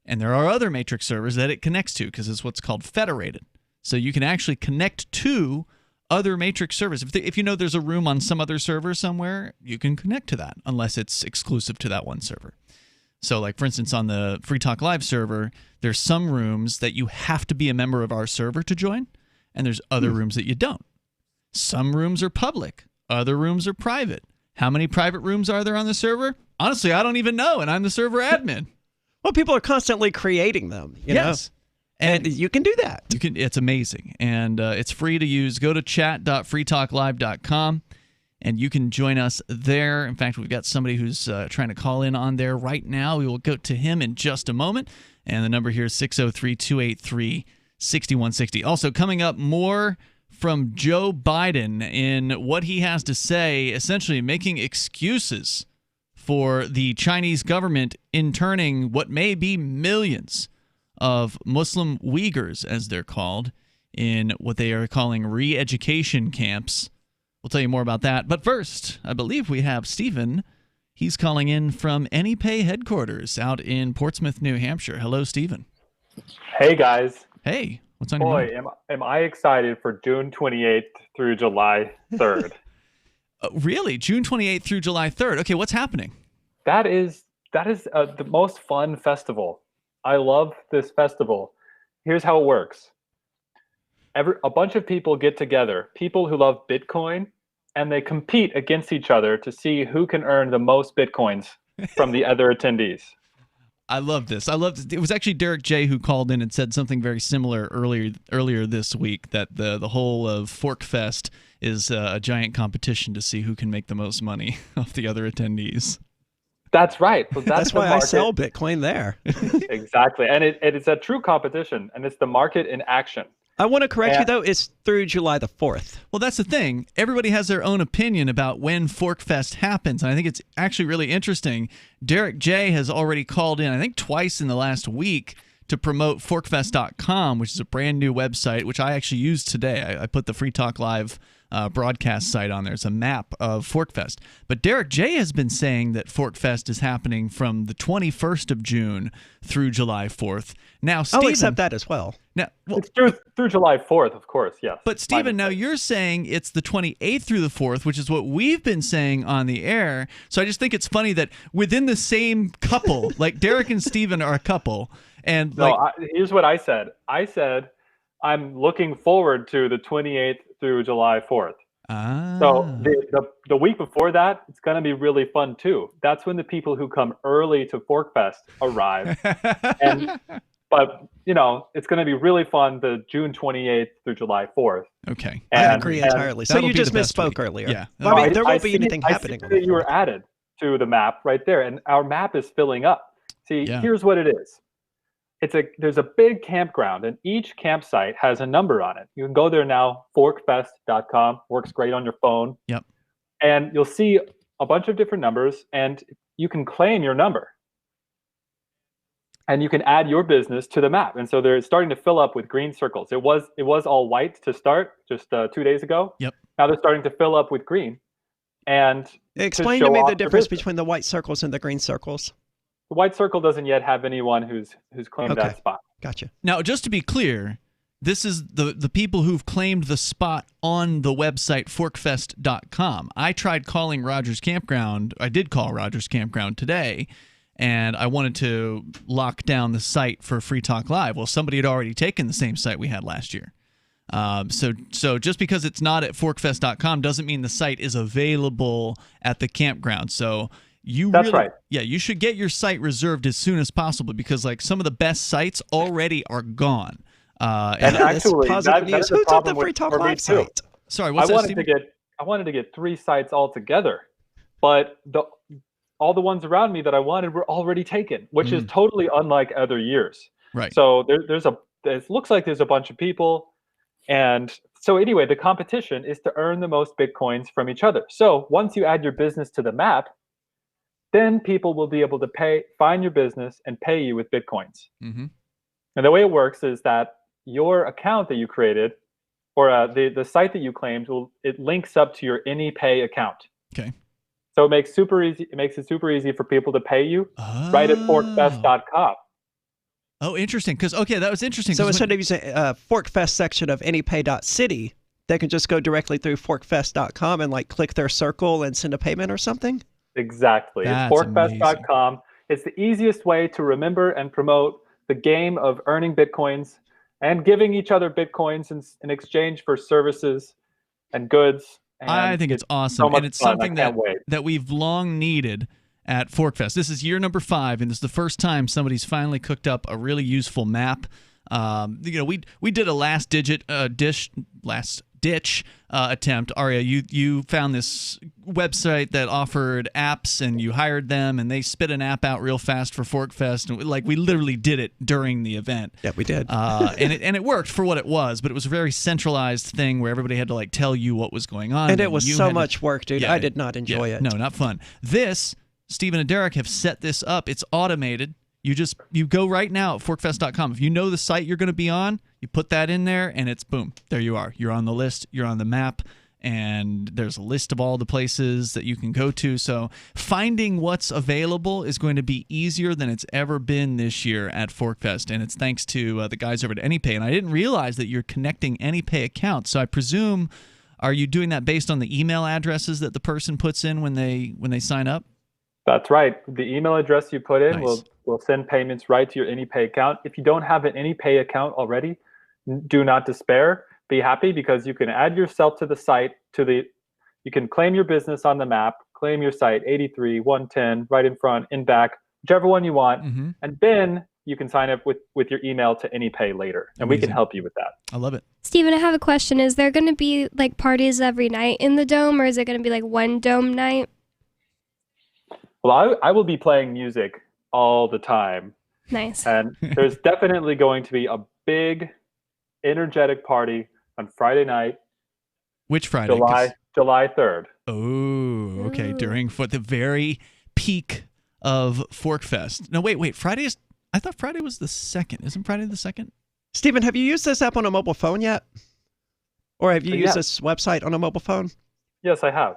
And there are other Matrix servers that it connects to because it's what's called federated. So you can actually connect to other Matrix servers. If you know there's a room on some other server somewhere, you can connect to that unless it's exclusive to that one server. So like, for instance, on the Free Talk Live server, there's some rooms that you have to be a member of our server to join, and there's other rooms that you don't. Some rooms are public. Other rooms are private. How many private rooms are there on the server? Honestly, I don't even know, and I'm the server admin. Well, people are constantly creating them, you know? And you can do that. You can. It's amazing. And it's free to use. Go to chat.freetalklive.com and you can join us there. In fact, we've got somebody who's trying to call in on there right now. We will go to him in just a moment. And the number here is 603-283-6160. Also, coming up, more from Joe Biden in what he has to say, essentially making excuses for the Chinese government interning what may be millions of Muslim Uyghurs, as they're called, in what they are calling re-education camps. We'll tell you more about that. But first, I believe we have Stephen. He's calling in from AnyPay headquarters out in Portsmouth, New Hampshire. Hello, Stephen. Hey, guys. Hey, what's on your mind? Am I excited for June 28th through July 3rd. Really? June 28th through July 3rd. Okay, what's happening? That is the most fun festival. I love this festival. Here's how it works. a bunch of people get together, people who love Bitcoin, and they compete against each other to see who can earn the most Bitcoins from the other attendees. I love this. I love this. It was actually Derek J who called in and said something very similar earlier this week, that the whole of Fork Fest is a giant competition to see who can make the most money off the other attendees. That's right. So that's why I sell Bitcoin there. Exactly. And it's a true competition, and it's the market in action. I want to correct you, though. It's through July the 4th. Well, that's the thing. Everybody has their own opinion about when Fork Fest happens, and I think it's actually really interesting. Derek J has already called in, I think twice in the last week, to promote forkfest.com, which is a brand new website, which I actually used today. I put the Free Talk Live broadcast site on there. It's a map of Forkfest. But Derek J has been saying that Forkfest is happening from the 21st of June through July 4th. Now, Stephen, I'll accept that as well. Now, it's through July 4th, of course, yes. But Stephen, now you're saying it's the 28th through the 4th, which is what we've been saying on the air. So I just think it's funny that within the same couple, like Derek and Stephen are a couple, and here's what I said. I said I'm looking forward to the 28th through July 4th. So the week before that, it's going to be really fun too. That's when the people who come early to Forkfest arrive. But, it's going to be really fun the June 28th through July 4th. Okay. I agree entirely. So you just misspoke earlier. Yeah. I mean, there won't be anything happening. I see that you were added to the map right there, and our map is filling up. See, here's what it is. There's a big campground, and each campsite has a number on it. You can go there now, forkfest.com, works great on your phone. Yep. And you'll see a bunch of different numbers, and you can claim your number. And you can add your business to the map. And so they're starting to fill up with green circles. It was all white to start just 2 days ago. Yep. Now they're starting to fill up with green. And explain to me the difference between the white circles and the green circles. The white circle doesn't yet have anyone who's claimed that spot. Gotcha. Now, just to be clear, this is the people who've claimed the spot on the website forkfest.com. I tried calling Rogers Campground. I did call Rogers Campground today, and I wanted to lock down the site for Free Talk Live. Well, somebody had already taken the same site we had last year. So just because it's not at forkfest.com doesn't mean the site is available at the campground. So That's right. Yeah, you should get your site reserved as soon as possible, because like some of the best sites already are gone. And actually, that's who took the with Free Talk Live site? Sorry, I wanted to get 3 sites all together, but all the ones around me that I wanted were already taken, which is totally unlike other years. Right. So it looks like there's a bunch of people, and so anyway, the competition is to earn the most Bitcoins from each other. So once you add your business to the map, then people will be able to find your business and pay you with Bitcoins. Mm-hmm. And the way it works is that your account that you created, or the site that you claimed, it links up to your AnyPay account. Okay. So it makes it super easy for people to pay you right at forkfest.com. Oh, interesting. That was interesting. So instead of using a Forkfest section of anypay.city, they can just go directly through forkfest.com and click their circle and send a payment or something? Exactly. It's forkfest.com. It's the easiest way to remember and promote the game of earning Bitcoins and giving each other Bitcoins in exchange for services and goods. And I think it's awesome. So much and it's fun. something I can't wait. that we've long needed at Forkfest. This is year number 5, and this is the first time somebody's finally cooked up a really useful map. We did a last ditch attempt. Aria, you found this website that offered apps, and you hired them, and they spit an app out real fast for Forkfest, and we literally did it during the event. Yeah, we did. And it worked for what it was, but it was a very centralized thing where everybody had to tell you what was going on. And it was so much work, dude. I did not enjoy it. No, not fun. Stephen and Derek have set this up. It's automated. You go right now at forkfest.com. If you know the site you're going to be on, you put that in there, and it's boom. There you are. You're on the list. You're on the map, and there's a list of all the places that you can go to. So finding what's available is going to be easier than it's ever been this year at Forkfest, and it's thanks to the guys over at AnyPay. And I didn't realize that you're connecting AnyPay accounts. So I presume, are you doing that based on the email addresses that the person puts in when they sign up? That's right. The email address you put in Nice. will send payments right to your AnyPay account. If you don't have an AnyPay account already, do not despair. be happy because you can add yourself to the site, you can claim your business on the map, claim your site 83, 110, right in front, in back, whichever one you want. And then you can sign up with your email to AnyPay later. And we can help you with that. I love it. Steven, I have a question. Is there going to be like parties every night in the Dome, or is it going to be like one Dome night? Well, I will be playing music all the time. Nice. And there's definitely going to be a big, energetic party on Friday night. Which Friday? July 3rd. Oh, okay. During the very peak of Fork Fest. No, wait. I thought Friday was the 2nd. Isn't Friday the 2nd? Stephen, have you used this app on a mobile phone yet? Or have you used this website on a mobile phone? Yes, I have.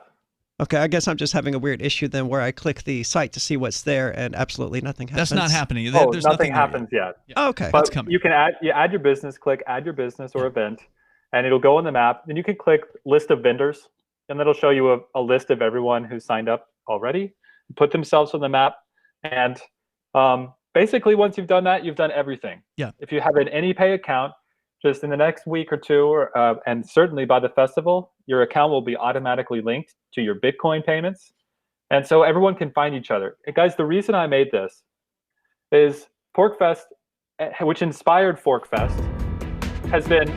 Okay, I guess I'm just having a weird issue then where I click the site to see what's there and absolutely nothing happens. That's not happening. There's nothing happens yet. Oh, okay. But That's coming. you can add your business, click add your business or event, and it'll go on the map. Then you can click list of vendors, and that'll show you a list of everyone who's signed up already, put themselves on the map. And basically, once you've done that, you've done everything. Yeah. If you have an AnyPay account, just in the next week or two, and certainly by the festival, your account will be automatically linked to your Bitcoin payments. And so everyone can find each other. And guys, the reason I made this is ForkFest, which inspired ForkFest, has been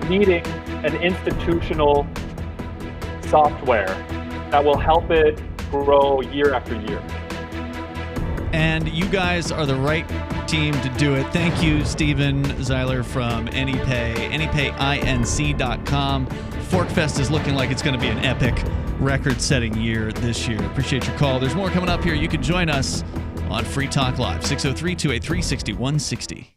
needing an institutional software that will help it grow year after year. And you guys are the right team to do it. Thank you, Steven Zeiler from AnyPay, AnyPayInc.com. ForkFest is looking like it's going to be an epic record-setting year this year. Appreciate your call. There's more coming up here. You can join us on Free Talk Live, 603-283-6160.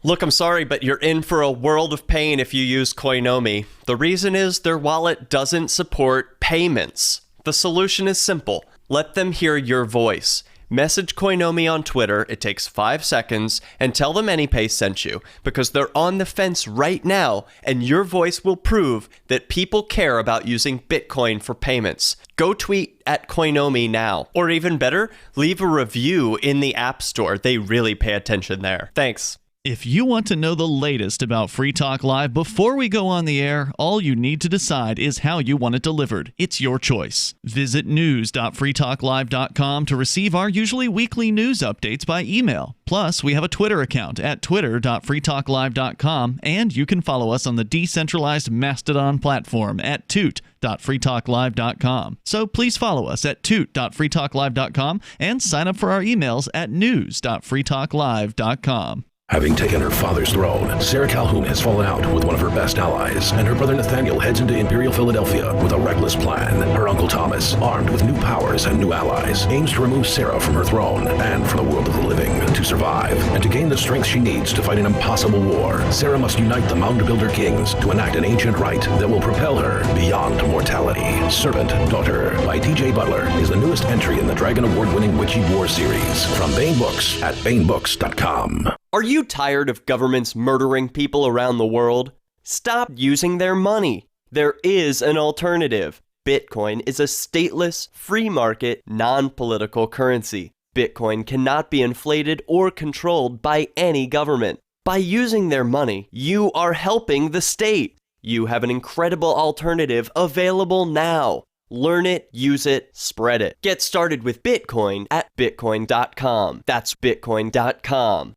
Look, I'm sorry, but you're in for a world of pain if you use Koinomi. The reason is their wallet doesn't support payments. The solution is simple. Let them hear your voice. Message Koinomi on Twitter, it takes 5 seconds, and tell them AnyPay sent you, because they're on the fence right now, and your voice will prove that people care about using Bitcoin for payments. Go tweet at Koinomi now. Or even better, leave a review in the App Store. They really pay attention there. Thanks. If you want to know the latest about Free Talk Live before we go on the air, all you need to decide is how you want it delivered. It's your choice. Visit news.freetalklive.com to receive our usually weekly news updates by email. Plus, we have a Twitter account at twitter.freetalklive.com, and you can follow us on the decentralized Mastodon platform at toot.freetalklive.com. So please follow us at toot.freetalklive.com and sign up for our emails at news.freetalklive.com. Having taken her father's throne, Sarah Calhoun has fallen out with one of her best allies, and her brother Nathaniel heads into Imperial Philadelphia with a reckless plan. Her uncle Thomas, armed with new powers and new allies, aims to remove Sarah from her throne and from the world of the living. To survive, and to gain the strength she needs to fight an impossible war, Sarah must unite the Mound Builder Kings to enact an ancient rite that will propel her beyond mortality. Servant Daughter by T.J. Butler is the newest entry in the Dragon Award-winning Witchy War series from Baen Books at BaenBooks.com. Are you tired of governments murdering people around the world? Stop using their money. There is an alternative. Bitcoin is a stateless, free market, non-political currency. Bitcoin cannot be inflated or controlled by any government. By using their money, you are helping the state. You have an incredible alternative available now. Learn it, use it, spread it. Get started with Bitcoin at Bitcoin.com. That's Bitcoin.com.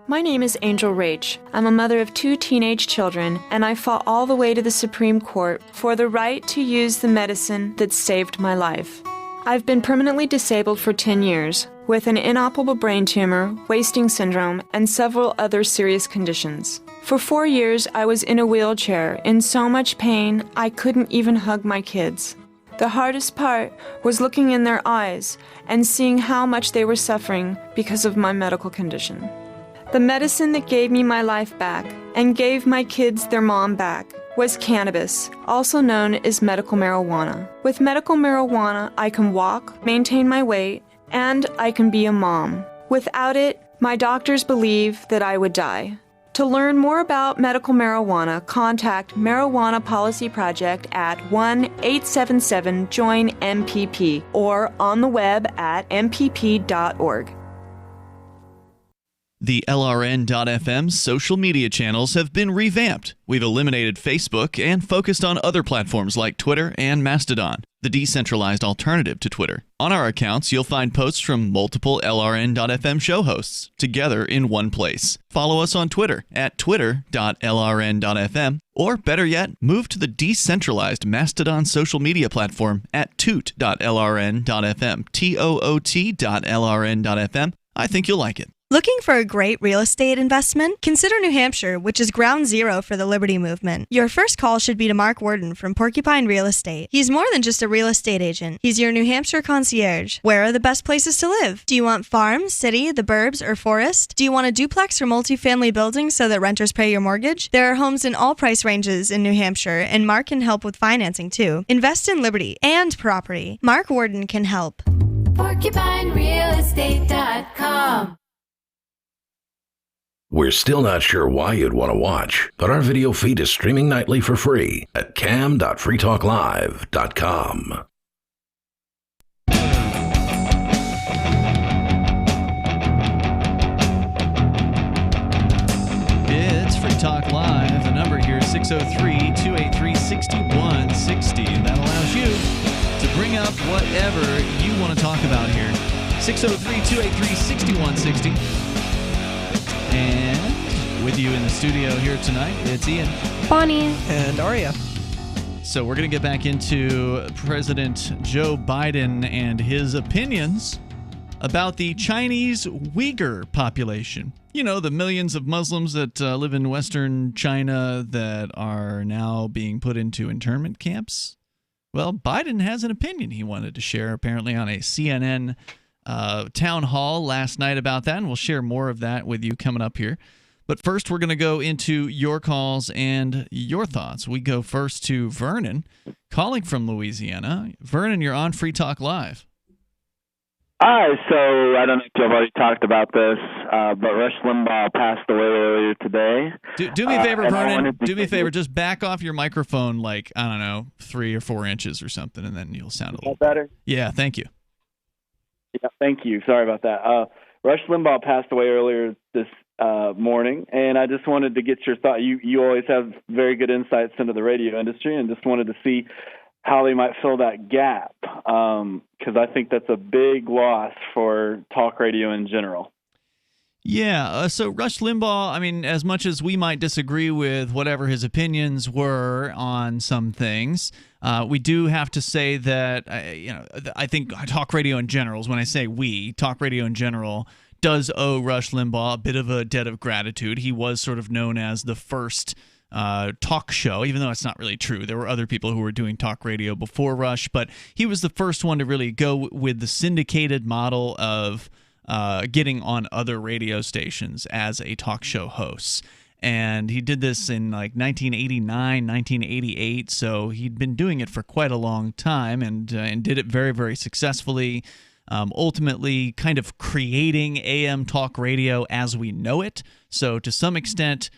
My name is Angel Rach. I'm a mother of 2 teenage children, and I fought all the way to the Supreme Court for the right to use the medicine that saved my life. I've been permanently disabled for 10 years, with an inoperable brain tumor, wasting syndrome, and several other serious conditions. For 4 years, I was in a wheelchair, in so much pain, I couldn't even hug my kids. The hardest part was looking in their eyes and seeing how much they were suffering because of my medical condition. The medicine that gave me my life back and gave my kids their mom back was cannabis, also known as medical marijuana. With medical marijuana, I can walk, maintain my weight, and I can be a mom. Without it, my doctors believe that I would die. To learn more about medical marijuana, contact Marijuana Policy Project at 1-877-JOIN-MPP or on the web at mpp.org. The LRN.FM social media channels have been revamped. We've eliminated Facebook and focused on other platforms like Twitter and Mastodon, the decentralized alternative to Twitter. On our accounts, you'll find posts from multiple LRN.FM show hosts together in one place. Follow us on Twitter at twitter.lrn.fm, or better yet, move to the decentralized Mastodon social media platform at toot.lrn.fm, toot.lrn.fm. I think you'll like it. Looking for a great real estate investment? Consider New Hampshire, which is ground zero for the Liberty Movement. Your first call should be to Mark Worden from Porcupine Real Estate. He's more than just a real estate agent. He's your New Hampshire concierge. Where are the best places to live? Do you want farm, city, the burbs, or forest? Do you want a duplex or multifamily building so that renters pay your mortgage? There are homes in all price ranges in New Hampshire, and Mark can help with financing too. Invest in Liberty and property. Mark Worden can help. PorcupineRealEstate.com. We're still not sure why you'd want to watch, but our video feed is streaming nightly for free at cam.freetalklive.com. It's Free Talk Live. The number here is 603-283-6160. That allows you to bring up whatever you want to talk about here. 603-283-6160. And with you in the studio here tonight, it's Ian, Bonnie, and Aria. So we're going to get back into President Joe Biden and his opinions about the Chinese Uyghur population. You know, the millions of Muslims that live in Western China that are now being put into internment camps. Well, Biden has an opinion he wanted to share, apparently on a CNN town hall last night about that, and we'll share more of that with you coming up here. But first, we're going to go into your calls and your thoughts. We go first to Vernon, calling from Louisiana. Vernon, you're on Free Talk Live. Hi, so I don't know if you've already talked about this, but Rush Limbaugh passed away earlier today. Do me a favor, Vernon. Do me a favor. Just back off your microphone like, I don't know, 3 or 4 inches or something, and then you'll sound a little better. Yeah, thank you. Yeah, thank you. Sorry about that. Rush Limbaugh passed away earlier this morning, and I just wanted to get your thought. You always have very good insights into the radio industry, and just wanted to see how they might fill that gap, because I think that's a big loss for talk radio in general. Yeah, so Rush Limbaugh, I mean, as much as we might disagree with whatever his opinions were on some things, we do have to say that, I think talk radio in general, when I say we, talk radio in general does owe Rush Limbaugh a bit of a debt of gratitude. He was sort of known as the first talk show, even though it's not really true. There were other people who were doing talk radio before Rush, but he was the first one to really go with the syndicated model of getting on other radio stations as a talk show host. And he did this in like 1989, 1988, so he'd been doing it for quite a long time and did it very, very successfully, ultimately kind of creating AM talk radio as we know it. So to some extent,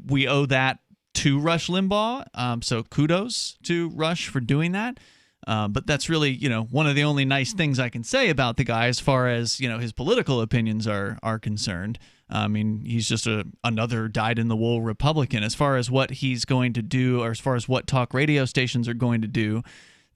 we owe that to Rush Limbaugh, so kudos to Rush for doing that. But that's really, one of the only nice things I can say about the guy as far as, his political opinions are concerned. I mean, he's just another dyed-in-the-wool Republican. As far as what he's going to do, or as far as what talk radio stations are going to do,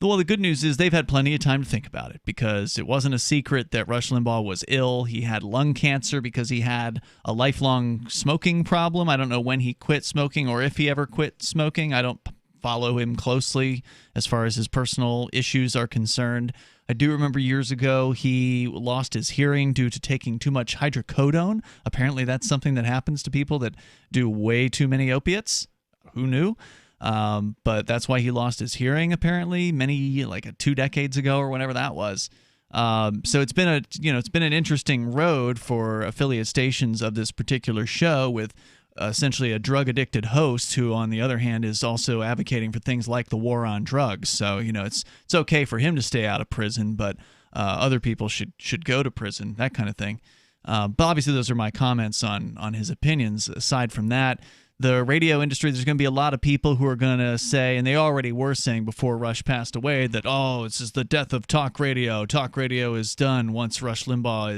well, the good news is they've had plenty of time to think about it, because it wasn't a secret that Rush Limbaugh was ill. He had lung cancer because he had a lifelong smoking problem. I don't know when he quit smoking or if he ever quit smoking. I don't follow him closely as far as his personal issues are concerned. I do remember years ago he lost his hearing due to taking too much hydrocodone. Apparently that's something that happens to people that do way too many opiates. Who knew? But that's why he lost his hearing, apparently, like 2 decades ago or whenever that was. So it's been an interesting road for affiliate stations of this particular show, with essentially a drug-addicted host who, on the other hand, is also advocating for things like the war on drugs. So, it's okay for him to stay out of prison, but other people should go to prison, that kind of thing. But obviously those are my comments on his opinions. Aside from that, the radio industry, there's going to be a lot of people who are going to say, and they already were saying before Rush passed away, that, this is the death of talk radio. Talk radio is done once Rush Limbaugh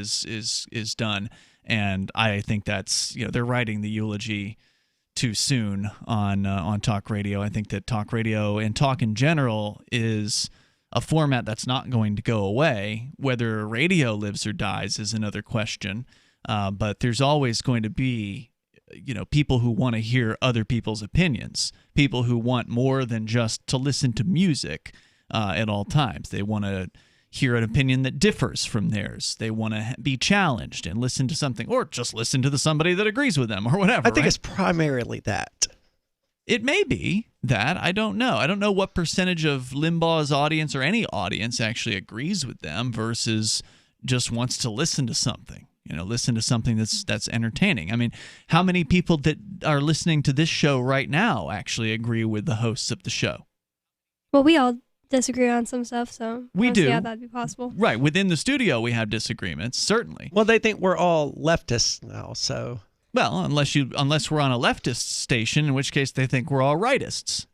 is done. And I think that's, they're writing the eulogy too soon on talk radio. I think that talk radio and talk in general is a format that's not going to go away. Whether radio lives or dies is another question. But there's always going to be, people who want to hear other people's opinions, people who want more than just to listen to music at all times. They want to hear an opinion that differs from theirs. They want to be challenged and listen to something, or just listen to somebody that agrees with them or whatever. I think it's primarily that. It may be that. I don't know. I don't know what percentage of Limbaugh's audience or any audience actually agrees with them versus just wants to listen to something. Listen to something that's entertaining. I mean, how many people that are listening to this show right now actually agree with the hosts of the show? Well, we all disagree on some stuff, so we do. Yeah, that'd be possible. Right. Within the studio, we have disagreements, certainly. Well, they think we're all leftists now, so. Well, unless we're on a leftist station, in which case they think we're all rightists,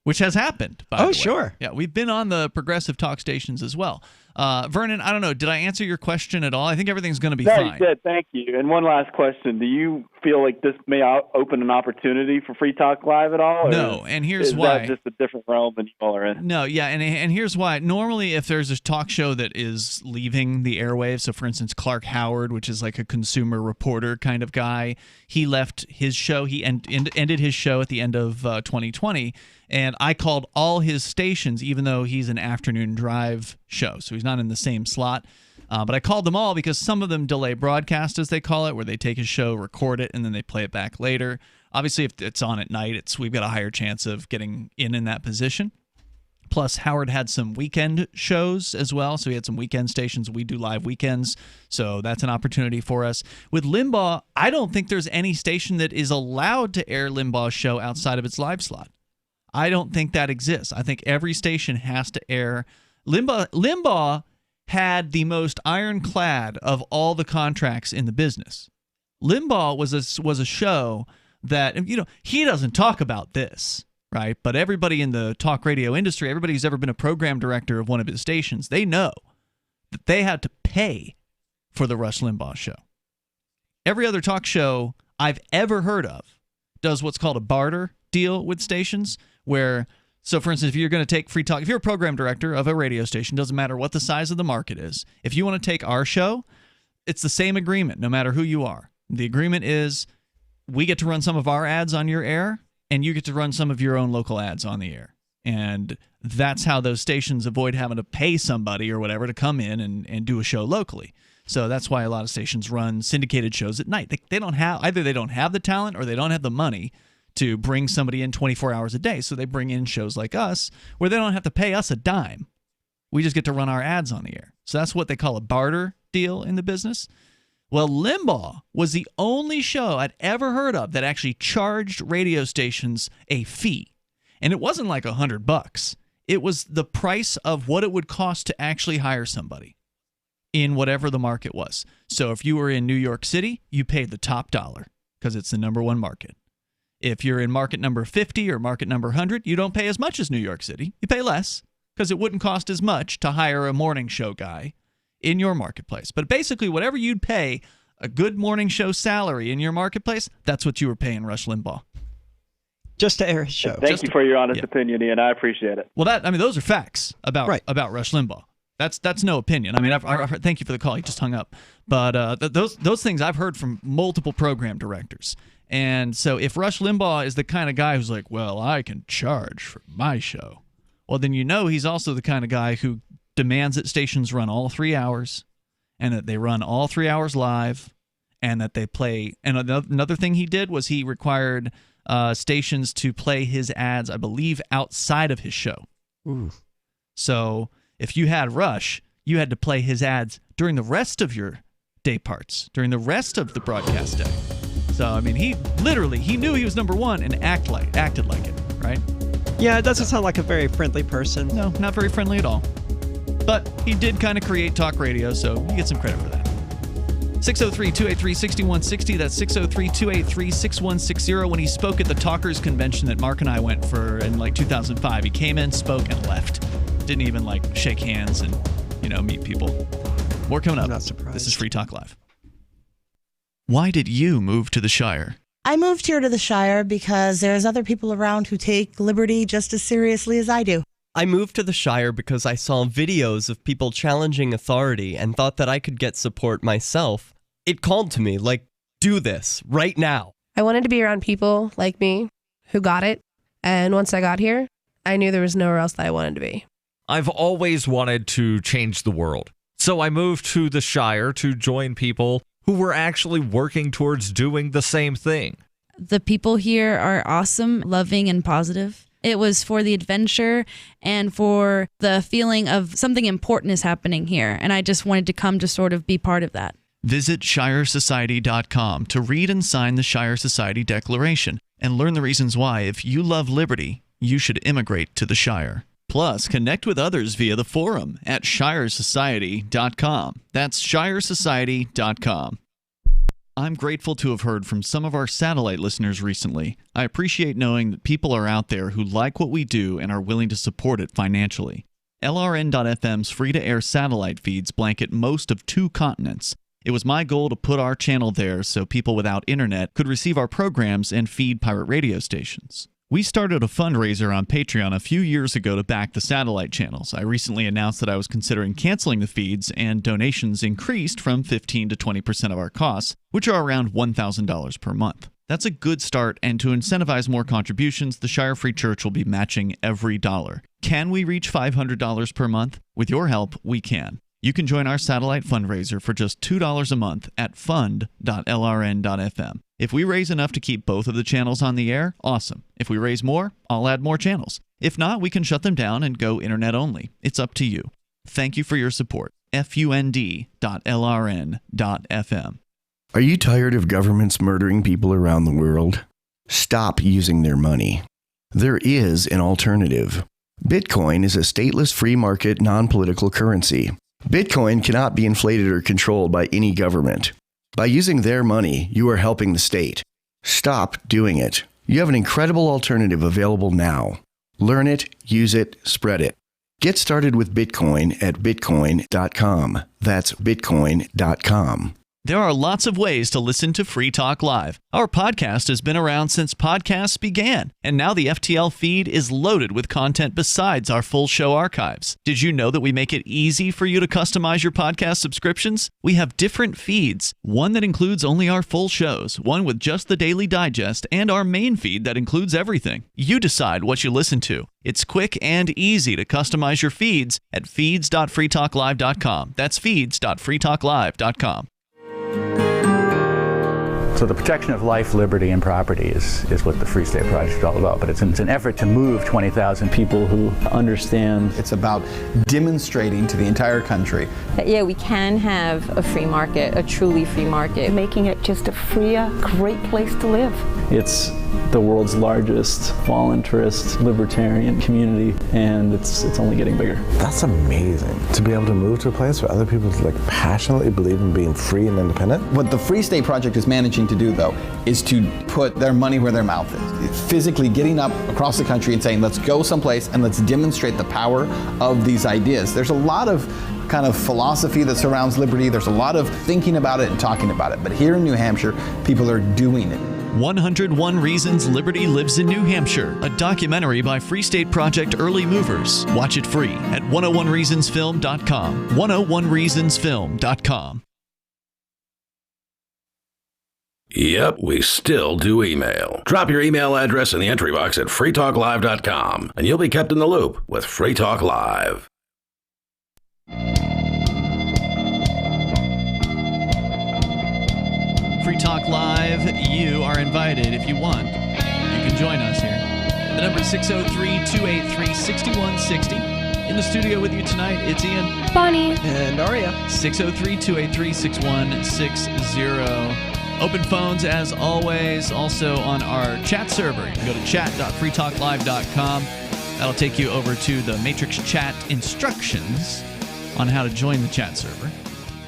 which has happened, by the way. Sure. Yeah, we've been on the progressive talk stations as well. Vernon, I don't know. Did I answer your question at all? I think everything's going to be fine. You did. Thank you. And one last question. Do you feel like this may open an opportunity for Free Talk Live at all? No, and here's why. Is that just a different realm than you all are in? No, yeah, and here's why. Normally, if there's a talk show that is leaving the airwaves, so for instance, Clark Howard, which is like a consumer reporter kind of guy, he left his show. He ended his show at the end of 2020, and I called all his stations, even though he's an afternoon drive show, so he's not in the same slot. But I called them all because some of them delay broadcast, as they call it, where they take a show, record it, and then they play it back later. Obviously, if it's on at night, we've got a higher chance of getting in that position. Plus, Howard had some weekend shows as well, so he had some weekend stations. We do live weekends, so that's an opportunity for us. With Limbaugh, I don't think there's any station that is allowed to air Limbaugh's show outside of its live slot. I don't think that exists. I think every station has to air. Limbaugh had the most ironclad of all the contracts in the business. Limbaugh was a show that, he doesn't talk about this, right? But everybody in the talk radio industry, everybody who's ever been a program director of one of his stations, they know that they had to pay for the Rush Limbaugh show. Every other talk show I've ever heard of does what's called a barter deal with stations, where, so for instance, if you're going to take Free Talk, if you're a program director of a radio station, doesn't matter what the size of the market is, if you want to take our show, it's the same agreement no matter who you are. The agreement is we get to run some of our ads on your air, and you get to run some of your own local ads on the air. And that's how those stations avoid having to pay somebody or whatever to come in and do a show locally. So that's why a lot of stations run syndicated shows at night. They don't have, either they don't have the talent or they don't have the money to bring somebody in 24 hours a day. So they bring in shows like us where they don't have to pay us a dime. We just get to run our ads on the air. So that's what they call a barter deal in the business. Well, Limbaugh was the only show I'd ever heard of that actually charged radio stations a fee. And it wasn't like $100. It was the price of what it would cost to actually hire somebody in whatever the market was. So if you were in New York City, you paid the top dollar because it's the number one market. If you're in market number 50 or market number 100, you don't pay as much as New York City. You pay less because it wouldn't cost as much to hire a morning show guy in your marketplace. But basically, whatever you'd pay a good morning show salary in your marketplace, that's what you were paying Rush Limbaugh. Just to air his show. Thank you for your honest opinion, Ian. I appreciate it. Well, those are facts about Rush Limbaugh. That's no opinion. I mean, thank you for the call. He just hung up. But those things I've heard from multiple program directors. And so if Rush Limbaugh is the kind of guy who's like, well, I can charge for my show, well, then he's also the kind of guy who demands that stations run all 3 hours and that they run all 3 hours live and that they play. And another thing he did was he required stations to play his ads, I believe, outside of his show. Ooh. So if you had Rush, you had to play his ads during the rest of your day parts, during the rest of the broadcast day. So, I mean, he knew he was number one and acted like it, right? Yeah, it doesn't sound like a very friendly person. No, not very friendly at all. But he did kind of create talk radio, so you get some credit for that. 603-283-6160. That's 603-283-6160. When he spoke at the Talkers Convention that Mark and I went for in like 2005, he came in, spoke, and left. Didn't even like shake hands and, meet people. More coming up. I'm not surprised. This is Free Talk Live. Why did you move to the Shire? I moved here to the Shire because there's other people around who take liberty just as seriously as I do. I moved to the Shire because I saw videos of people challenging authority and thought that I could get support myself. It called to me, like, do this right now. I wanted to be around people like me who got it. And once I got here, I knew there was nowhere else that I wanted to be. I've always wanted to change the world. So I moved to the Shire to join people who were actually working towards doing the same thing. The people here are awesome, loving, and positive. It was for the adventure and for the feeling of something important is happening here. And I just wanted to come to sort of be part of that. Visit ShireSociety.com to read and sign the Shire Society Declaration and learn the reasons why, if you love liberty, you should immigrate to the Shire. Plus, connect with others via the forum at ShireSociety.com. That's ShireSociety.com. I'm grateful to have heard from some of our satellite listeners recently. I appreciate knowing that people are out there who like what we do and are willing to support it financially. LRN.FM's free-to-air satellite feeds blanket most of 2 continents. It was my goal to put our channel there so people without internet could receive our programs and feed pirate radio stations. We started a fundraiser on Patreon a few years ago to back the satellite channels. I recently announced that I was considering canceling the feeds, and donations increased from 15 to 20% of our costs, which are around $1,000 per month. That's a good start, and to incentivize more contributions, the Shire Free Church will be matching every dollar. Can we reach $500 per month? With your help, we can. You can join our satellite fundraiser for just $2 a month at fund.lrn.fm. If we raise enough to keep both of the channels on the air, awesome. If we raise more, I'll add more channels. If not, we can shut them down and go internet only. It's up to you. Thank you for your support. fund.lrn.fm. Are you tired of governments murdering people around the world? Stop using their money. There is an alternative. Bitcoin is a stateless free market non-political currency. Bitcoin cannot be inflated or controlled by any government. By using their money, you are helping the state. Stop doing it. You have an incredible alternative available now. Learn it, use it, spread it. Get started with Bitcoin at bitcoin.com. That's bitcoin.com. There are lots of ways to listen to Free Talk Live. Our podcast has been around since podcasts began, and now the FTL feed is loaded with content besides our full show archives. Did you know that we make it easy for you to customize your podcast subscriptions? We have different feeds, one that includes only our full shows, one with just the Daily Digest, and our main feed that includes everything. You decide what you listen to. It's quick and easy to customize your feeds at feeds.freetalklive.com. That's feeds.freetalklive.com. So the protection of life, liberty, and property is what the Free State Project is all about. But it's an effort to move 20,000 people who understand. It's about demonstrating to the entire country that, yeah, we can have a free market, a truly free market. Making it just a freer, great place to live. It's the world's largest voluntarist libertarian community, and it's only getting bigger. That's amazing, to be able to move to a place where other people passionately believe in being free and independent. What the Free State Project is managing to do, though, is to put their money where their mouth is. It's physically getting up across the country and saying, let's go someplace and let's demonstrate the power of these ideas. There's a lot of kind of philosophy that surrounds liberty. There's a lot of thinking about it and talking about it. But here in New Hampshire, people are doing it. 101 Reasons Liberty Lives in New Hampshire, a documentary by Free State Project early movers. Watch it free at 101reasonsfilm.com. 101reasonsfilm.com. Yep, we still do email. Drop your email address in the entry box at freetalklive.com, and you'll be kept in the loop with Free Talk Live. Free Talk Live, you are invited if you want. You can join us here. The number is 603-283-6160. In the studio with you tonight, it's Ian, Bonnie, and Aria. 603-283-6160. Open phones, as always, also on our chat server. You can go to chat.freetalklive.com. That'll take you over to the Matrix chat instructions on how to join the chat server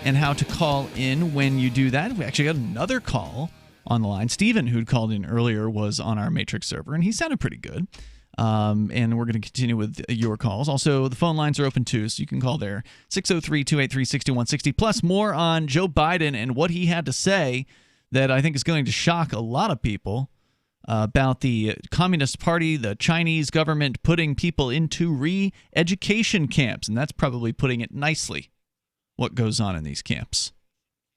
and how to call in when you do that. We actually got another call on the line. Steven, who'd called in earlier, was on our Matrix server, and he sounded pretty good. And we're going to continue with your calls. Also, the phone lines are open too, so you can call there. 603-283-6160. Plus more on Joe Biden and what he had to say that I think is going to shock a lot of people about the Communist Party, the Chinese government putting people into re-education camps. And that's probably putting it nicely, what goes on in these camps.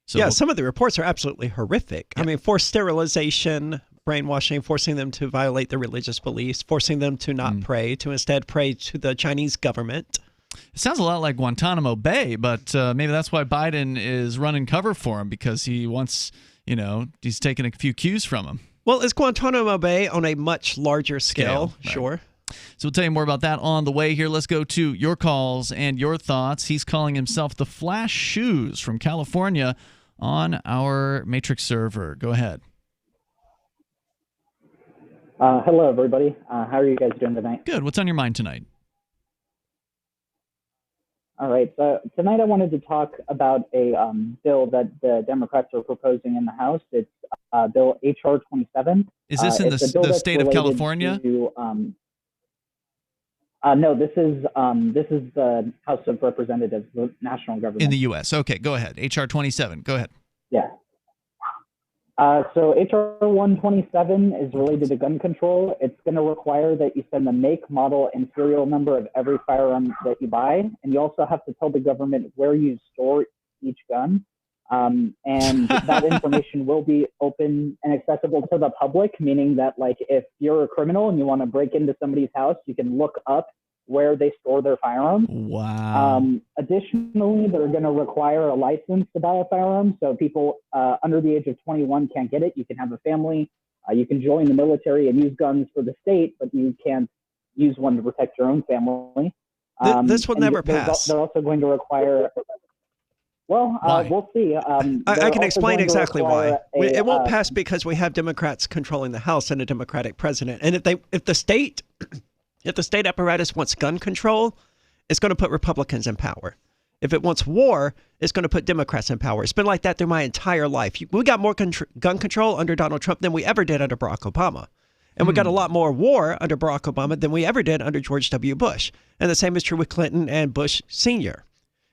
So, yeah, some of the reports are absolutely horrific. Yeah. I mean, forced sterilization, brainwashing, forcing them to violate their religious beliefs, forcing them to not pray, to instead pray to the Chinese government. It sounds a lot like Guantanamo Bay, but maybe that's why Biden is running cover for him, because he wants, he's taking a few cues from him. Well, it's Guantanamo Bay on a much larger scale, right. Sure. So we'll tell you more about that on the way here. Let's go to your calls and your thoughts. He's calling himself the Flash Shoes from California on our Matrix server. Go ahead. Hello, everybody. How are you guys doing tonight? Good. What's on your mind tonight? All right. So tonight I wanted to talk about a bill that the Democrats are proposing in the House. It's Bill H.R. 27. Is this in the state of California? No, this is the House of Representatives, the national government. In the U.S. Okay, go ahead. H.R. 27. Go ahead. Yeah. So H.R. 127 is related to gun control. It's going to require that you send the make, model, and serial number of every firearm that you buy. And you also have to tell the government where you store each gun. And that information will be open and accessible to the public, meaning that, like, if you're a criminal and you want to break into somebody's house, you can look up where they store their firearms. Wow. Additionally, they're going to require a license to buy a firearm. So people under the age of 21 can't get it. You can have a family. You can join the military and use guns for the state, but you can't use one to protect your own family. This will never pass. They're also going to require... Well, we'll see. I can explain exactly why. It won't pass because we have Democrats controlling the House and a Democratic president. And if the state apparatus wants gun control, it's going to put Republicans in power. If it wants war, it's going to put Democrats in power. It's been like that through my entire life. We got more gun control under Donald Trump than we ever did under Barack Obama. And we got a lot more war under Barack Obama than we ever did under George W. Bush. And the same is true with Clinton and Bush Sr.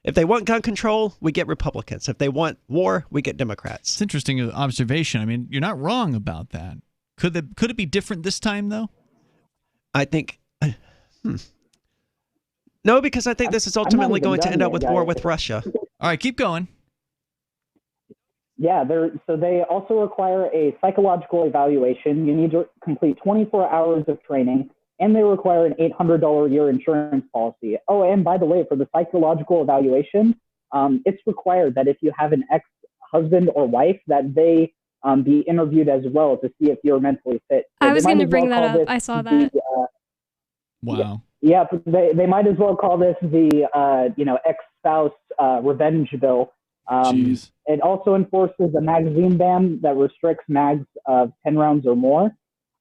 If they want gun control, we get Republicans. If they want war, we get Democrats. It's an interesting observation. I mean, you're not wrong about that. Could it be different this time, though? I think... No, because I think this is ultimately going to end up with war with Russia. All right, keep going. Yeah, so they also require a psychological evaluation. You need to complete 24 hours of training, and they require an $800 a year insurance policy. Oh, and by the way, for the psychological evaluation, it's required that if you have an ex-husband or wife, that they be interviewed as well to see if you're mentally fit. So I was going to bring that up. I saw that. Wow. Yeah, they might as well call this the ex-spouse revenge bill. It also enforces a magazine ban that restricts mags of 10 rounds or more.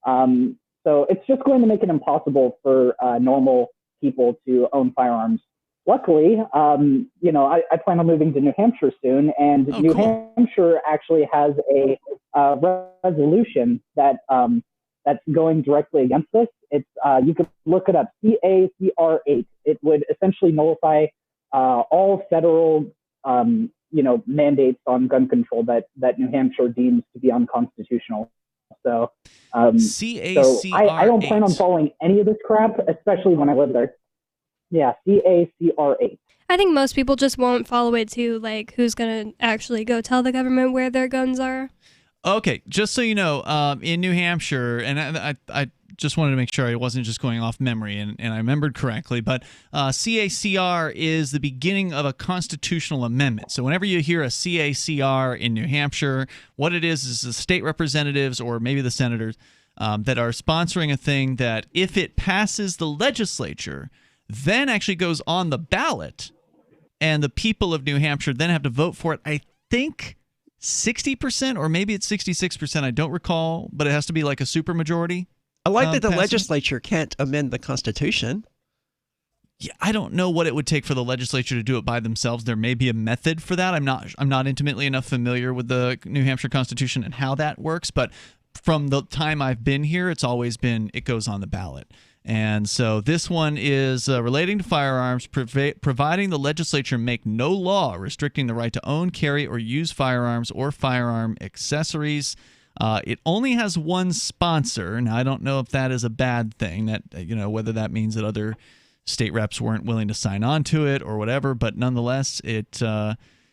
So it's just going to make it impossible for normal people to own firearms. Luckily, I plan on moving to New Hampshire soon, and New Hampshire actually has a resolution that that's going directly against this. It's you could look it up, CACR 8. It would essentially nullify all federal mandates on gun control that New Hampshire deems to be unconstitutional. So, I don't plan on following any of this crap, especially when I live there. Yeah, CACR 8. I think most people just won't follow it too. Like, who's gonna actually go tell the government where their guns are? Okay, just so you know, in New Hampshire, and I just wanted to make sure I wasn't just going off memory and I remembered correctly, but CACR is the beginning of a constitutional amendment. So whenever you hear a CACR in New Hampshire, what it is the state representatives or maybe the senators that are sponsoring a thing that if it passes the legislature, then actually goes on the ballot, and the people of New Hampshire then have to vote for it. I think 60%, or maybe it's 66%. I don't recall, but it has to be like a supermajority. I like that the legislature can't amend the Constitution. Yeah, I don't know what it would take for the legislature to do it by themselves. There may be a method for that. I'm not intimately enough familiar with the New Hampshire Constitution and how that works, but from the time I've been here, it's always been it goes on the ballot. And so this one is relating to firearms, providing the legislature make no law restricting the right to own, carry, or use firearms or firearm accessories. It only has one sponsor. Now, I don't know if that is a bad thing, that whether that means that other state reps weren't willing to sign on to it or whatever, but nonetheless, it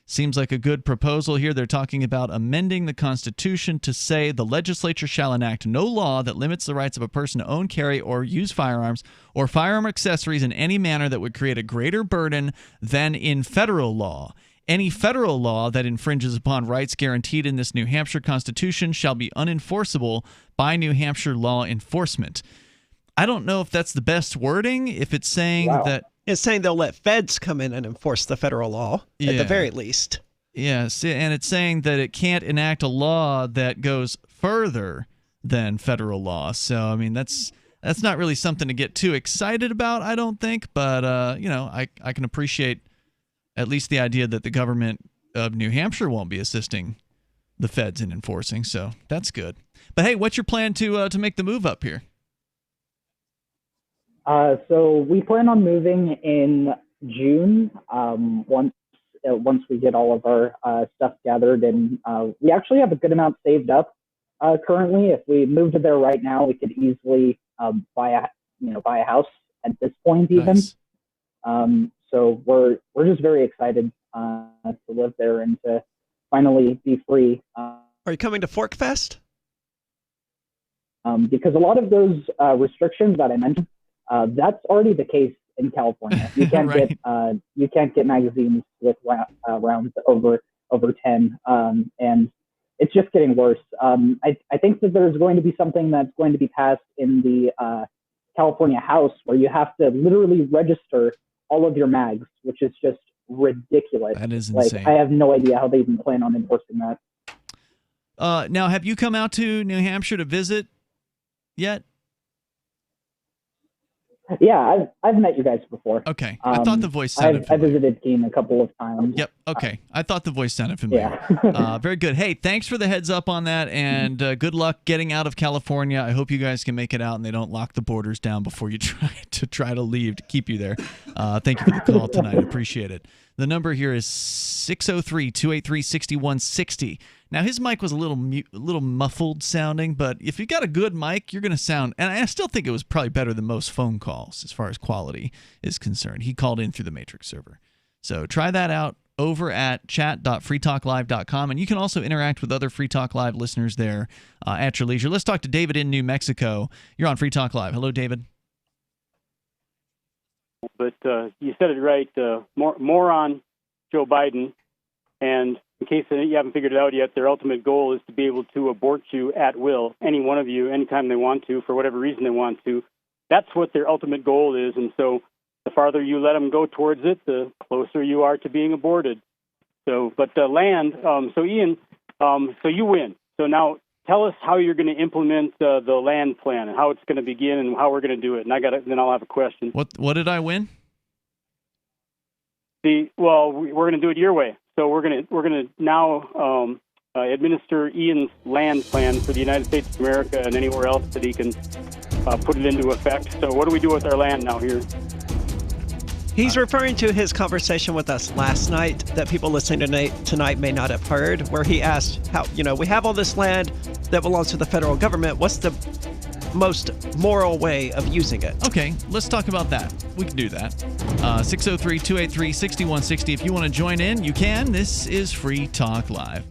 seems like a good proposal here. They're talking about amending the Constitution to say the legislature shall enact no law that limits the rights of a person to own, carry, or use firearms or firearm accessories in any manner that would create a greater burden than in federal law. Any federal law that infringes upon rights guaranteed in this New Hampshire Constitution shall be unenforceable by New Hampshire law enforcement. I don't know if that's the best wording, if it's saying that... It's saying they'll let feds come in and enforce the federal law, at the very least. Yes, and it's saying that it can't enact a law that goes further than federal law. So, I mean, that's not really something to get too excited about, I don't think. But, I can appreciate at least the idea that the government of New Hampshire won't be assisting the feds in enforcing. So that's good. But, hey, what's your plan to make the move up here? So we plan on moving in June once we get all of our stuff gathered, and we actually have a good amount saved up currently. If we moved there right now, we could easily buy a house at this point even. Nice. So we're just very excited to live there and to finally be free. Are you coming to Fork Fest? Because a lot of those restrictions that I mentioned. That's already the case in California. You can't get magazines with rounds over 10, and it's just getting worse. I think that there's going to be something that's going to be passed in the California House where you have to literally register all of your mags, which is just ridiculous. That is insane. I have no idea how they even plan on enforcing that. Now, have you come out to New Hampshire to visit yet? Yeah, I've met you guys before. Okay, I thought the voice sounded I visited Keene a couple of times. Yep, okay. I thought the voice sounded familiar. Yeah. Very good. Hey, thanks for the heads up on that, and good luck getting out of California. I hope you guys can make it out and they don't lock the borders down before you try to leave to keep you there. Thank you for the call tonight. I appreciate it. The number here is 603-283-6160. Now, his mic was a little muffled sounding, but if you got a good mic, you're going to sound, and I still think it was probably better than most phone calls as far as quality is concerned. He called in through the Matrix server. So try that out over at chat.freetalklive.com, and you can also interact with other Free Talk Live listeners there at your leisure. Let's talk to David in New Mexico. You're on Free Talk Live. Hello, David. But you said it right. More on Joe Biden. And in case you haven't figured it out yet, their ultimate goal is to be able to abort you at will, any one of you, anytime they want to, for whatever reason they want to. That's what their ultimate goal is. And so the farther you let them go towards it, the closer you are to being aborted. So, but the land, so Ian, so you win. So now tell us how you're going to implement the land plan and how it's going to begin and how we're going to do it. And then I'll have a question. What did I win? We're going to do it your way. So we're going to now administer Ian's land plan for the United States of America and anywhere else that he can put it into effect. So what do we do with our land now here? He's referring to his conversation with us last night that people listening tonight may not have heard, where he asked how, we have all this land that belongs to the federal government. What's the most moral way of using it? Okay, let's talk about that. We can do that. 603-283-6160. If you want to join in, you can. This is Free Talk Live.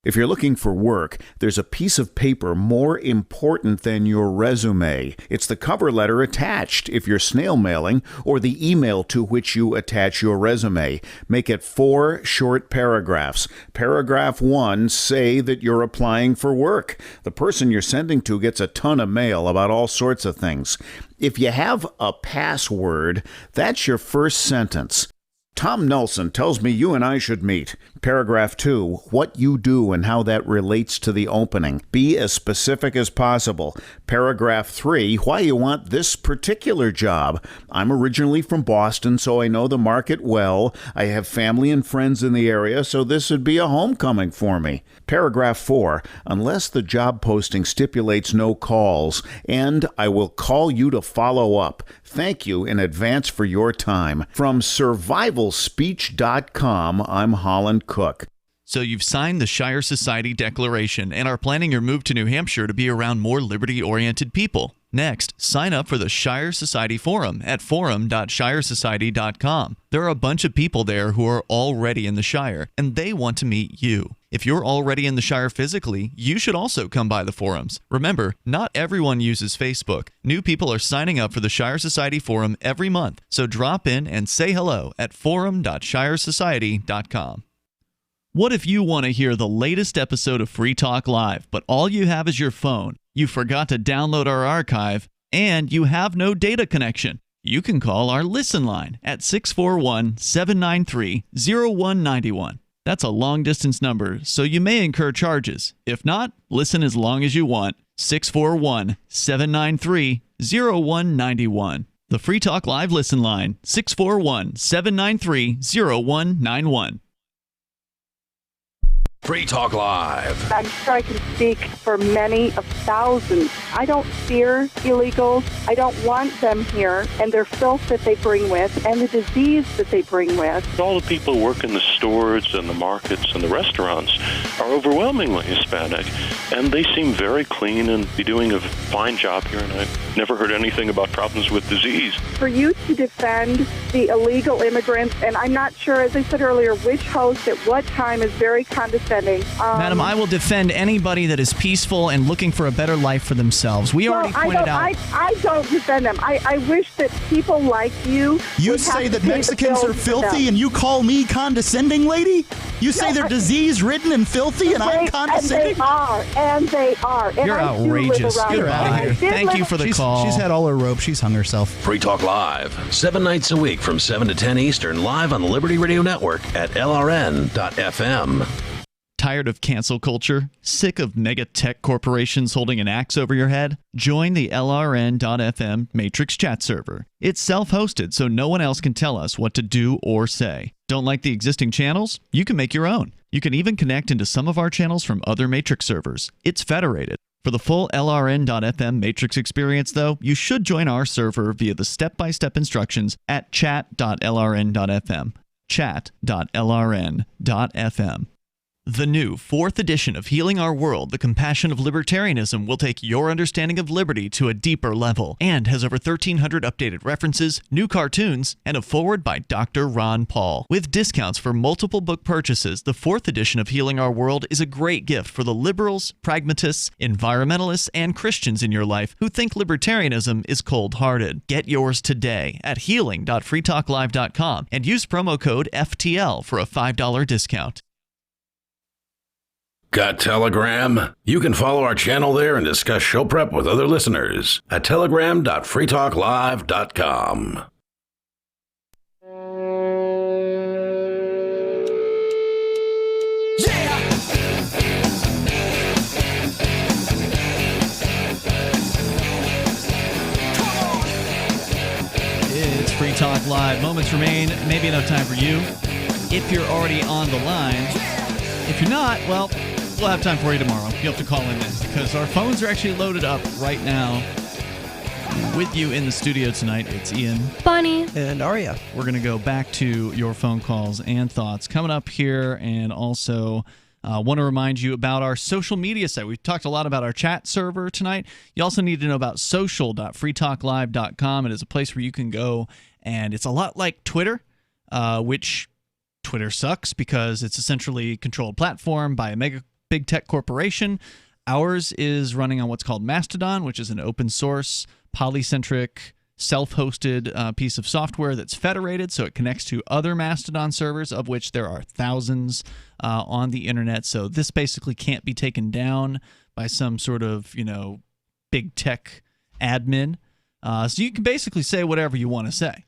If you're looking for work, there's a piece of paper more important than your resume. It's the cover letter attached if you're snail mailing, or the email to which you attach your resume. Make it 4 short paragraphs. Paragraph 1, say that you're applying for work. The person you're sending to gets a ton of mail about all sorts of things. If you have a password, that's your first sentence. Tom Nelson tells me you and I should meet. Paragraph 2, what you do and how that relates to the opening. Be as specific as possible. Paragraph 3, why you want this particular job. I'm originally from Boston, so I know the market well. I have family and friends in the area, so this would be a homecoming for me. Paragraph 4, unless the job posting stipulates no calls, and I will call you to follow up. Thank you in advance for your time. From survivalspeech.com, I'm Holland Cook. So you've signed the Shire Society Declaration and are planning your move to New Hampshire to be around more liberty-oriented people. Next, sign up for the Shire Society Forum at forum.shiresociety.com. There are a bunch of people there who are already in the Shire, and they want to meet you. If you're already in the Shire physically, you should also come by the forums. Remember, not everyone uses Facebook. New people are signing up for the Shire Society Forum every month, so drop in and say hello at forum.shiresociety.com. What if you want to hear the latest episode of Free Talk Live, but all you have is your phone? You forgot to download our archive, and you have no data connection. You can call our Listen line at 641-793-0191. That's a long-distance number, so you may incur charges. If not, listen as long as you want. 641-793-0191. The Free Talk Live Listen line, 641-793-0191. Free Talk Live. I'm sure I can speak for many of thousands. I don't fear illegals. I don't want them here and their filth that they bring with and the disease that they bring with. All the people who work in the stores and the markets and the restaurants are overwhelmingly Hispanic, and they seem very clean and be doing a fine job here, and I've never heard anything about problems with disease. For you to defend the illegal immigrants, and I'm not sure, as I said earlier, which host at what time is very condescending. Madam, I will defend anybody that is peaceful and looking for a better life for themselves. We already pointed out. I don't defend them. I wish that people like you. You say that Mexicans are filthy and you call me condescending, lady? You say they're disease-ridden and filthy and I'm condescending? And they are. And You're outrageous. You're out of here. Thank you for the call. She's had all her rope. She's hung herself. Free Talk Live, 7 nights a week from 7 to 10 Eastern, live on the Liberty Radio Network at LRN.FM. Tired of cancel culture? Sick of mega tech corporations holding an axe over your head? Join the LRN.FM Matrix chat server. It's self-hosted, so no one else can tell us what to do or say. Don't like the existing channels? You can make your own. You can even connect into some of our channels from other Matrix servers. It's federated. For the full LRN.FM Matrix experience, though, you should join our server via the step-by-step instructions at chat.lrn.fm. Chat.lrn.fm. The new 4th edition of Healing Our World, The Compassion of Libertarianism will take your understanding of liberty to a deeper level and has over 1,300 updated references, new cartoons, and a foreword by Dr. Ron Paul. With discounts for multiple book purchases, the 4th edition of Healing Our World is a great gift for the liberals, pragmatists, environmentalists, and Christians in your life who think libertarianism is cold-hearted. Get yours today at healing.freetalklive.com and use promo code FTL for a $5 discount. Got Telegram? You can follow our channel there and discuss show prep with other listeners at telegram.freetalklive.com. It's Free Talk Live. Moments remain. Maybe enough time for you if you're already on the line. If you're not, well, we'll have time for you tomorrow. You'll have to call in then because our phones are actually loaded up right now. With you in the studio tonight, it's Ian, Bonnie, and Aria. We're going to go back to your phone calls and thoughts coming up here, and also want to remind you about our social media site. We've talked a lot about our chat server tonight. You also need to know about social.freetalklive.com. It is a place where you can go, and it's a lot like Twitter, which Twitter sucks because it's essentially a controlled platform by a mega big tech corporation. Ours is running on what's called Mastodon, which is an open source, polycentric, self-hosted piece of software that's federated, so it connects to other Mastodon servers, of which there are thousands on the internet. So this basically can't be taken down by some sort of, big tech admin. So you can basically say whatever you want to say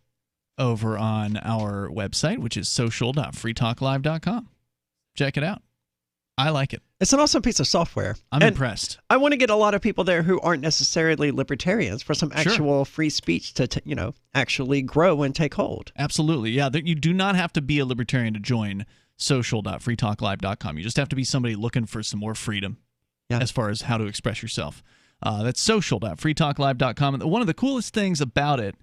over on our website, which is social.freetalklive.com. Check it out. I like it. It's an awesome piece of software. I'm impressed. I want to get a lot of people there who aren't necessarily libertarians for some actual free speech to actually grow and take hold. Absolutely. Yeah, you do not have to be a libertarian to join social.freetalklive.com. You just have to be somebody looking for some more freedom as far as how to express yourself. That's social.freetalklive.com. And one of the coolest things about it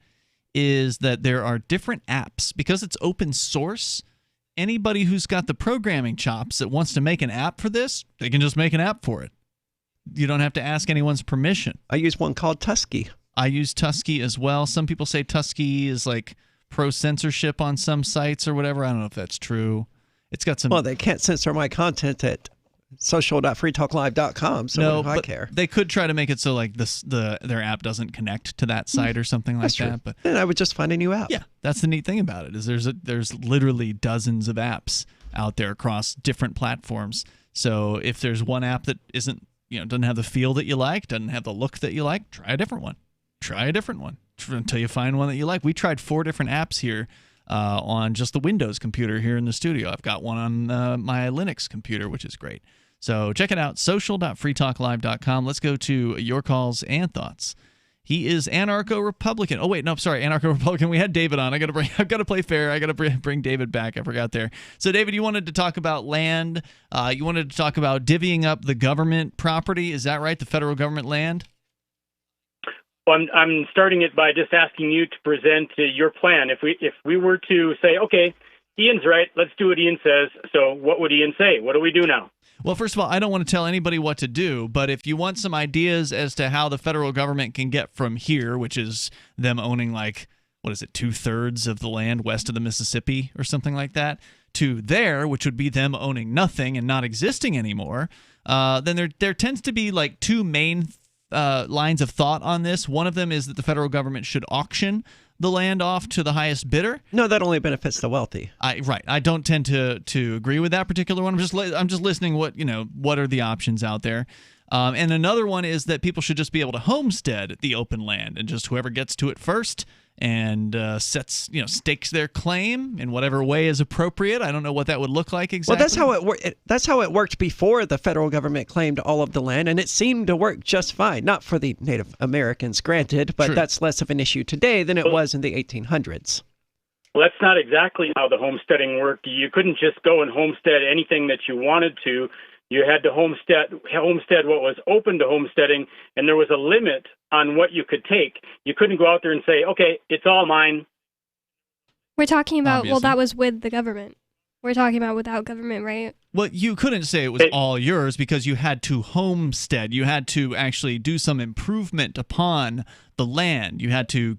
is that there are different apps. Because it's open source, anybody who's got the programming chops that wants to make an app for this, they can just make an app for it. You don't have to ask anyone's permission. I use one called Tusky. I use Tusky as well. Some people say Tusky is like pro-censorship on some sites or whatever. I don't know if that's true. It's got some... Well, they can't censor my content at social.freetalklive.com, so what do I care? They could try to make it so like their app doesn't connect to that site or something like that. But then I would just find a new app. Yeah, that's the neat thing about it is there's literally dozens of apps out there across different platforms. So if there's one app that isn't, doesn't have the feel that you like, doesn't have the look that you like, try a different one. Try a different one until you find one that you like. We tried 4 different apps here on just the Windows computer here in the studio. I've got one on my Linux computer, which is great. So check it out, social.freetalklive.com. Let's go to your calls and thoughts. He is anarcho-republican. Oh wait, no, sorry, anarcho-republican. We had David on. I've got to play fair. I got to bring David back. I forgot there. So David, you wanted to talk about land. You wanted to talk about divvying up the government property. Is that right? The federal government land. Well, I'm starting it by just asking you to present your plan. If we were to say, okay, Ian's right, let's do what Ian says. So what would Ian say? What do we do now? Well, first of all, I don't want to tell anybody what to do, but if you want some ideas as to how the federal government can get from here, which is them owning 2/3 of the land west of the Mississippi or something like that, to there, which would be them owning nothing and not existing anymore, then there tends to be 2 main lines of thought on this. One of them is that the federal government should auction the land off to the highest bidder. No, that only benefits the wealthy. Right. I don't tend to agree with that particular one. I'm just listening. What are the options out there? And another one is that people should just be able to homestead the open land, and just whoever gets to it first and stakes their claim in whatever way is appropriate. I don't know what that would look like exactly. Well, that's how it worked before the federal government claimed all of the land, and it seemed to work just fine. Not for the Native Americans, granted, but that's less of an issue today than it was in the 1800s. Well, that's not exactly how the homesteading worked. You couldn't just go and homestead anything that you wanted to. You had to homestead what was open to homesteading, and there was a limit on what you could take. You couldn't go out there and say, okay, it's all mine. We're talking about, Obviously. well, that was with the government. We're talking about without government, right? Well, you couldn't say it was all yours because you had to homestead. You had to actually do some improvement upon the land. You had to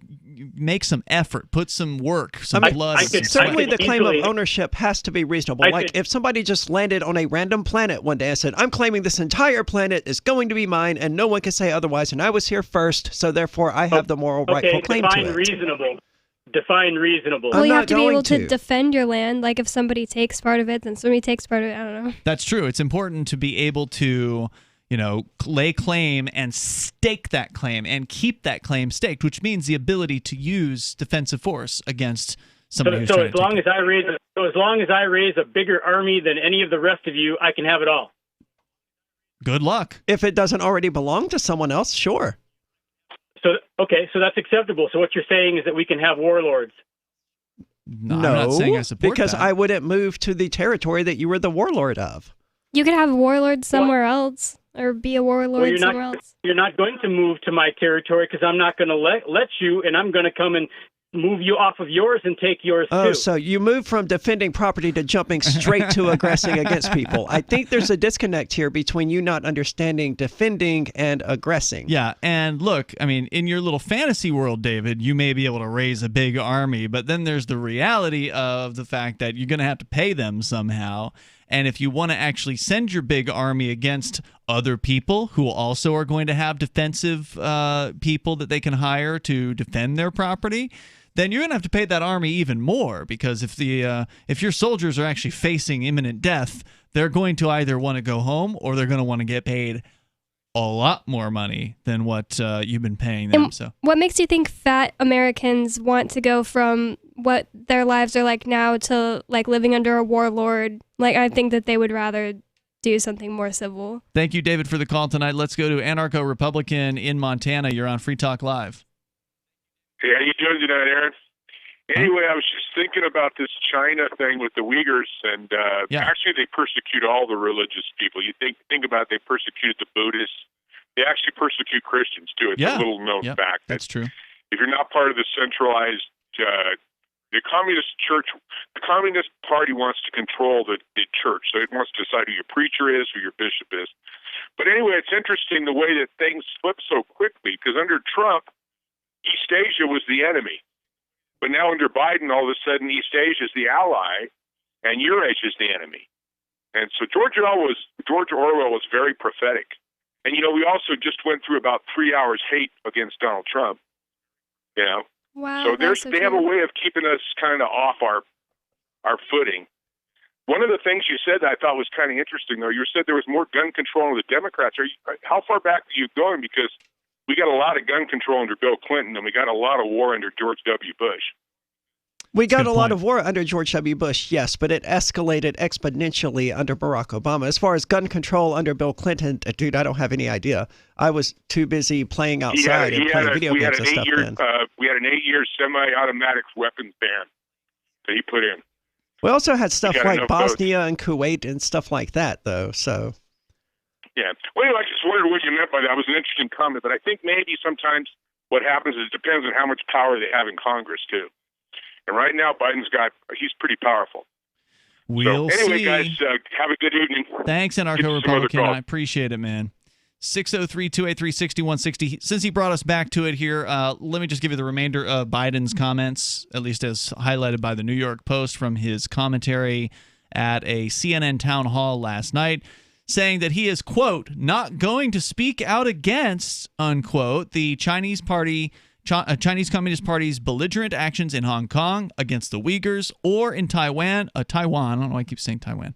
make some effort, put some work, some blood. Certainly the claim of ownership has to be reasonable. If somebody just landed on a random planet one day and said, I'm claiming this entire planet is going to be mine and no one can say otherwise, and I was here first, so therefore I have the moral rightful claim to it. Define reasonable. Well, you have to be able to defend your land. Like if somebody takes part of it, then somebody takes part of it. I don't know. That's true. It's important to be able to, lay claim and stake that claim and keep that claim staked, which means the ability to use defensive force against somebody who's trying to take it. As long as I raise a bigger army than any of the rest of you, I can have it all. Good luck. If it doesn't already belong to someone else, sure. So that's acceptable. So what you're saying is that we can have warlords. No, I'm not saying I support because that. I wouldn't move to the territory that you were the warlord of. You could have a warlord somewhere else, or be a warlord somewhere else. You're not going to move to my territory because I'm not going to let you, and I'm going to come and move you off of yours and take yours too. Oh, so you move from defending property to jumping straight to aggressing against people. I think there's a disconnect here between you not understanding defending and aggressing. Yeah, and look, I mean, in your little fantasy world, David, you may be able to raise a big army, but then there's the reality of the fact that you're going to have to pay them somehow. And if you want to actually send your big army against other people who also are going to have defensive people that they can hire to defend their property, then you're going to have to pay that army even more, because if your soldiers are actually facing imminent death, they're going to either want to go home or they're going to want to get paid a lot more money than what you've been paying them. So what makes you think fat Americans want to go from what their lives are like now to like living under a warlord? Like, I think that they would rather do something more civil. Thank you, David, for the call tonight. Let's go to Anarcho-Republican in Montana. You're on Free Talk Live. Hey, how you doing tonight, Aaron? Anyway, I was just thinking about this China thing with the Uyghurs, and actually they persecute all the religious people. You think about it, they persecuted the Buddhists. They actually persecute Christians, too. It's a little known fact. That's true. If you're not part of the centralized, the Communist Church, the Communist Party wants to control the church. So it wants to decide who your preacher is, who your bishop is. But anyway, it's interesting the way that things flip so quickly, because under Trump, East Asia was the enemy. But now under Biden, all of a sudden, East Asia is the ally, and Eurasia is the enemy. And so George Orwell was very prophetic. And, you know, we also just went through about 3 hours hate against Donald Trump. You know? Wow. So they have a way of keeping us kind of off our footing. One of the things you said that I thought was kind of interesting, though, you said there was more gun control in the Democrats. How far back are you going? Because we got a lot of gun control under Bill Clinton, and we got a lot of war under George W. Bush. We got a lot of war under George W. Bush, yes, but it escalated exponentially under Barack Obama. As far as gun control under Bill Clinton, dude, I don't have any idea. I was too busy playing outside and playing video games and stuff then. We had an 8-year semi-automatic weapons ban that he put in. We also had stuff like Bosnia and Kuwait and stuff like that, though, so... Yeah. Well, I just wondered what you meant by that. It was an interesting comment, but I think maybe sometimes what happens is it depends on how much power they have in Congress, too. And right now, he's pretty powerful. We'll anyway, see. Guys, have a good evening. Thanks, Anarcho-Republican. I appreciate it, man. 603-283-6160. Since he brought us back to it here, let me just give you the remainder of Biden's comments, at least as highlighted by the New York Post from his commentary at a CNN town hall last night, saying that he is, quote, not going to speak out against, unquote, the Chinese Communist Party's belligerent actions in Hong Kong against the Uyghurs or in Taiwan. I don't know why I keep saying Taiwan.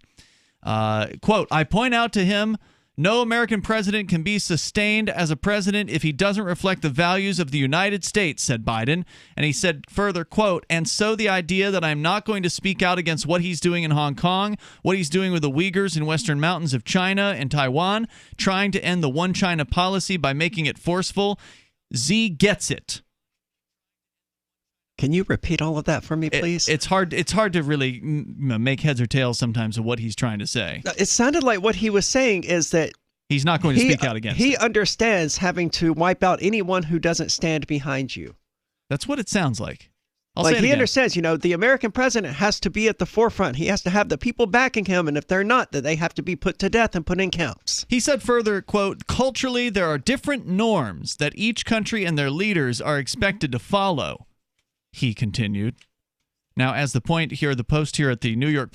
Quote, I point out to him, no American president can be sustained as a president if he doesn't reflect the values of the United States, said Biden. And he said further, quote, and so the idea that I'm not going to speak out against what he's doing in Hong Kong, what he's doing with the Uyghurs in Western mountains of China and Taiwan, trying to end the one China policy by making it forceful, Z gets it. Can you repeat all of that for me, please? It's hard to really make heads or tails sometimes of what he's trying to say. It sounded like what he was saying is that he's not going to speak out against He understands having to wipe out anyone who doesn't stand behind you. That's what it sounds like. He understands, the American president has to be at the forefront. He has to have the people backing him, and if they're not, then they have to be put to death and put in camps. He said further, quote, culturally, there are different norms that each country and their leaders are expected to follow. He continued. Now, as the post here at the New York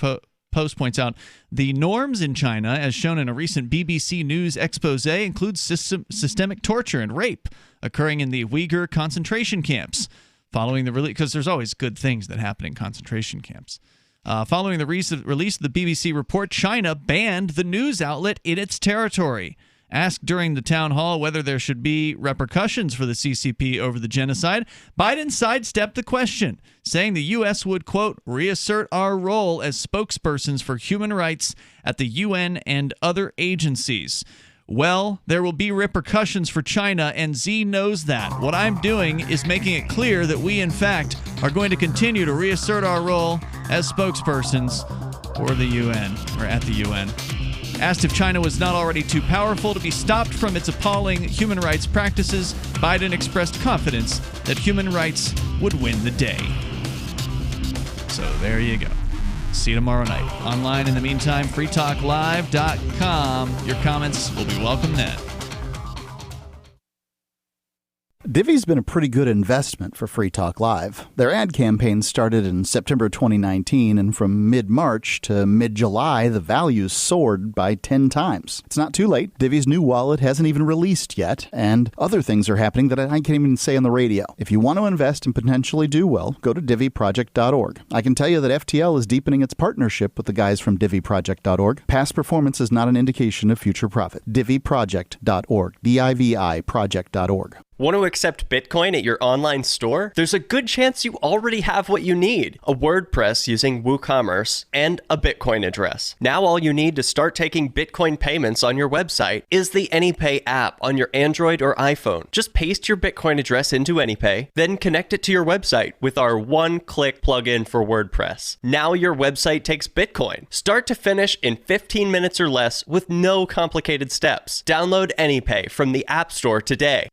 Post points out, the norms in China, as shown in a recent BBC News expose, include systemic torture and rape occurring in the Uyghur concentration camps. Following the release, because there's always good things that happen in concentration camps. Following the release of the BBC report, China banned the news outlet in its territory. Asked during the town hall whether there should be repercussions for the CCP over the genocide, Biden sidestepped the question, saying the U.S. would, quote, reassert our role as spokespersons for human rights at the UN and other agencies. Well, there will be repercussions for China, and Z knows that. What I'm doing is making it clear that we, in fact, are going to continue to reassert our role as spokespersons for the UN, or at the UN. Asked if China was not already too powerful to be stopped from its appalling human rights practices, Biden expressed confidence that human rights would win the day. So there you go. See you tomorrow night. Online in the meantime, freetalklive.com. Your comments will be welcome then. Divi's been a pretty good investment for Free Talk Live. Their ad campaign started in September 2019, and from mid-March to mid-July, the values soared by 10 times. It's not too late. Divi's new wallet hasn't even released yet, and other things are happening that I can't even say on the radio. If you want to invest and potentially do well, go to diviproject.org. I can tell you that FTL is deepening its partnership with the guys from diviproject.org. Past performance is not an indication of future profit. diviproject.org. DIVI project.org. Want to accept Bitcoin at your online store? There's a good chance you already have what you need: a WordPress using WooCommerce and a Bitcoin address. Now all you need to start taking Bitcoin payments on your website is the AnyPay app on your Android or iPhone. Just paste your Bitcoin address into AnyPay, then connect it to your website with our one-click plugin for WordPress. Now your website takes Bitcoin, start to finish in 15 minutes or less with no complicated steps. Download AnyPay from the App Store today.